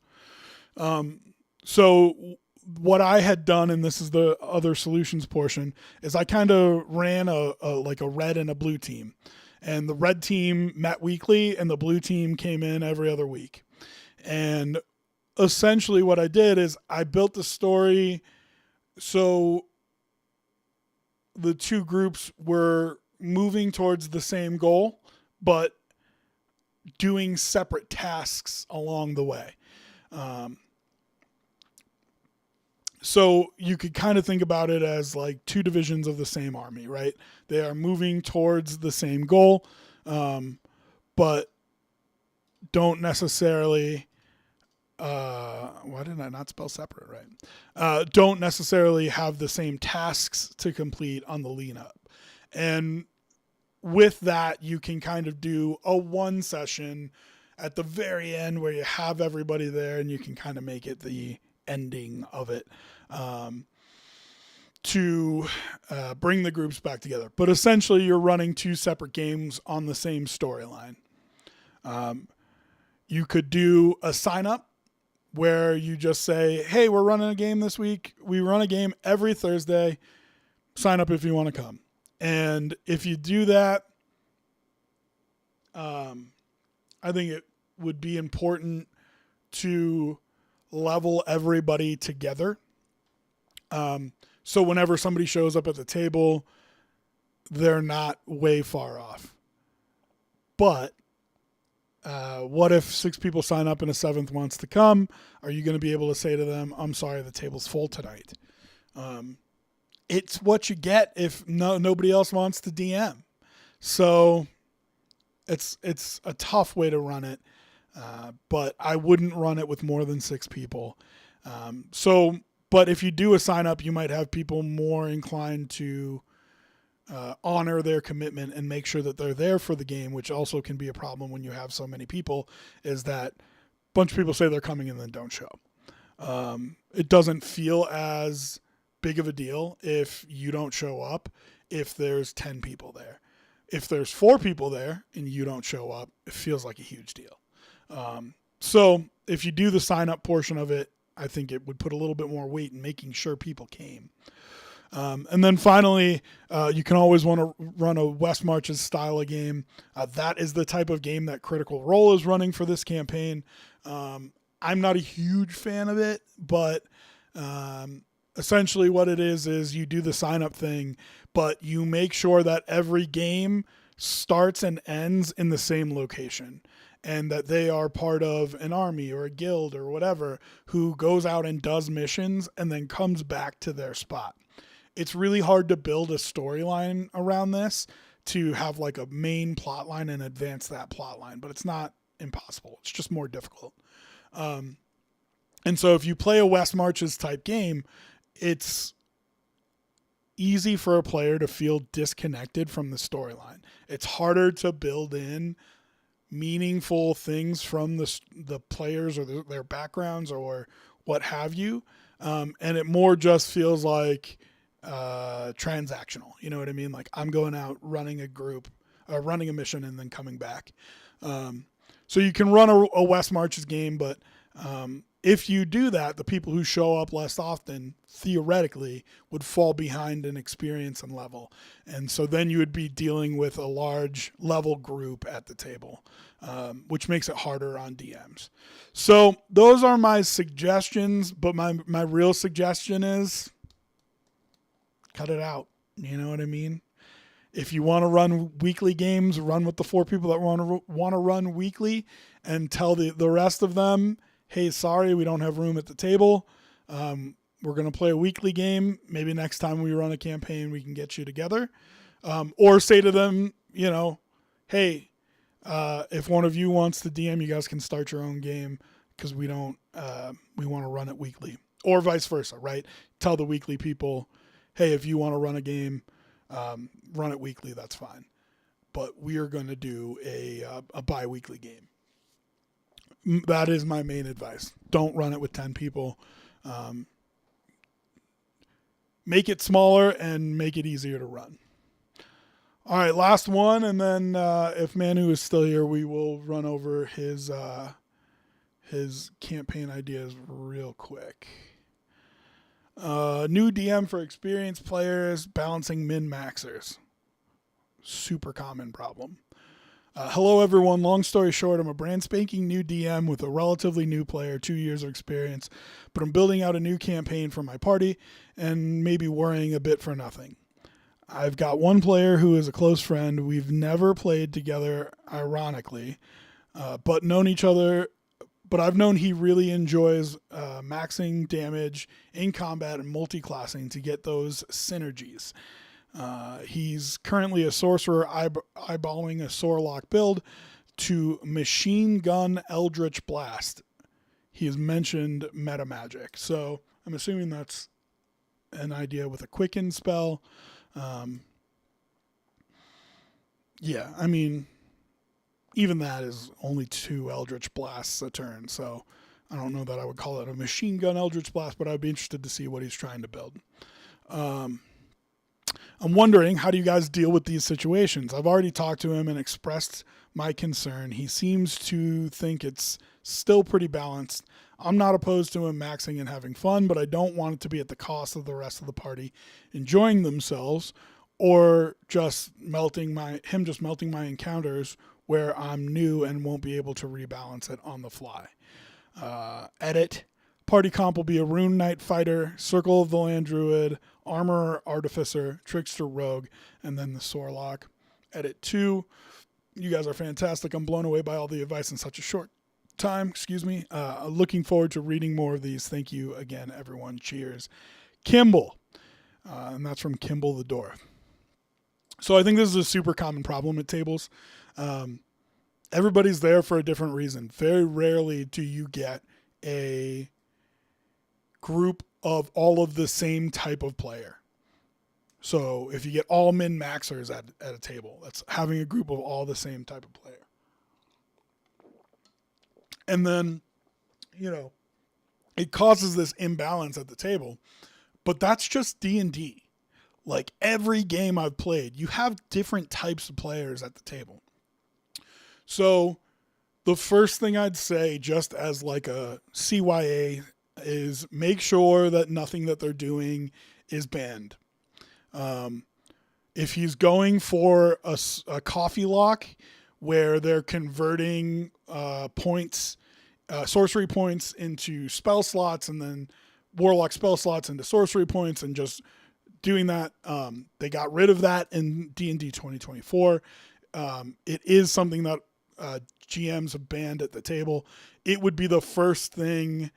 So what I had done, and this is the other solutions portion, is I kind of ran a red and a blue team. And the red team met weekly and the blue team came in every other week. And essentially what I did is I built the story so the 2 groups were moving towards the same goal, but doing separate tasks along the way. So you could kind of think about it as like 2 divisions of the same army, right? They are moving towards the same goal, but don't necessarily, why did I not spell separate right? Don't necessarily have the same tasks to complete on the lean up. And with that, you can kind of do a 1 session at the very end where you have everybody there and you can kind of make it the ending of it to bring the groups back together. But essentially, you're running 2 separate games on the same storyline. You could do a sign up where you just say, hey, we're running a game this week. We run a game every Thursday. Sign up if you want to come. And if you do that, I think it would be important to level everybody together. So whenever somebody shows up at the table, they're not way far off. But what if 6 people sign up and a 7th wants to come? Are you going to be able to say to them, I'm sorry, the table's full tonight? It's what you get if nobody else wants to DM. So it's a tough way to run it, but I wouldn't run it with more than 6 people. But if you do a sign up, you might have people more inclined to honor their commitment and make sure that they're there for the game, which also can be a problem when you have so many people, is that a bunch of people say they're coming and then don't show. It doesn't feel as big of a deal if you don't show up if there's 10 people there. If there's 4 people there and you don't show up, it feels like a huge deal. So if you do the sign up portion of it, I think it would put a little bit more weight in making sure people came. And then finally, you can always want to run a West Marches style of game. That is the type of game that Critical Role is running for this campaign. I'm not a huge fan of it, but essentially what it is you do the sign up thing, but you make sure that every game starts and ends in the same location. and that they are part of an army or a guild or whatever who goes out and does missions and then comes back to their spot. It's really hard to build a storyline around this to have like a main plot line and advance that plot line, but it's not impossible. It's just more difficult. And so if you play a West Marches type game, it's easy for a player to feel disconnected from the storyline. It's harder to build in meaningful things from the players or their backgrounds or what have you. And it more just feels like transactional. You know what I mean? Like I'm going out running a group, running a mission and then coming back. So you can run a West Marches game, but if you do that, the people who show up less often theoretically would fall behind in experience and level. And so then you would be dealing with a large level group at the table, which makes it harder on DMs. So those are my suggestions, but my real suggestion is cut it out. You know what I mean? If you want to run weekly games, run with the 4 people that want to run weekly and tell the rest of them, hey, sorry, we don't have room at the table. We're going to play a weekly game. Maybe next time we run a campaign, we can get you together. Or say to them, you know, hey, if one of you wants to DM, you guys can start your own game because we want to run it weekly. Or vice versa, right? Tell the weekly people, hey, if you want to run a game, run it weekly, that's fine. But we are going to do a bi-weekly game. That is my main advice. Don't run it with 10 people. Make it smaller and make it easier to run. All right, last one, and then if Manu is still here, we will run over his campaign ideas real quick. New DM for experienced players, balancing min-maxers. Super common problem. Hello, everyone. Long story short, I'm a brand spanking new DM with a relatively new player, 2 years of experience, but I'm building out a new campaign for my party and maybe worrying a bit for nothing. I've got one player who is a close friend. We've never played together, ironically, but known each other. But I've known he really enjoys maxing damage in combat and multi-classing to get those synergies. He's currently a sorcerer eyeballing a Sorlock build to Machine Gun Eldritch Blast. He has mentioned meta magic. So I'm assuming that's an idea with a quicken spell. Yeah, I mean, even that is only 2 Eldritch Blasts a turn. So I don't know that I would call it a Machine Gun Eldritch Blast, but I'd be interested to see what he's trying to build. I'm wondering, how do you guys deal with these situations? I've already talked to him and expressed my concern. He seems to think it's still pretty balanced. I'm not opposed to him maxing and having fun, but I don't want it to be at the cost of the rest of the party enjoying themselves or just melting my encounters where I'm new and won't be able to rebalance it on the fly. Edit. Party comp will be a Rune Knight Fighter, Circle of the Land Druid, Armorer Artificer, Trickster Rogue, and then the Sorlock. Edit 2. You guys are fantastic. I'm blown away by all the advice in such a short time. Looking forward to reading more of these. Thank you again, everyone. Cheers. Kimball. And that's from Kimball the Dwarf. So I think this is a super common problem at tables. Everybody's there for a different reason. Very rarely do you get a group of all of the same type of player. So if you get all min-maxers at a table, that's having a group of all the same type of player. And then, it causes this imbalance at the table. But that's just D&D. Like every game I've played, you have different types of players at the table. So the first thing I'd say, just as like a CYA, is make sure that nothing that they're doing is banned. If he's going for a coffee lock where they're converting points, sorcery points into spell slots and then warlock spell slots into sorcery points and just doing that, they got rid of that in D&D 2024. It is something that GMs have banned at the table, it would be the first thing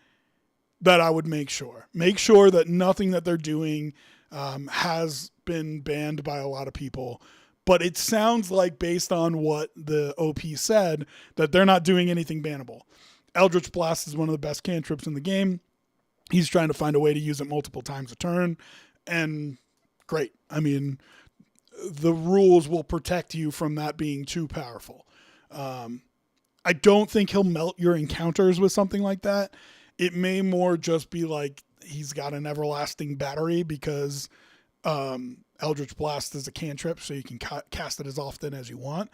that I would make sure. Make sure that nothing that they're doing has been banned by a lot of people. But it sounds like, based on what the OP said, that they're not doing anything bannable. Eldritch Blast is one of the best cantrips in the game. He's trying to find a way to use it multiple times a turn. And great. I mean, the rules will protect you from that being too powerful. I don't think he'll melt your encounters with something like that. It may more just be like he's got an everlasting battery because Eldritch Blast is a cantrip, so you can cast it as often as you want.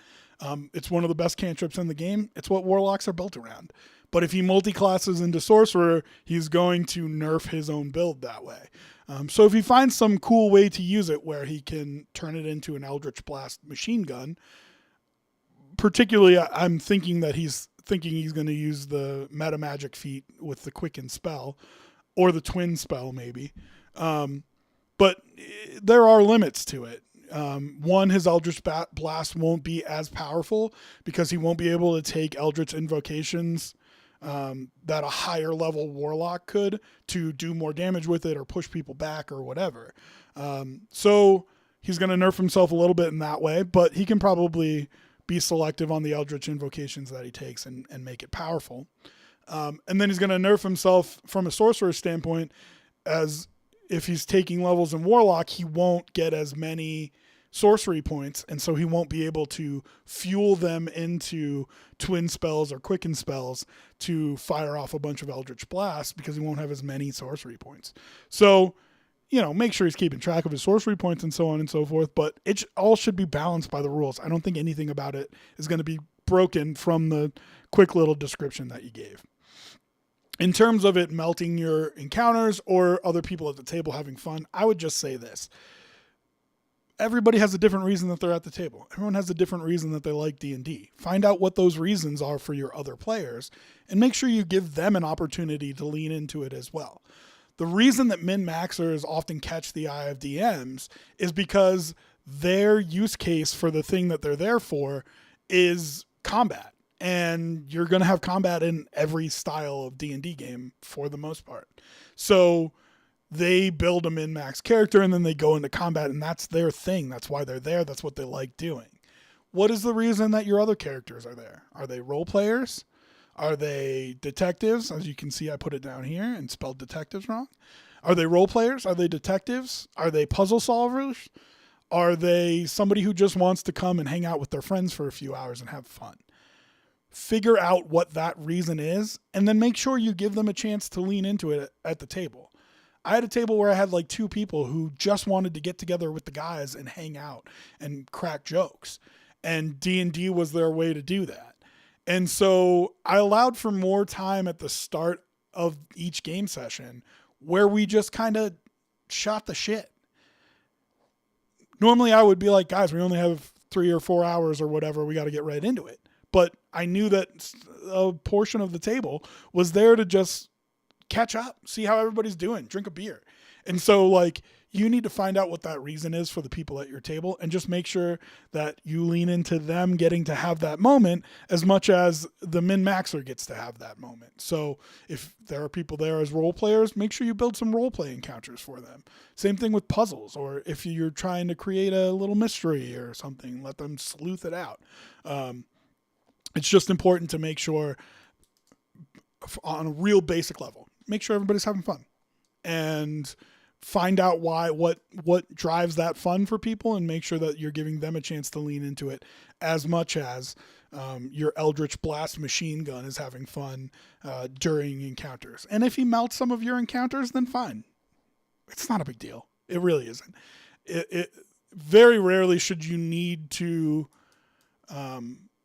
It's one of the best cantrips in the game. It's what warlocks are built around. But if he multi-classes into sorcerer, he's going to nerf his own build that way. So if he finds some cool way to use it where he can turn it into an Eldritch Blast machine gun, particularly I'm thinking that he's going to use the meta magic feat with the quicken spell or the twin spell maybe. But there are limits to it. One, his Eldritch Blast won't be as powerful because he won't be able to take Eldritch invocations that a higher level warlock could to do more damage with it or push people back or whatever. So he's going to nerf himself a little bit in that way, but he can probably be selective on the Eldritch invocations that he takes and make it powerful. And then he's going to nerf himself from a sorcerer standpoint, as if he's taking levels in warlock, he won't get as many sorcery points, and so he won't be able to fuel them into twin spells or quicken spells to fire off a bunch of Eldritch Blasts because he won't have as many sorcery points. So, make sure he's keeping track of his sorcery points and so on and so forth, but it all should be balanced by the rules. I don't think anything about it is going to be broken from the quick little description that you gave. In terms of it melting your encounters or other people at the table having fun, I would just say this. Everybody has a different reason that they're at the table. Everyone has a different reason that they like D&D. Find out what those reasons are for your other players and make sure you give them an opportunity to lean into it as well. The reason that min-maxers often catch the eye of DMs is because their use case for the thing that they're there for is combat. And you're going to have combat in every style of D&D game for the most part. So they build a min-max character and then they go into combat, and that's their thing. That's why they're there. That's what they like doing. What is the reason that your other characters are there? Are they role players? Are they detectives? As you can see, I put it down here and spelled detectives wrong. Are they role players? Are they detectives? Are they puzzle solvers? Are they somebody who just wants to come and hang out with their friends for a few hours and have fun? Figure out what that reason is, and then make sure you give them a chance to lean into it at the table. I had a table where I had like 2 people who just wanted to get together with the guys and hang out and crack jokes. And D&D was their way to do that. And so I allowed for more time at the start of each game session where we just kind of shot the shit. Normally I would be like, guys, we only have 3 or 4 hours or whatever. We got to get right into it. But I knew that a portion of the table was there to just catch up, see how everybody's doing, drink a beer. And so like you need to find out what that reason is for the people at your table and just make sure that you lean into them getting to have that moment as much as the min-maxer gets to have that moment. So if there are people there as role players, make sure you build some role play encounters for them. Same thing with puzzles, or if you're trying to create a little mystery or something, let them sleuth it out. It's just important to make sure on a real basic level, make sure everybody's having fun and find out what drives that fun for people and make sure that you're giving them a chance to lean into it as much as your Eldritch Blast machine gun is having fun during encounters. And if he melts some of your encounters, then fine. It's not a big deal. It really isn't. It very rarely should you need to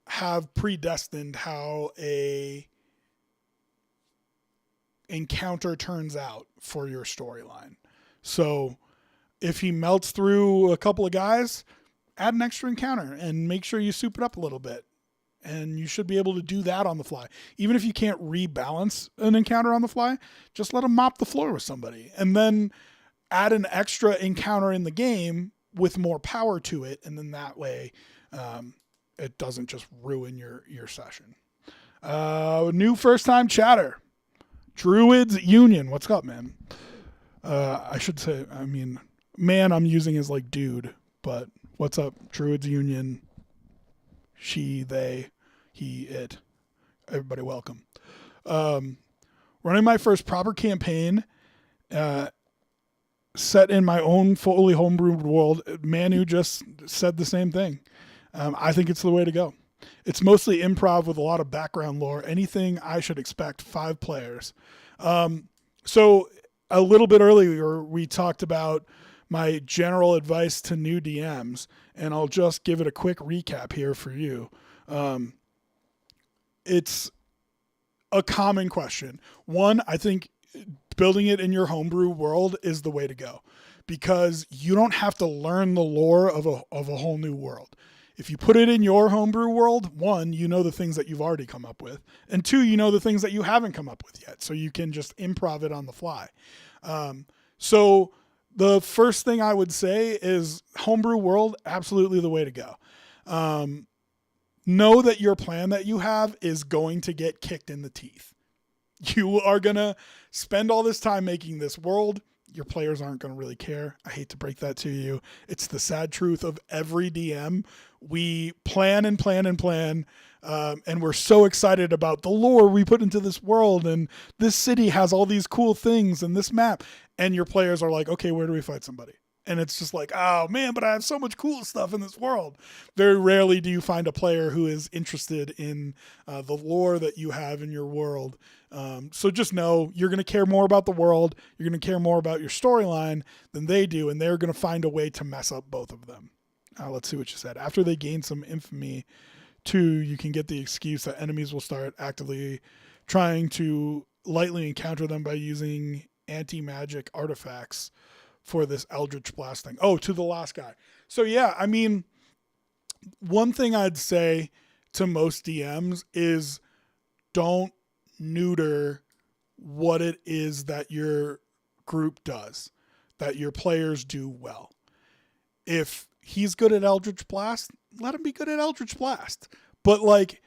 have predestined how a encounter turns out for your storyline. So if he melts through a couple of guys, add an extra encounter and make sure you soup it up a little bit. And you should be able to do that on the fly. Even if you can't rebalance an encounter on the fly, just let him mop the floor with somebody. And then add an extra encounter in the game with more power to it. And then that way, it doesn't just ruin your session. New first time chatter. Druids Union. What's up, man? I should say, I mean, man, I'm using as like dude, but what's up? Druids Union. She, they, he, it. Everybody welcome. Running my first proper campaign, set in my own fully homebrewed world. Manu just said the same thing. I think it's the way to go. It's mostly improv with a lot of background lore. Anything I should expect. 5 players. So a little bit earlier, we talked about my general advice to new DMs, and I'll just give it a quick recap here for you. It's a common question. One, I think building it in your homebrew world is the way to go, because you don't have to learn the lore of a whole new world. If you put it in your homebrew world, 1, you know the things that you've already come up with, and 2, you know the things that you haven't come up with yet, so you can just improv it on the fly. So the first thing I would say is homebrew world, absolutely the way to go. Know that your plan that you have is going to get kicked in the teeth. You are going to spend all this time making this world. Your players aren't going to really care. I hate to break that to you. It's the sad truth of every DM. We plan and plan and plan, and we're so excited about the lore we put into this world, and this city has all these cool things, and this map, and your players are like, okay, where do we fight somebody? And it's just like, oh man, but I have so much cool stuff in this world. Very rarely do you find a player who is interested in the lore that you have in your world. So just know you're going to care more about the world. You're going to care more about your storyline than they do. And they're going to find a way to mess up both of them. Let's see what you said. After they gain some infamy, 2, you can get the excuse that enemies will start actively trying to lightly encounter them by using anti-magic artifacts for this Eldritch Blast thing. Oh, to the last guy. So yeah, I mean, one thing I'd say to most DMs is don't neuter what it is that your group does, that your players do well. If he's good at Eldritch Blast, let him be good at Eldritch Blast. But like,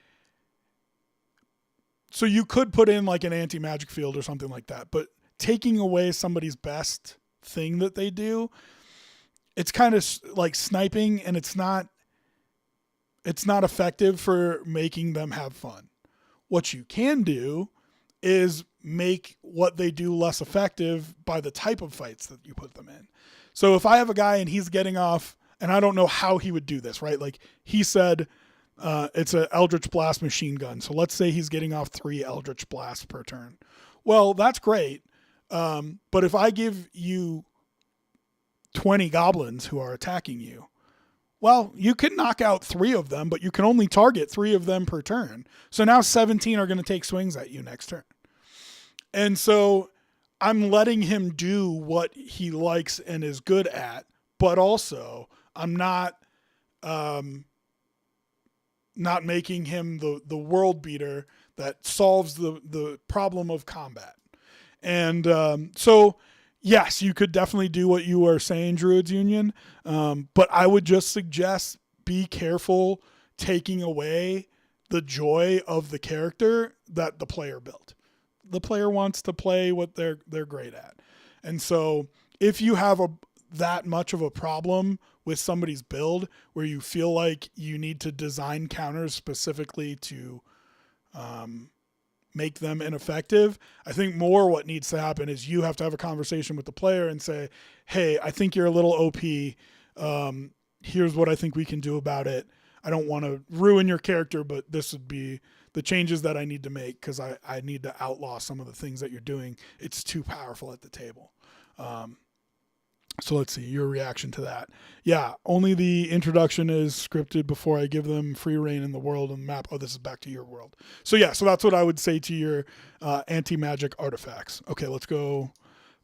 so you could put in like an anti-magic field or something like that, but taking away somebody's best thing that they do, it's kind of like sniping, and it's not effective for making them have fun. What you can do is make what they do less effective by the type of fights that you put them in. So if I have a guy and he's getting off, and I don't know how he would do this, right? Like he said, it's an Eldritch Blast machine gun. So let's say he's getting off 3 Eldritch Blasts per turn. Well, that's great. But if I give you 20 goblins who are attacking you, well, you can knock out 3 of them, but you can only target 3 of them per turn. So now 17 are going to take swings at you next turn. And so I'm letting him do what he likes and is good at, but also I'm not making him the world beater that solves the problem of combat. And so, yes, you could definitely do what you are saying, Druids Union, but I would just suggest be careful taking away the joy of the character that the player built. The player wants to play what they're great at. And so if you have that much of a problem with somebody's build where you feel like you need to design counters specifically to make them ineffective, I think more what needs to happen is you have to have a conversation with the player and say, hey, I think you're a little OP. Here's what I think we can do about it. I don't want to ruin your character, but this would be the changes that I need to make because I need to outlaw some of the things that you're doing. It's too powerful at the table. So let's see your reaction to that. Yeah, only the introduction is scripted before I give them free reign in the world and the map. Oh, this is back to your world. So yeah, so that's what I would say to your anti-magic artifacts. Okay, let's go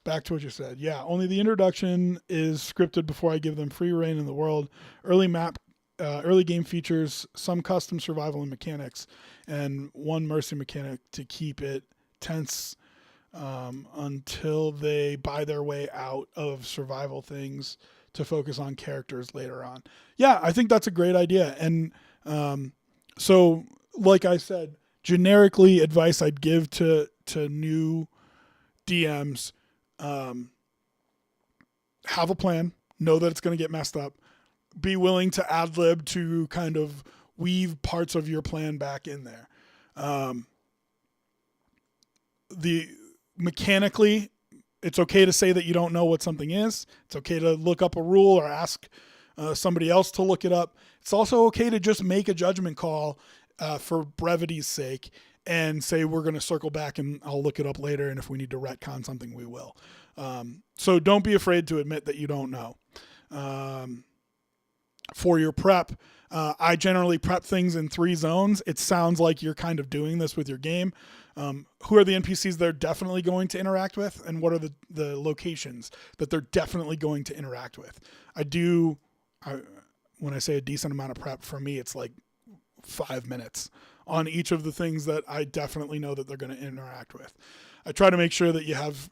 back to what you said. Yeah, only the introduction is scripted before I give them free reign in the world. Early game features some custom survival and mechanics and one mercy mechanic to keep it tense until they buy their way out of survival things to focus on characters later on. Yeah, I think that's a great idea. And So, like I said, generically, advice I'd give to new DMs: have a plan, know that it's going to get messed up, be willing to ad lib to kind of weave parts of your plan back in there. The mechanically, it's okay to say that you don't know what something is. It's okay to look up a rule or ask somebody else to look it up. It's also okay to just make a judgment call for brevity's sake and say we're going to circle back and I'll look it up later, and if we need to retcon something, we will. So don't be afraid to admit that you don't know. For your prep, I generally prep things in 3 zones. It sounds like you're kind of doing this with your game. Who are the NPCs they're definitely going to interact with, and what are the locations that they're definitely going to interact with? When I say a decent amount of prep, for me, it's like 5 minutes on each of the things that I definitely know that they're going to interact with. I try to make sure that you have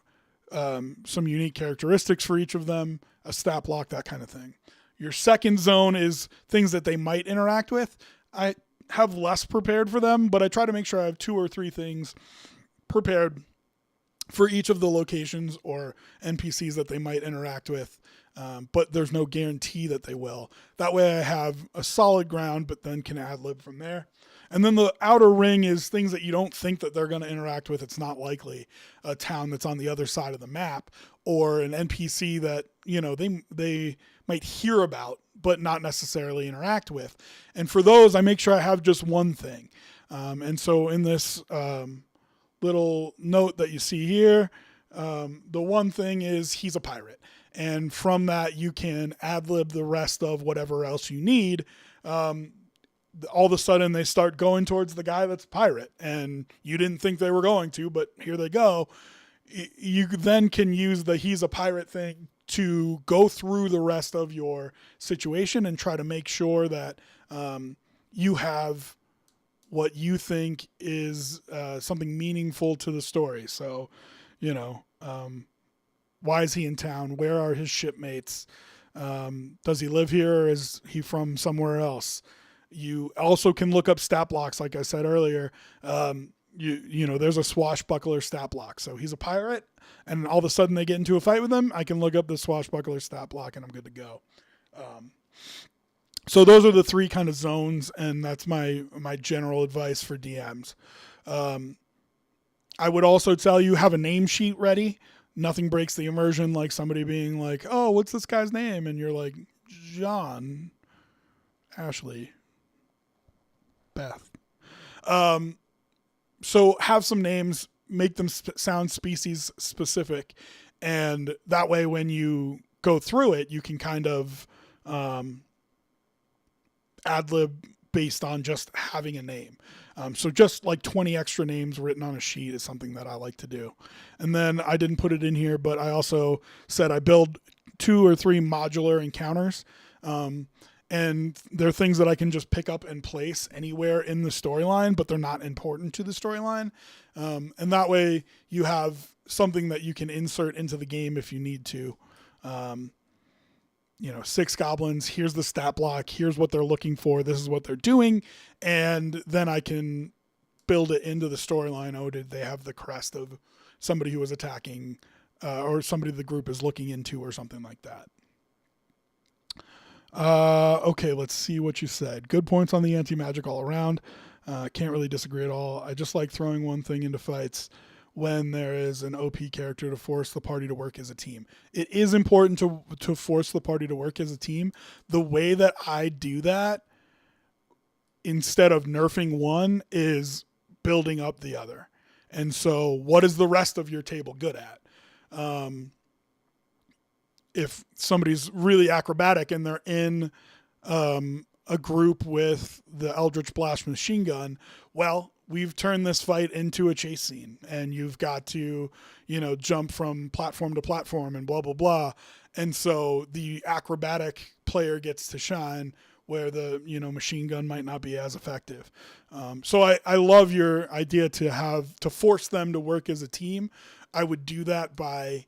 some unique characteristics for each of them, a stat block, that kind of thing. Your second zone is things that they might interact with. I have less prepared for them, but I try to make sure I have 2 or 3 things prepared for each of the locations or NPCs that they might interact with, but there's no guarantee that they will. That way I have a solid ground, but then can ad lib from there. And then the outer ring is things that you don't think that they're going to interact with. It's not likely a town that's on the other side of the map, or an NPC that, they might hear about, but not necessarily interact with. And for those, I make sure I have just one thing. And so in this little note that you see here, the one thing is he's a pirate. And from that, you can ad lib the rest of whatever else you need. All of a sudden, they start going towards the guy that's a pirate. And you didn't think they were going to, but here they go. You then can use the he's a pirate thing to go through the rest of your situation and try to make sure that you have what you think is something meaningful to the story. So, why is he in town? Where are his shipmates? Does he live here, or is he from somewhere else? You also can look up stat blocks, like I said earlier. There's a swashbuckler stat block. So he's a pirate, and all of a sudden they get into a fight with him. I can look up the swashbuckler stat block, and I'm good to go. So those are the 3 kind of zones, and that's my general advice for DMs. I would also tell you, have a name sheet ready. Nothing breaks the immersion like somebody being like, oh, what's this guy's name? And you're like, John, Ashley, Beth. So have some names, make them sound species specific. And that way, when you go through it, you can kind of ad lib based on just having a name. So just like 20 extra names written on a sheet is something that I like to do. And then I didn't put it in here, but I also said I build 2 or 3 modular encounters. And they're things that I can just pick up and place anywhere in the storyline, but they're not important to the storyline. And that way you have something that you can insert into the game if you need to. 6 goblins, here's the stat block, here's what they're looking for, this is what they're doing, and then I can build it into the storyline. Oh, did they have the crest of somebody who was attacking, or somebody the group is looking into, or something like that. Okay, let's see what you said. Good points on the anti-magic all around. Can't really disagree at all. I just like throwing one thing into fights when there is an OP character to force the party to work as a team. It is important to force the party to work as a team. The way that I do that, instead of nerfing one, is building up the other. And so what is the rest of your table good at? If somebody's really acrobatic and they're in a group with the Eldritch Blast machine gun, well, we've turned this fight into a chase scene, and you've got to, jump from platform to platform and blah, blah, blah. And so the acrobatic player gets to shine where the, machine gun might not be as effective. So I love your idea to force them to work as a team. I would do that by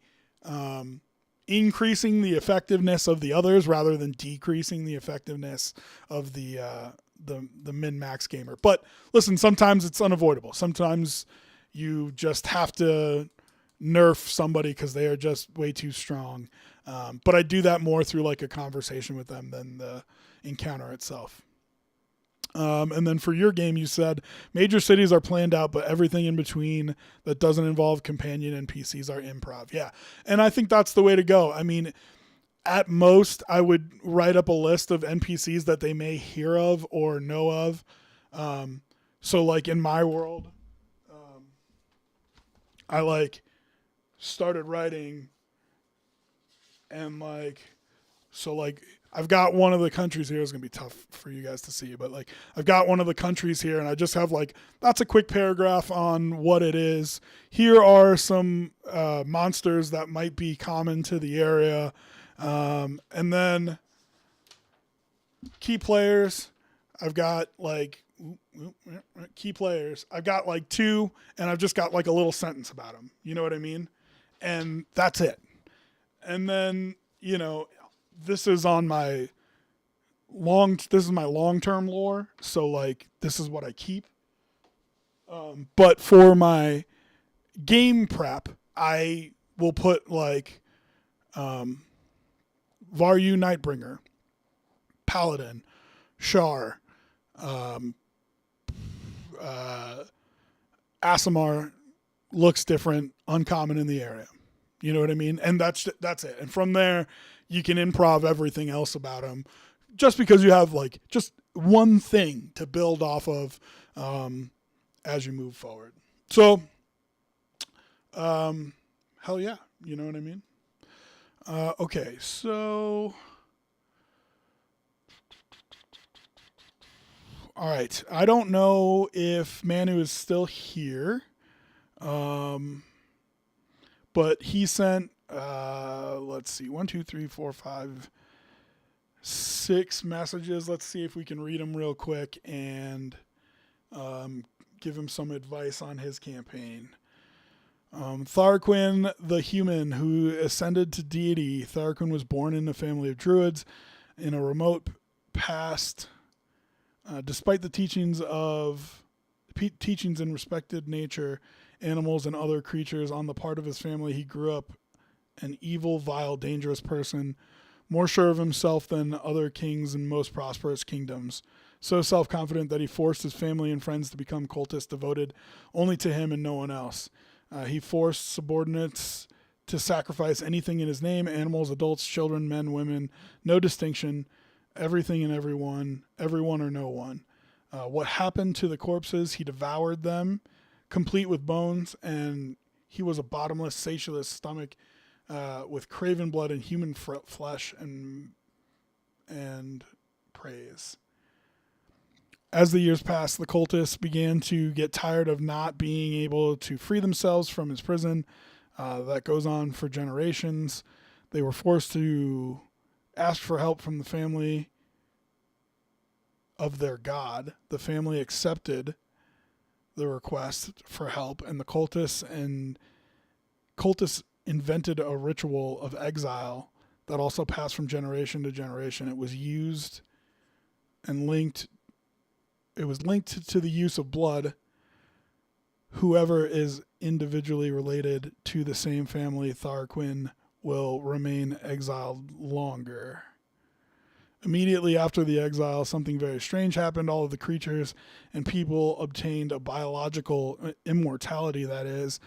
increasing the effectiveness of the others rather than decreasing the effectiveness of the min-max gamer. But listen, sometimes it's unavoidable. Sometimes you just have to nerf somebody because they are just way too strong. But I do that more through like a conversation with them than the encounter itself. And then for your game, you said major cities are planned out, but everything in between that doesn't involve companion NPCs are improv. Yeah. And I think that's the way to go. I mean, at most, I would write up a list of NPCs that they may hear of or know of. So like in my world, I like started writing and like, so like, I've got one of the countries here. It's going to be tough for you guys to see, but like I've got one of the countries here and I just have like, that's a quick paragraph on what it is. Here are some monsters that might be common to the area. And then key players, I've got like key players. I've got like 2 and I've just got like a little sentence about them. You know what I mean? And that's it. And then, you know, this is my long-term lore. So like, this is what I keep. But for my game prep, I will put like, Varyu Nightbringer, Paladin, Shar, Aasimar looks different, uncommon in the area. You know what I mean? And that's it. And from there, you can improv everything else about him just because you have like just one thing to build off of as you move forward. So, hell yeah. You know what I mean? Okay, so... All right. I don't know if Manu is still here. But he sent, let's see, 1, 2, 3, 4, 5, 6 messages. Let's see if we can read them real quick and give him some advice on his campaign. Tharquin, the human who ascended to deity. Tharquin was born in a family of druids in a remote past. Despite the teachings in respected nature, animals and other creatures on the part of his family, he grew up an evil, vile, dangerous person, more sure of himself than other kings in most prosperous kingdoms, so self-confident that he forced his family and friends to become cultists devoted only to him and no one else. He forced subordinates to sacrifice anything in his name: animals, adults, children, men, women, no distinction, everything and everyone or no one. What happened to the corpses? He devoured them, complete with bones, and he was a bottomless, satialess stomach with craven blood and human flesh and praise. As the years passed, the cultists began to get tired of not being able to free themselves from his prison. That goes on for generations. They were forced to ask for help from the family of their god. The family accepted the request for help, and the cultists invented a ritual of exile that also passed from generation to generation. It was used and linked to the use of blood. Whoever is individually related to the same family, Tharquin, will remain exiled longer. Immediately after the exile, something very strange happened. All of the creatures and people obtained a biological immortality, that is.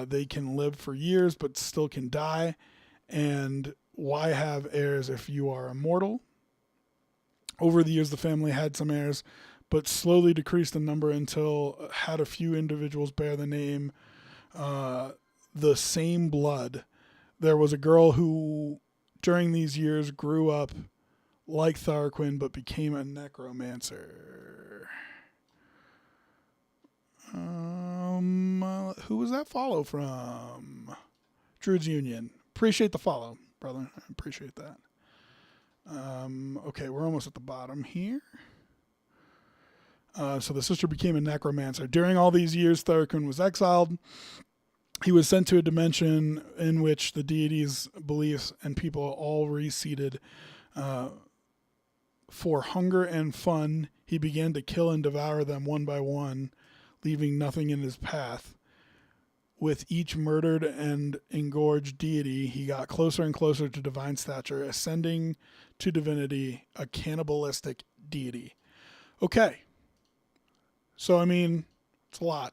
They can live for years, but still can die. And why have heirs if you are immortal? Over the years, the family had some heirs, but slowly decreased in number until had a few individuals bear the name, the same blood. There was a girl who, during these years, grew up like Tharquin, but became a necromancer. Who was that follow from? Druid's Union. Appreciate the follow, brother. I appreciate that. Okay, we're almost at the bottom here. So the sister became a necromancer. During all these years, Tharquin was exiled. He was sent to a dimension in which the deity's beliefs and people all receded. For hunger and fun, he began to kill and devour them one by one, leaving nothing in his path. With each murdered and engorged deity, he got closer and closer to divine stature, ascending to divinity, a cannibalistic deity. Okay. So, I mean, it's a lot.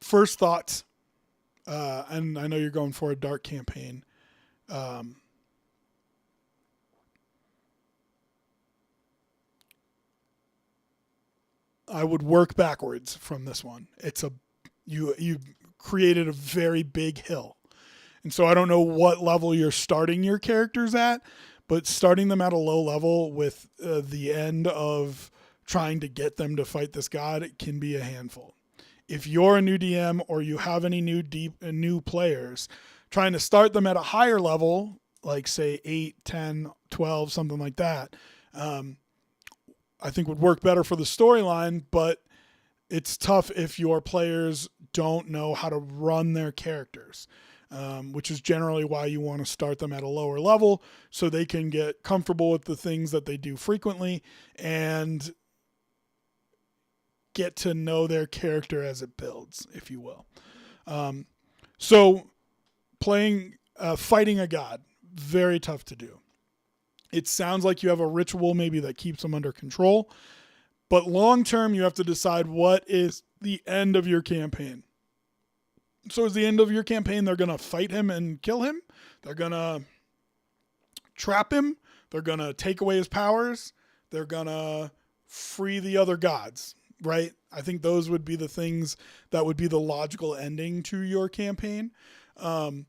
First thoughts, and I know you're going for a dark campaign. I would work backwards from this one. You created a very big hill. And so I don't know what level you're starting your characters at, but starting them at a low level with the end of trying to get them to fight this god can be a handful. If you're a new DM or you have any new players, trying to start them at a higher level, like say 8, 10, 12, something like that, I think would work better for the storyline, but it's tough if your players don't know how to run their characters, which is generally why you want to start them at a lower level so they can get comfortable with the things that they do frequently and get to know their character as it builds, if you will. So fighting a god, very tough to do. It sounds like you have a ritual maybe that keeps them under control, but long term you have to decide what is the end of your campaign. So is the end of your campaign they're going to fight him and kill him? They're going to trap him? They're going to take away his powers? They're going to free the other gods, right? I think those would be the things that would be the logical ending to your campaign. Some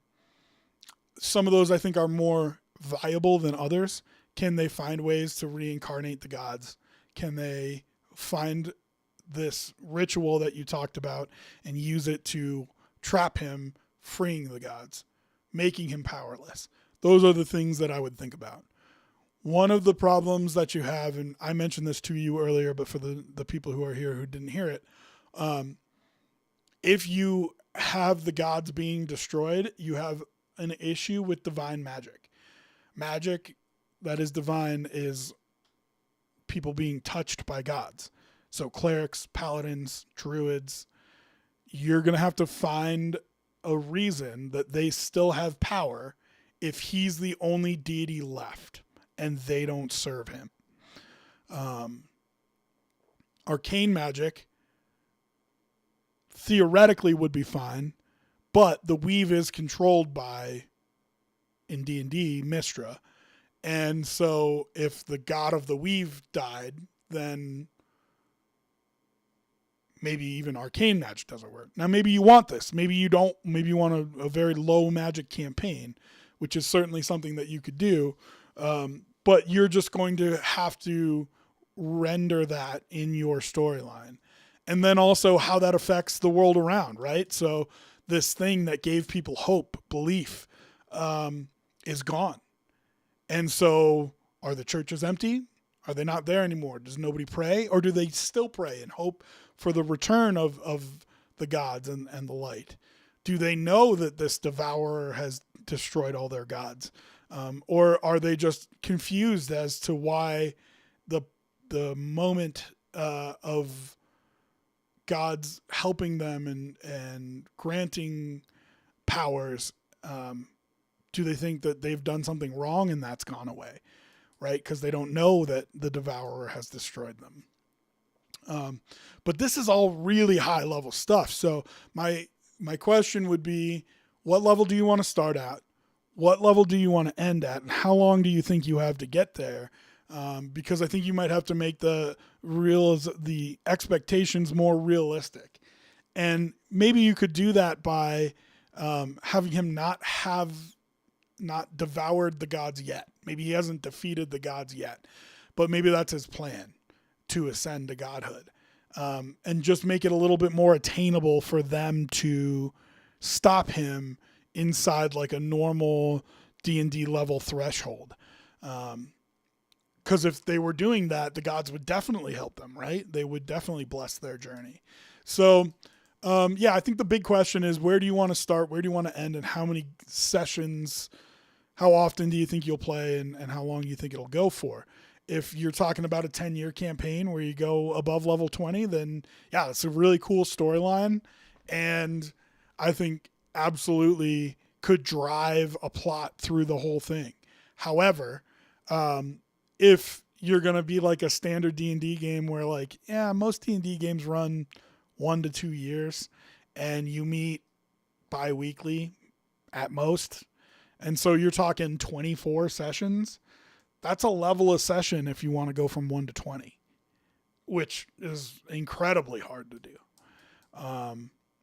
of those I think are more viable than others. Can they find ways to reincarnate the gods? Can they find this ritual that you talked about and use it to trap him, freeing the gods, making him powerless? Those are the things that I would think about. One of the problems that you have, and I mentioned this to you earlier, but for the people who are here who didn't hear it, if you have the gods being destroyed, you have an issue with divine magic. Magic that is divine is people being touched by gods. So clerics, paladins, druids, you're going to have to find a reason that they still have power if he's the only deity left and they don't serve him. Arcane magic theoretically would be fine, but the weave is controlled by, in D&D, Mystra. And so if the god of the weave died, then maybe even arcane magic doesn't work. Now, maybe you want this. Maybe you don't. Maybe you want a very low magic campaign, which is certainly something that you could do. But you're just going to have to render that in your storyline. And then also how that affects the world around, right? So this thing that gave people hope, belief, is gone. And so are the churches empty? Are they not there anymore? Does nobody pray? Or do they still pray and hope for the return of the gods and the light? Do they know that this devourer has destroyed all their gods? Or are they just confused as to why the moment of God's helping them and granting powers, do they think that they've done something wrong and that's gone away, right? Because they don't know that the devourer has destroyed them. But this is all really high level stuff. So my question would be, what level do you want to start at? What level do you want to end at? And how long do you think you have to get there? Because I think you might have to make the expectations more realistic. And maybe you could do that by having him not devoured the gods yet. Maybe he hasn't defeated the gods yet, but maybe that's his plan, to ascend to godhood. And just make it a little bit more attainable for them to stop him inside like a normal D&D level threshold. Because if they were doing that, the gods would definitely help them, right? They would definitely bless their journey. So, I think the big question is, where do you want to start? Where do you want to end? And how many sessions, how often do you think you'll play, and how long do you think it'll go for? If you're talking about a 10-year campaign where you go above level 20, then yeah, it's a really cool storyline. And I think absolutely could drive a plot through the whole thing. However, if you're going to be like a standard D&D game where most D&D games run 1 to 2 years and you meet bi-weekly at most. And so you're talking 24 sessions. That's a level of session if you want to go from 1 to 20, which is incredibly hard to do,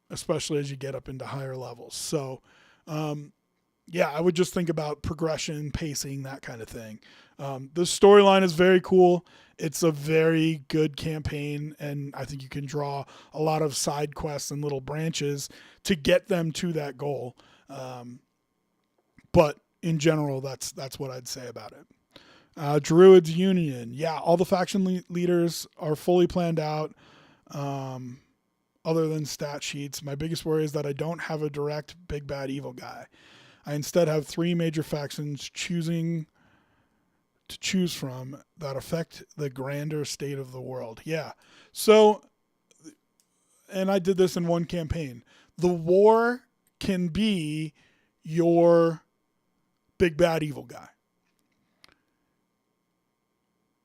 especially as you get up into higher levels. So, I would just think about progression, pacing, that kind of thing. The storyline is very cool. It's a very good campaign, and I think you can draw a lot of side quests and little branches to get them to that goal. But in general, that's what I'd say about it. Druids Union. Yeah, all the faction leaders are fully planned out, other than stat sheets. My biggest worry is that I don't have a direct big bad evil guy. I instead have 3 major factions to choose from that affect the grander state of the world. Yeah. So, and I did this in one campaign. The war can be your big bad evil guy.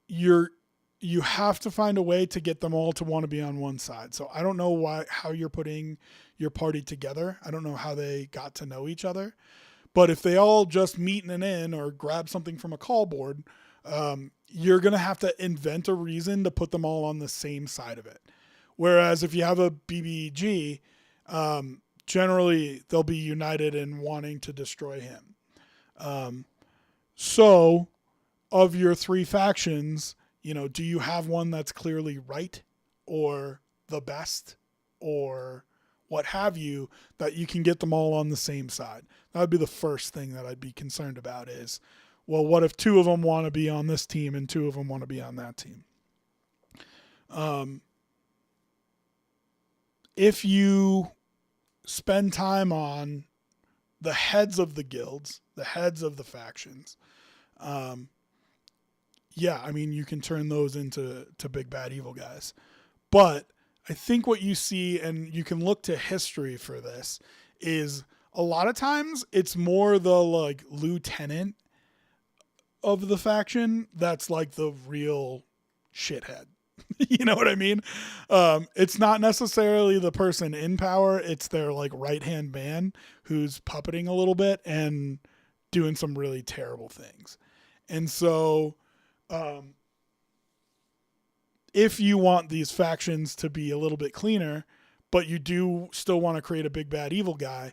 You have to find a way to get them all to want to be on one side. So I don't know how you're putting your party together. I don't know how they got to know each other. But if they all just meet in an inn or grab something from a call board, you're going to have to invent a reason to put them all on the same side of it. Whereas if you have a BBG, generally they'll be united in wanting to destroy him. So of your 3 factions, do you have one that's clearly right or the best or what have you, that you can get them all on the same side? That would be the first thing that I'd be concerned about is, well, what if 2 of them want to be on this team and 2 of them want to be on that team? If you spend time on the heads of the guilds, the heads of the factions, you can turn those into big bad evil guys. But I think what you see, and you can look to history for this, is a lot of times it's more the lieutenant of the faction that's like the real shithead. You know what I mean? It's not necessarily the person in power. It's their right-hand man who's puppeting a little bit and doing some really terrible things. And so, if you want these factions to be a little bit cleaner, but you do still want to create a big bad evil guy,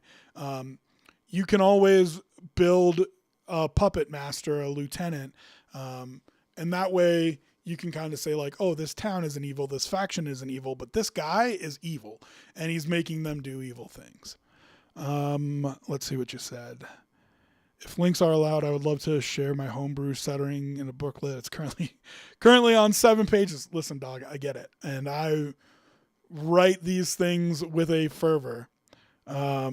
you can always build a puppet master, a lieutenant, and that way you can kind of say this town isn't evil, this faction isn't evil, but this guy is evil, and he's making them do evil things. Let's see what you said. If links are allowed, I would love to share my homebrew setting in a booklet. It's currently on 7 pages. Listen, dog, I get it. And I write these things with a fervor. I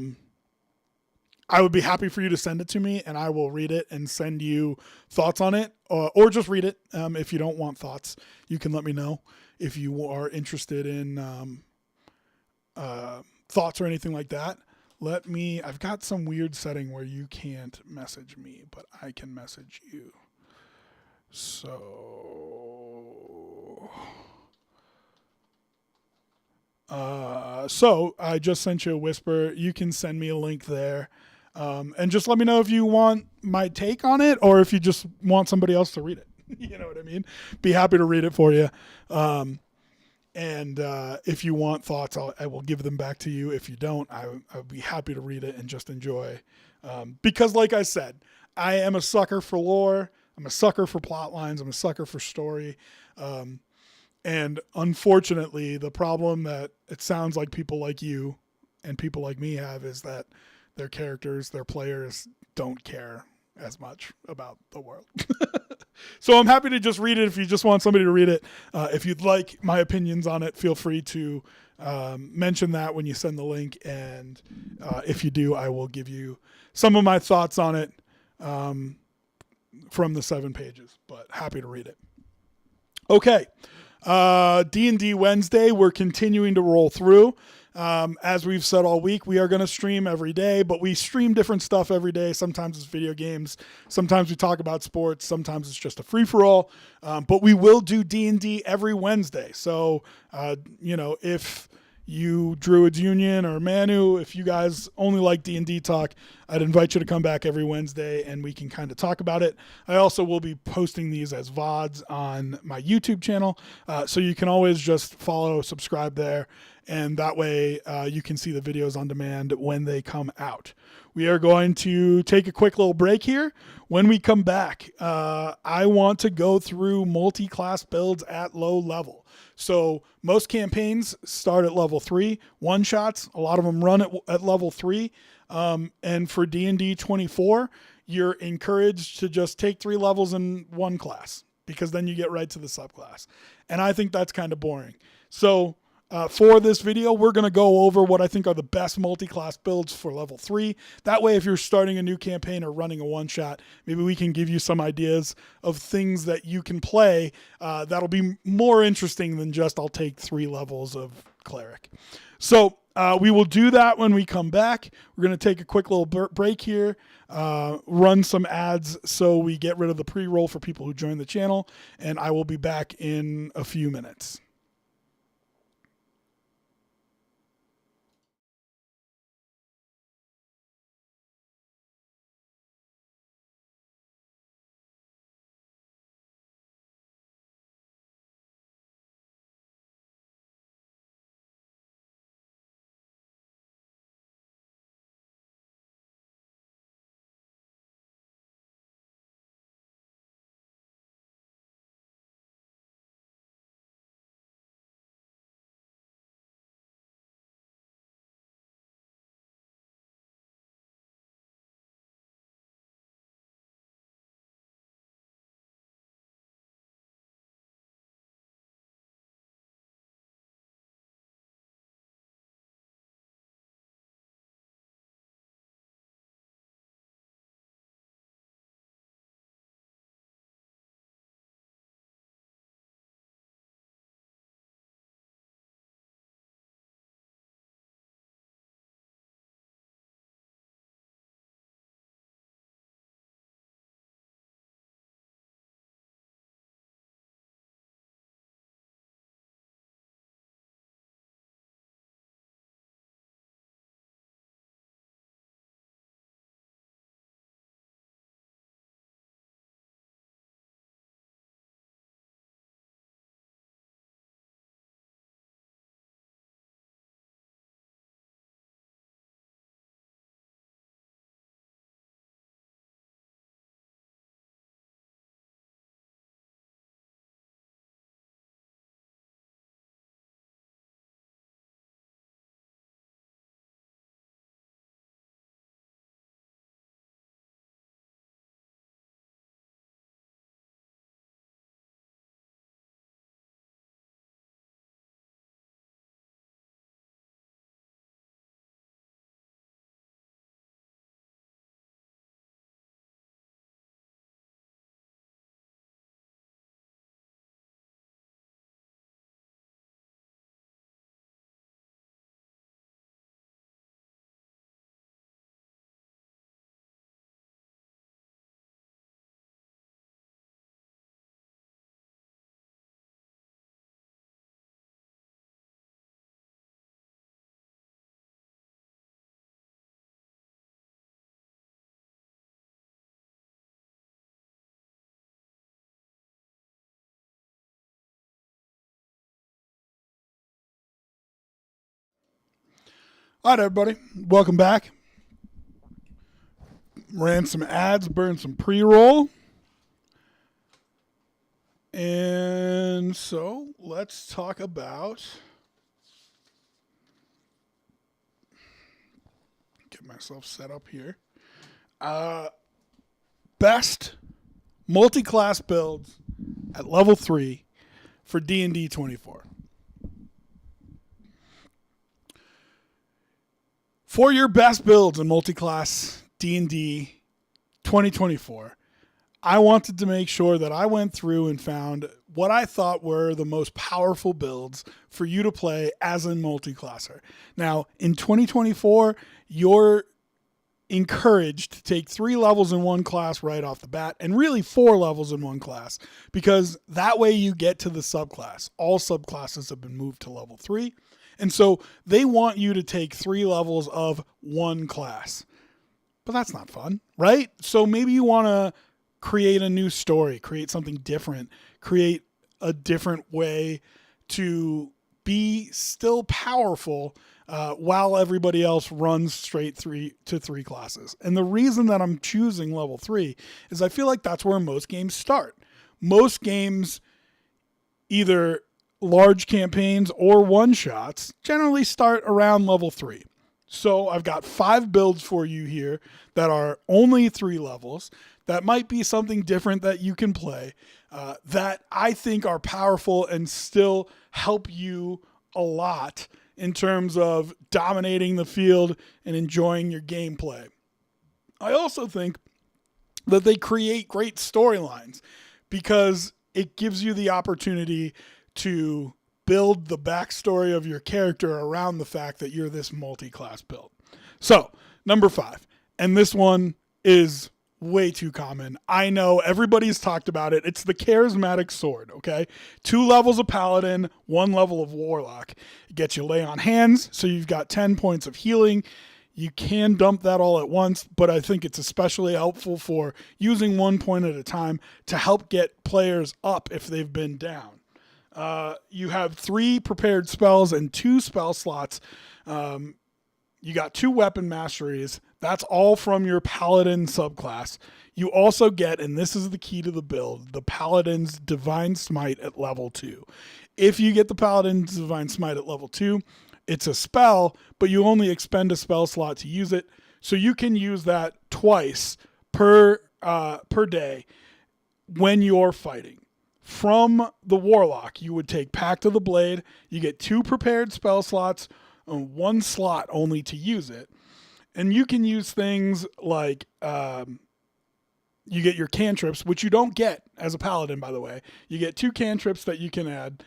would be happy for you to send it to me, and I will read it and send you thoughts on it, or just read it. If you don't want thoughts, you can let me know. If you are interested in thoughts or anything like that, I've got some weird setting where you can't message me, but I can message you. So I just sent you a whisper. You can send me a link there. And just let me know if you want my take on it or if you just want somebody else to read it. You know what I mean? Be happy to read it for you. And if you want thoughts, I will give them back to you. If you don't, I would be happy to read it and just enjoy. Because like I said, I am a sucker for lore. I'm a sucker for plot lines. I'm a sucker for story. And unfortunately, the problem that it sounds like people like you and people like me have is that their characters, their players don't care as much about the world. So I'm happy to just read it if you just want somebody to read it. If you'd like my opinions on it, feel free to mention that when you send the link. And if you do, I will give you some of my thoughts on it from the 7 pages. But happy to read it. Okay. D&D Wednesday, we're continuing to roll through. As we've said all week, we are going to stream every day, but we stream different stuff every day. Sometimes it's video games. Sometimes we talk about sports. Sometimes it's just a free-for-all. But we will do D&D every Wednesday. So, if you Druids Union or Manu, if you guys only like D&D talk, I'd invite you to come back every Wednesday and we can kind of talk about it. I also will be posting these as VODs on my YouTube channel. So you can always just follow, subscribe there. And that way you can see the videos on demand when they come out. We are going to take a quick little break here. When we come back, I want to go through multi-class builds at low level. So most campaigns start at level 3, one-shots. A lot of them run at level 3. And for D&D 24, you're encouraged to just take 3 levels in one class because then you get right to the subclass. And I think that's kind of boring. So for this video, we're going to go over what I think are the best multi-class builds for level 3. That way, if you're starting a new campaign or running a one-shot, maybe we can give you some ideas of things that you can play that'll be more interesting than just I'll take 3 levels of cleric. So we will do that when we come back. We're going to take a quick little break here, run some ads so we get rid of the pre-roll for people who join the channel, and I will be back in a few minutes. All right, everybody. Welcome back. Ran some ads, burned some pre-roll. And so let's talk about... Get myself set up here. Best multi-class builds at level 3 for D&D 24. For your best builds in multi-class D&D 2024, I wanted to make sure that I went through and found what I thought were the most powerful builds for you to play as a multi-classer. Now, in 2024, you're encouraged to take 3 levels in one class right off the bat, and really 4 levels in one class, because that way you get to the subclass. All subclasses have been moved to level 3, and so they want you to take 3 levels of one class. But that's not fun, right? So maybe you want to create a new story, create something different, create a different way to be still powerful while everybody else runs straight 3 to 3 classes. And the reason that I'm choosing level 3 is I feel like that's where most games start. Most games, either large campaigns or one-shots, generally start around level 3. So I've got 5 builds for you here that are only 3 levels, that might be something different that you can play, that I think are powerful and still help you a lot in terms of dominating the field and enjoying your gameplay. I also think that they create great storylines because it gives you the opportunity to build the backstory of your character around the fact that you're this multi-class build. So, number 5, and this one is way too common. I know everybody's talked about it. It's the charismatic sword, okay? 2 levels of paladin, 1 level of warlock. It gets you lay on hands, so you've got 10 points of healing. You can dump that all at once, but I think it's especially helpful for using 1 point at a time to help get players up if they've been down. You have 3 prepared spells and 2 spell slots. You got 2 weapon masteries. That's all from your Paladin subclass. You also get, and this is the key to the build, the Paladin's Divine Smite at level 2. If you get the Paladin's Divine Smite at level 2, it's a spell, but you only expend a spell slot to use it. So you can use that twice per day when you're fighting. From the Warlock, you would take Pact of the Blade. You get 2 prepared spell slots, 1 slot only to use it. And you can use things like you get your cantrips, which you don't get as a paladin, by the way. You get 2 cantrips that you can add.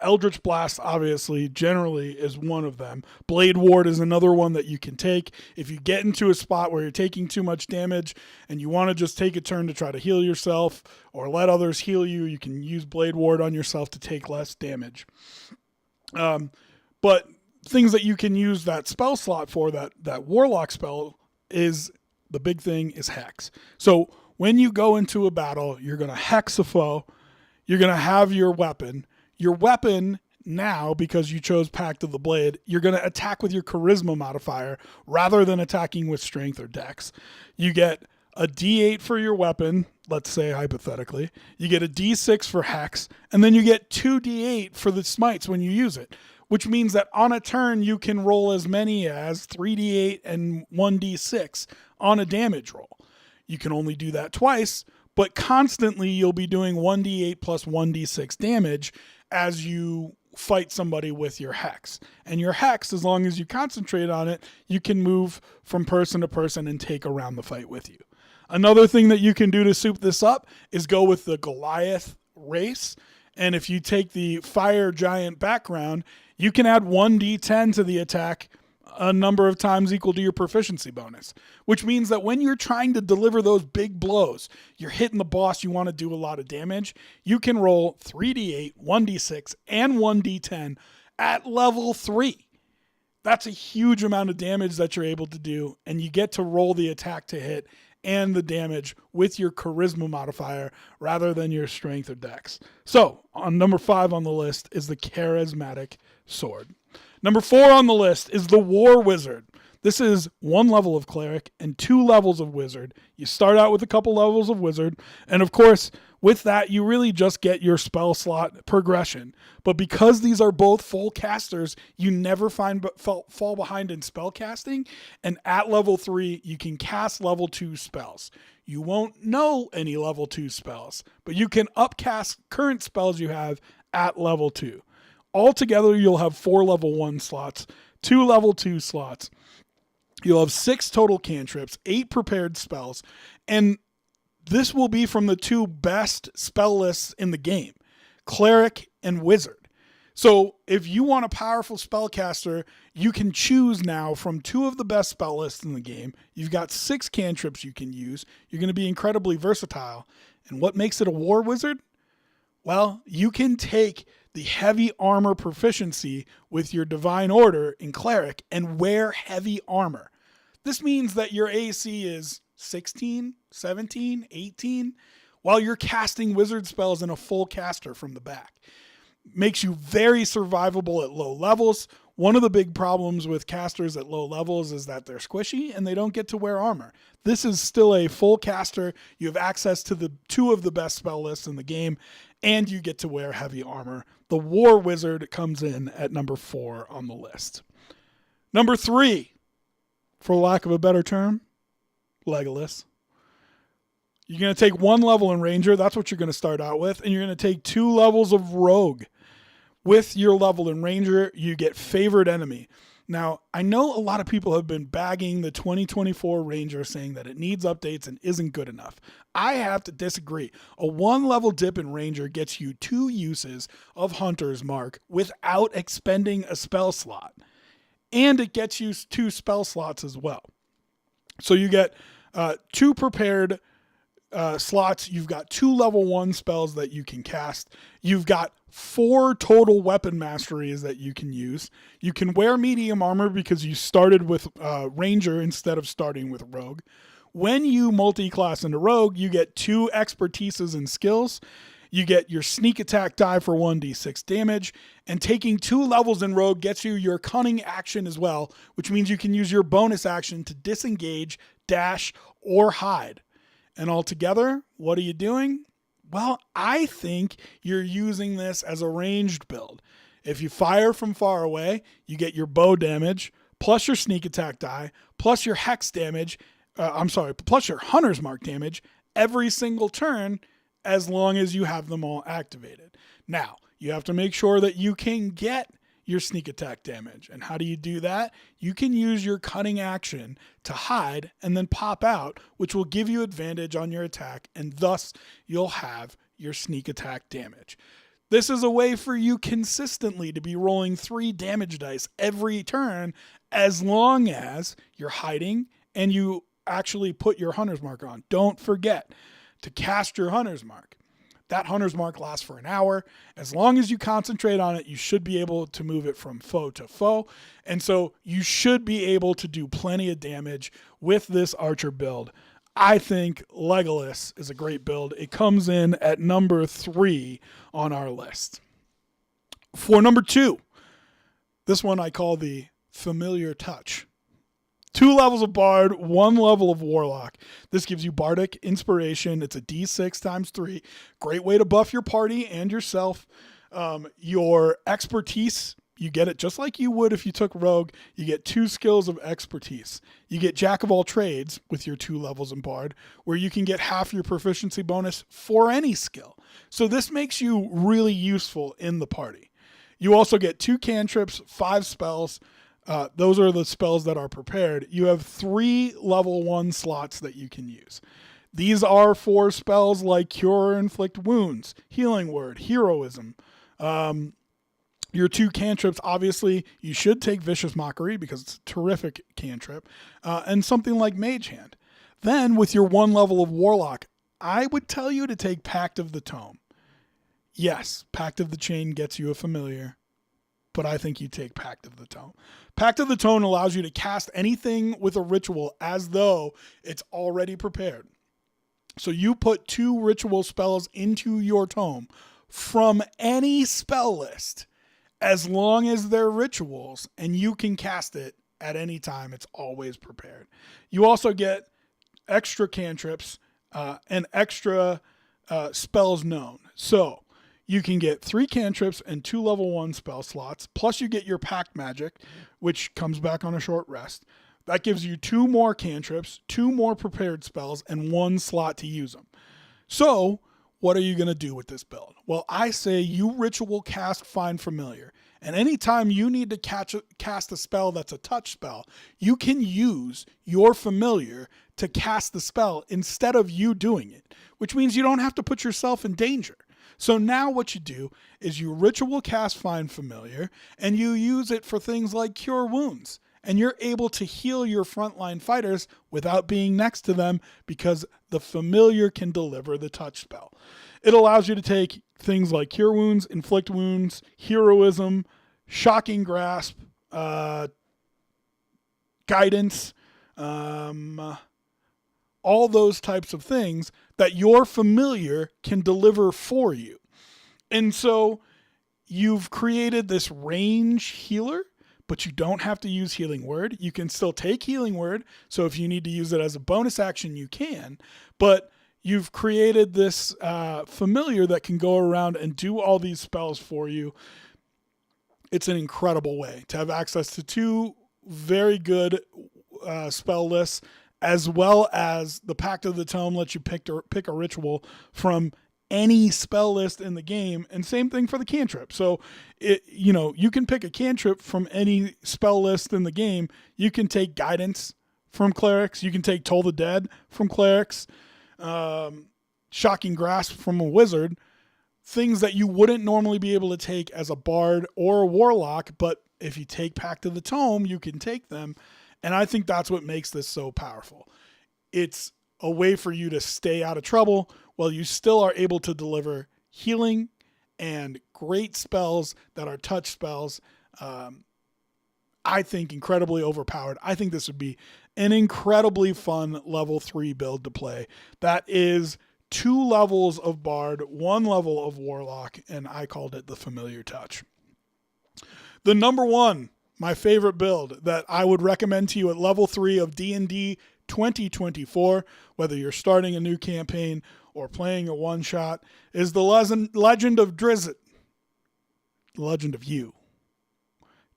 Eldritch Blast, obviously, generally is one of them. Blade Ward is another one that you can take. If you get into a spot where you're taking too much damage and you want to just take a turn to try to heal yourself or let others heal you, you can use Blade Ward on yourself to take less damage. But things that you can use that spell slot for, that Warlock spell, is the big thing is Hex. So when you go into a battle, you're going to hex a foe. You're going to have your weapon. Your weapon now, because you chose Pact of the Blade, you're going to attack with your charisma modifier rather than attacking with strength or dex. You get a D8 for your weapon, let's say hypothetically. You get a D6 for hex, and then you get 2 D8 for the smites when you use it, which means that on a turn you can roll as many as 3d8 and 1d6 on a damage roll. You can only do that twice, but constantly you'll be doing 1d8 plus 1d6 damage as you fight somebody with your hex. And your hex, as long as you concentrate on it, you can move from person to person and take around the fight with you. Another thing that you can do to soup this up is go with the Goliath race. And if you take the fire giant background, you can add 1d10 to the attack a number of times equal to your proficiency bonus, which means that when you're trying to deliver those big blows, you're hitting the boss, you want to do a lot of damage, you can roll 3d8, 1d6, and 1d10 at level 3. That's a huge amount of damage that you're able to do, and you get to roll the attack to hit and the damage with your charisma modifier rather than your strength or dex. So, on number 5 on the list is the charismatic sword. Number 4 on the list is the War Wizard. This is 1 level of cleric and 2 levels of wizard. You start out with a couple levels of wizard, and of course, with that, you really just get your spell slot progression. But because these are both full casters, you never fall behind in spell casting, and at level 3, you can cast level 2 spells. You won't know any level 2 spells, but you can upcast current spells you have at level 2. Altogether, you'll have 4 level 1 slots, 2 level 2 slots. You'll have 6 total cantrips, 8 prepared spells, and this will be from the 2 best spell lists in the game, Cleric and Wizard. So if you want a powerful spellcaster, you can choose now from 2 of the best spell lists in the game. You've got 6 cantrips you can use. You're going to be incredibly versatile. And what makes it a war wizard? Well, you can take the heavy armor proficiency with your divine order in cleric and wear heavy armor. This means that your AC is 16, 17, 18, while you're casting wizard spells in a full caster from the back. Makes you very survivable at low levels. One of the big problems with casters at low levels is that they're squishy and they don't get to wear armor. This is still a full caster. You have access to the 2 of the best spell lists in the game, and you get to wear heavy armor. The War Wizard comes in at number 4 on the list. Number 3, for lack of a better term, Legolas. You're going to take 1 level in Ranger. That's what you're going to start out with. And you're going to take 2 levels of Rogue. With your level in Ranger, you get Favored Enemy. Now, I know a lot of people have been bagging the 2024 Ranger, saying that it needs updates and isn't good enough. I have to disagree. A 1 level dip in Ranger gets you 2 uses of Hunter's Mark without expending a spell slot. And it gets you 2 spell slots as well. So you get 2 prepared slots. You've got 2 level 1 spells that you can cast. You've got 4 total weapon masteries that you can use. You can wear medium armor because you started with Ranger instead of starting with Rogue. When you multi-class into Rogue, you get 2 expertises and skills. You get your sneak attack die for 1d6 damage, and taking 2 levels in Rogue gets you your cunning action as well, which means you can use your bonus action to disengage, dash, or hide. And altogether, what are you doing? Well, I think you're using this as a ranged build. If you fire from far away, you get your bow damage, plus your sneak attack die, plus your hex damage, plus your Hunter's Mark damage every single turn, as long as you have them all activated. Now, you have to make sure that you can get your sneak attack damage. And how do you do that? You can use your cunning action to hide and then pop out, which will give you advantage on your attack, and thus you'll have your sneak attack damage. This is a way for you consistently to be rolling 3 damage dice every turn, as long as you're hiding and you actually put your Hunter's Mark on. Don't forget to cast your Hunter's Mark. That Hunter's Mark lasts for an hour. As long as you concentrate on it, you should be able to move it from foe to foe. And so you should be able to do plenty of damage with this Archer build. I think Legolas is a great build. It comes in at number 3 on our list. For number 2, this one I call the Familiar Touch. 2 levels of Bard, 1 level of Warlock. This gives you Bardic Inspiration. It's a D6 times 3. Great way to buff your party and yourself. Your Expertise, you get it just like you would if you took Rogue. You get 2 skills of Expertise. You get Jack of all trades with your 2 levels in Bard, where you can get half your proficiency bonus for any skill. So this makes you really useful in the party. You also get 2 cantrips, 5 spells. Those are the spells that are prepared. You have 3 level 1 slots that you can use. These are for spells like Cure or Inflict Wounds, Healing Word, Heroism. Your 2 cantrips, obviously, you should take Vicious Mockery because it's a terrific cantrip, and something like Mage Hand. Then, with your 1 level of Warlock, I would tell you to take Pact of the Tome. Yes, Pact of the Chain gets you a familiar, but I think you take Pact of the Tome. Pact of the Tome allows you to cast anything with a ritual as though it's already prepared. So you put 2 ritual spells into your tome from any spell list, as long as they're rituals, and you can cast it at any time. It's always prepared. You also get extra cantrips and extra spells known. So you can get 3 cantrips and 2 level 1 spell slots, plus you get your pact magic, which comes back on a short rest. That gives you 2 more cantrips, 2 more prepared spells, and 1 slot to use them. So what are you going to do with this build? Well, I say you ritual cast Find Familiar. And anytime you need to cast a spell that's a touch spell, you can use your familiar to cast the spell instead of you doing it, which means you don't have to put yourself in danger. So now what you do is you ritual cast Find Familiar, and you use it for things like Cure Wounds. And you're able to heal your frontline fighters without being next to them because the familiar can deliver the touch spell. It allows you to take things like Cure Wounds, Inflict Wounds, Heroism, Shocking Grasp, Guidance, all those types of things that your familiar can deliver for you. And so you've created this range healer, but you don't have to use Healing Word. You can still take Healing Word, so if you need to use it as a bonus action, you can. But you've created this familiar that can go around and do all these spells for you. It's an incredible way to have access to 2 very good spell lists, as well as the Pact of the Tome lets you pick a ritual from any spell list in the game, and same thing for the cantrip. So you can pick a cantrip from any spell list in the game. You can take Guidance from clerics, you can take Toll the Dead from clerics, Shocking Grasp from a wizard, things that you wouldn't normally be able to take as a bard or a warlock, but if you take Pact of the Tome, you can take them. And I think that's what makes this so powerful. It's a way for you to stay out of trouble while you still are able to deliver healing and great spells that are touch spells. I think incredibly overpowered. I think this would be an incredibly fun level 3 build to play. That is 2 levels of Bard, 1 level of Warlock, and I called it the Familiar Touch. The number 1, my favorite build that I would recommend to you at level 3 of D&D 2024, whether you're starting a new campaign or playing a one-shot, is the Legend of Drizzt. The Legend of You.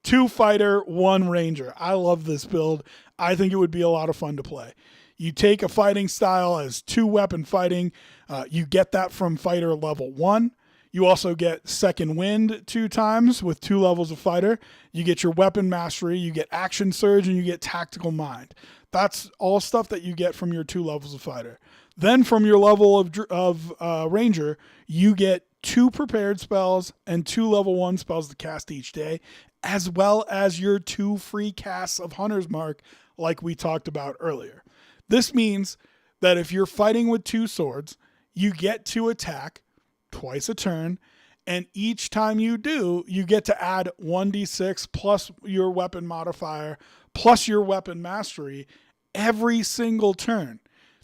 2 fighter, 1 ranger. I love this build. I think it would be a lot of fun to play. You take a fighting style as 2 weapon fighting. You get that from fighter level 1. You also get Second Wind 2 times with 2 levels of fighter. You get your weapon mastery, you get action surge, and you get tactical mind. That's all stuff that you get from your 2 levels of fighter. Then from your level of ranger, you get 2 prepared spells and 2 level 1 spells to cast each day, as well as your 2 free casts of Hunter's Mark, like we talked about earlier. This means that if you're fighting with 2 swords, you get to attack twice a turn, and each time you do, you get to add 1d6 plus your weapon modifier plus your weapon mastery every single turn.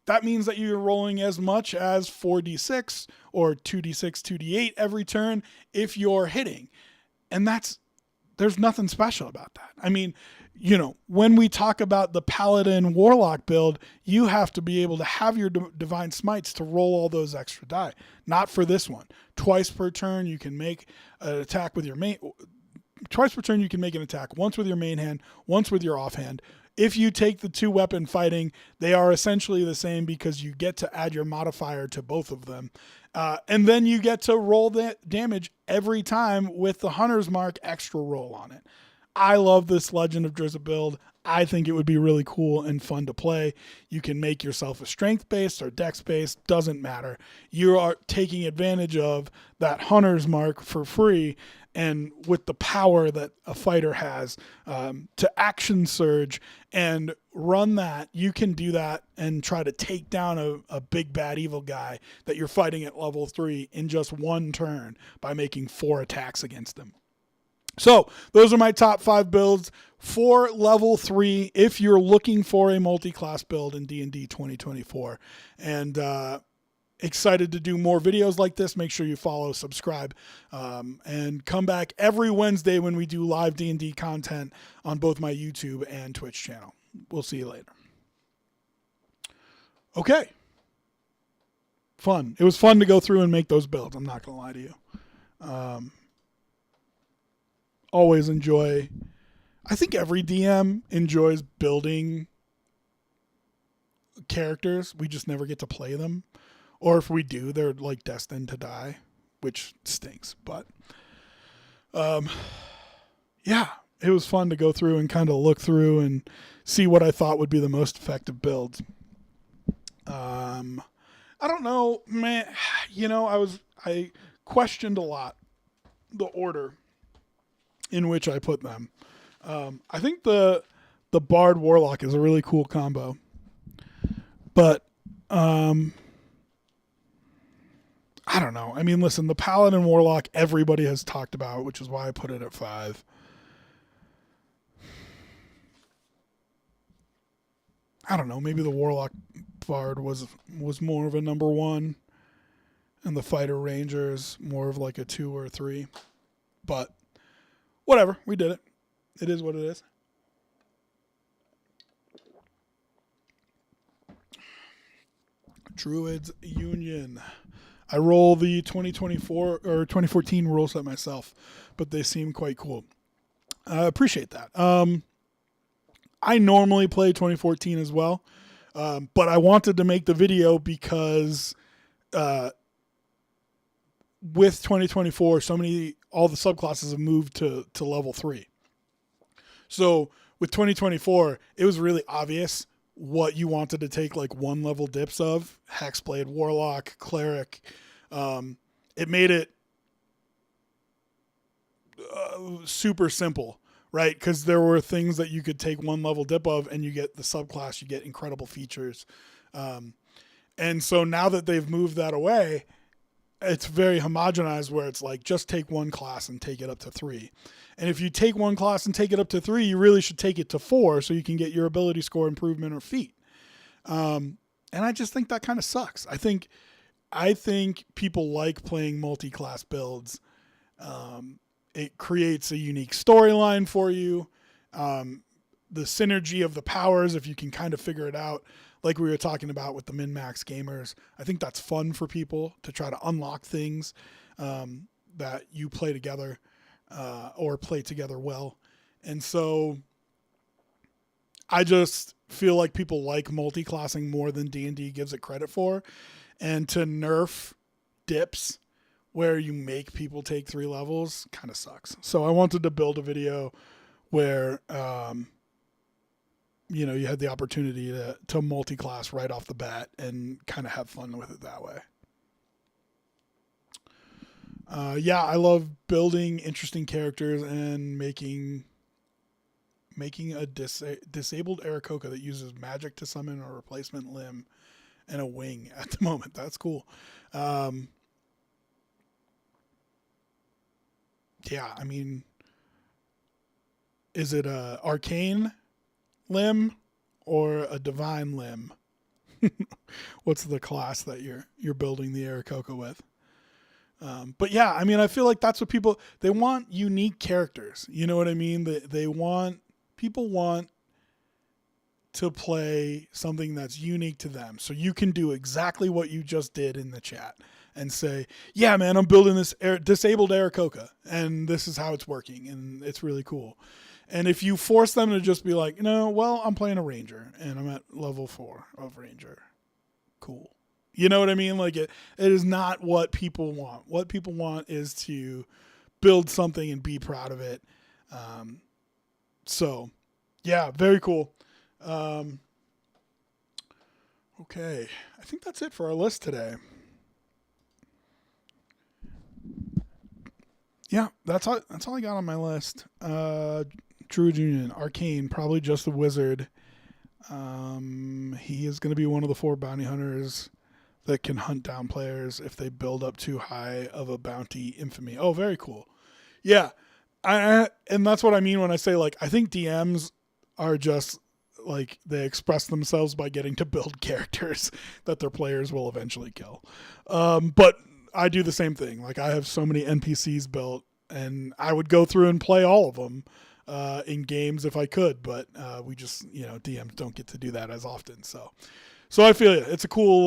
That means that you're rolling as much as 4d6 or 2d6, 2d8 every turn if you're hitting. And there's nothing special about that. I mean, when we talk about the Paladin Warlock build, you have to be able to have your Divine Smites to roll all those extra die. Not for this one. Twice per turn, you can make an attack with your main. Twice per turn, you can make an attack. Once with your main hand, once with your offhand. If you take the 2 weapon fighting, they are essentially the same because you get to add your modifier to both of them. And then you get to roll that damage every time with the Hunter's Mark extra roll on it. I love this Legend of Drizzt build. I think it would be really cool and fun to play. You can make yourself a strength-based or dex-based, doesn't matter. You are taking advantage of that Hunter's Mark for free, and with the power that a fighter has to action surge and run that, you can do that and try to take down a big bad evil guy that you're fighting at level 3 in just 1 turn by making 4 attacks against him. So those are my top 5 builds for level 3 if you're looking for a multi-class build in D&D 2024. And excited to do more videos like this. Make sure you follow, subscribe, and come back every Wednesday when we do live D&D content on both my YouTube and Twitch channel. We'll see you later. Okay. Fun. It was fun to go through and make those builds. I'm not going to lie to you. Always enjoy. I think every DM enjoys building characters. We just never get to play them. Or if we do, they're like destined to die, which stinks. But yeah, it was fun to go through and kind of look through and see what I thought would be the most effective builds. I don't know, man. You know, I questioned a lot the order in which I put them. I think the Bard Warlock is a really cool combo, but I don't know. I mean, listen, the Paladin Warlock everybody has talked about, which is why I put it at 5. I don't know. Maybe the Warlock Bard was more of a number 1, and the Fighter Rangers more of like a 2 or a 3. But whatever, we did it. It is what it is. Druids Union. I roll the 2024 or 2014 rule set myself, but they seem quite cool. I appreciate that. I normally play 2014 as well, but I wanted to make the video because with 2024, all the subclasses have moved to level 3. So with 2024, it was really obvious what you wanted to take like 1 level dips of: Hexblade, Warlock, Cleric. It made it super simple, right? Because there were things that you could take 1 level dip of and you get the subclass, you get incredible features. And so now that they've moved that away, it's very homogenized where it's like, just take 1 class and take it up to 3. And if you take 1 class and take it up to 3, you really should take it to 4 so you can get your ability score improvement or feat. And I just think that kind of sucks. I think people like playing multi-class builds. It creates a unique storyline for you. The synergy of the powers, if you can kind of figure it out, like we were talking about with the min-max gamers, I think that's fun for people to try to unlock things that you play together or play together well. And so I just feel like people like multi-classing more than D&D gives it credit for. And to nerf dips where you make people take 3 levels kind of sucks. So I wanted to build a video where you had the opportunity to multi-class right off the bat and kind of have fun with it that way. Yeah, I love building interesting characters and making a disabled Aarakocra that uses magic to summon a replacement limb and a wing at the moment. That's cool. Yeah, I mean, is it a arcane limb or a divine limb? What's the class that you're building the Aarakocra with? But yeah, I mean, I feel like that's what they want: unique characters. You know what I mean? People want to play something that's unique to them. So you can do exactly what you just did in the chat and say, yeah, man, I'm building this disabled Aarakocra and this is how it's working. And it's really cool. And if you force them to just be like, no, well, I'm playing a ranger and I'm at level 4 of ranger. Cool. You know what I mean? Like it is not what people want. What people want is to build something and be proud of it. So yeah, very cool. Okay. I think that's it for our list today. Yeah, that's all I got on my list. Druid Union, Arcane, probably just the wizard. He is going to be one of the 4 bounty hunters that can hunt down players if they build up too high of a bounty infamy. Oh, very cool. Yeah, and that's what I mean when I say, like, I think DMs are just like they express themselves by getting to build characters that their players will eventually kill. But I do the same thing. Like I have so many NPCs built, and I would go through and play all of them in games if I could, but we just, DMs don't get to do that as often. So I feel you. It's a cool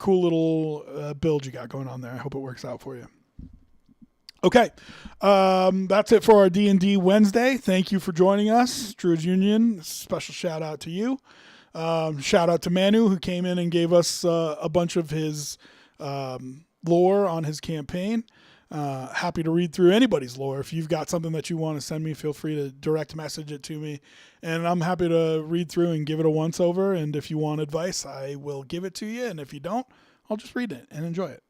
little build you got going on there. I hope it works out for you. Okay, that's it for our D&D Wednesday. Thank you for joining us, Druids Union. Special shout out to you. Shout out to Manu, who came in and gave us a bunch of his lore on his campaign. Happy to read through anybody's lore. If you've got something that you want to send me, feel free to direct message it to me, and I'm happy to read through and give it a once over. And if you want advice, I will give it to you, and if you don't, I'll just read it and enjoy it.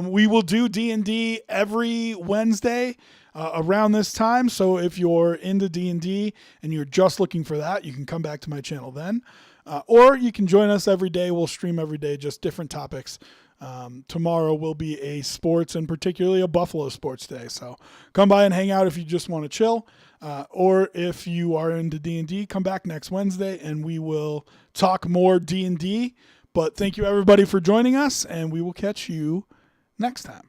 We will do D&D every Wednesday around this time. So if you're into D&D and you're just looking for that, you can come back to my channel then. Or you can join us every day. We'll stream every day, just different topics. Tomorrow will be a sports and particularly a Buffalo sports day. So come by and hang out if you just want to chill. Or if you are into D&D, come back next Wednesday and we will talk more D&D. But thank you everybody for joining us, and we will catch you next time.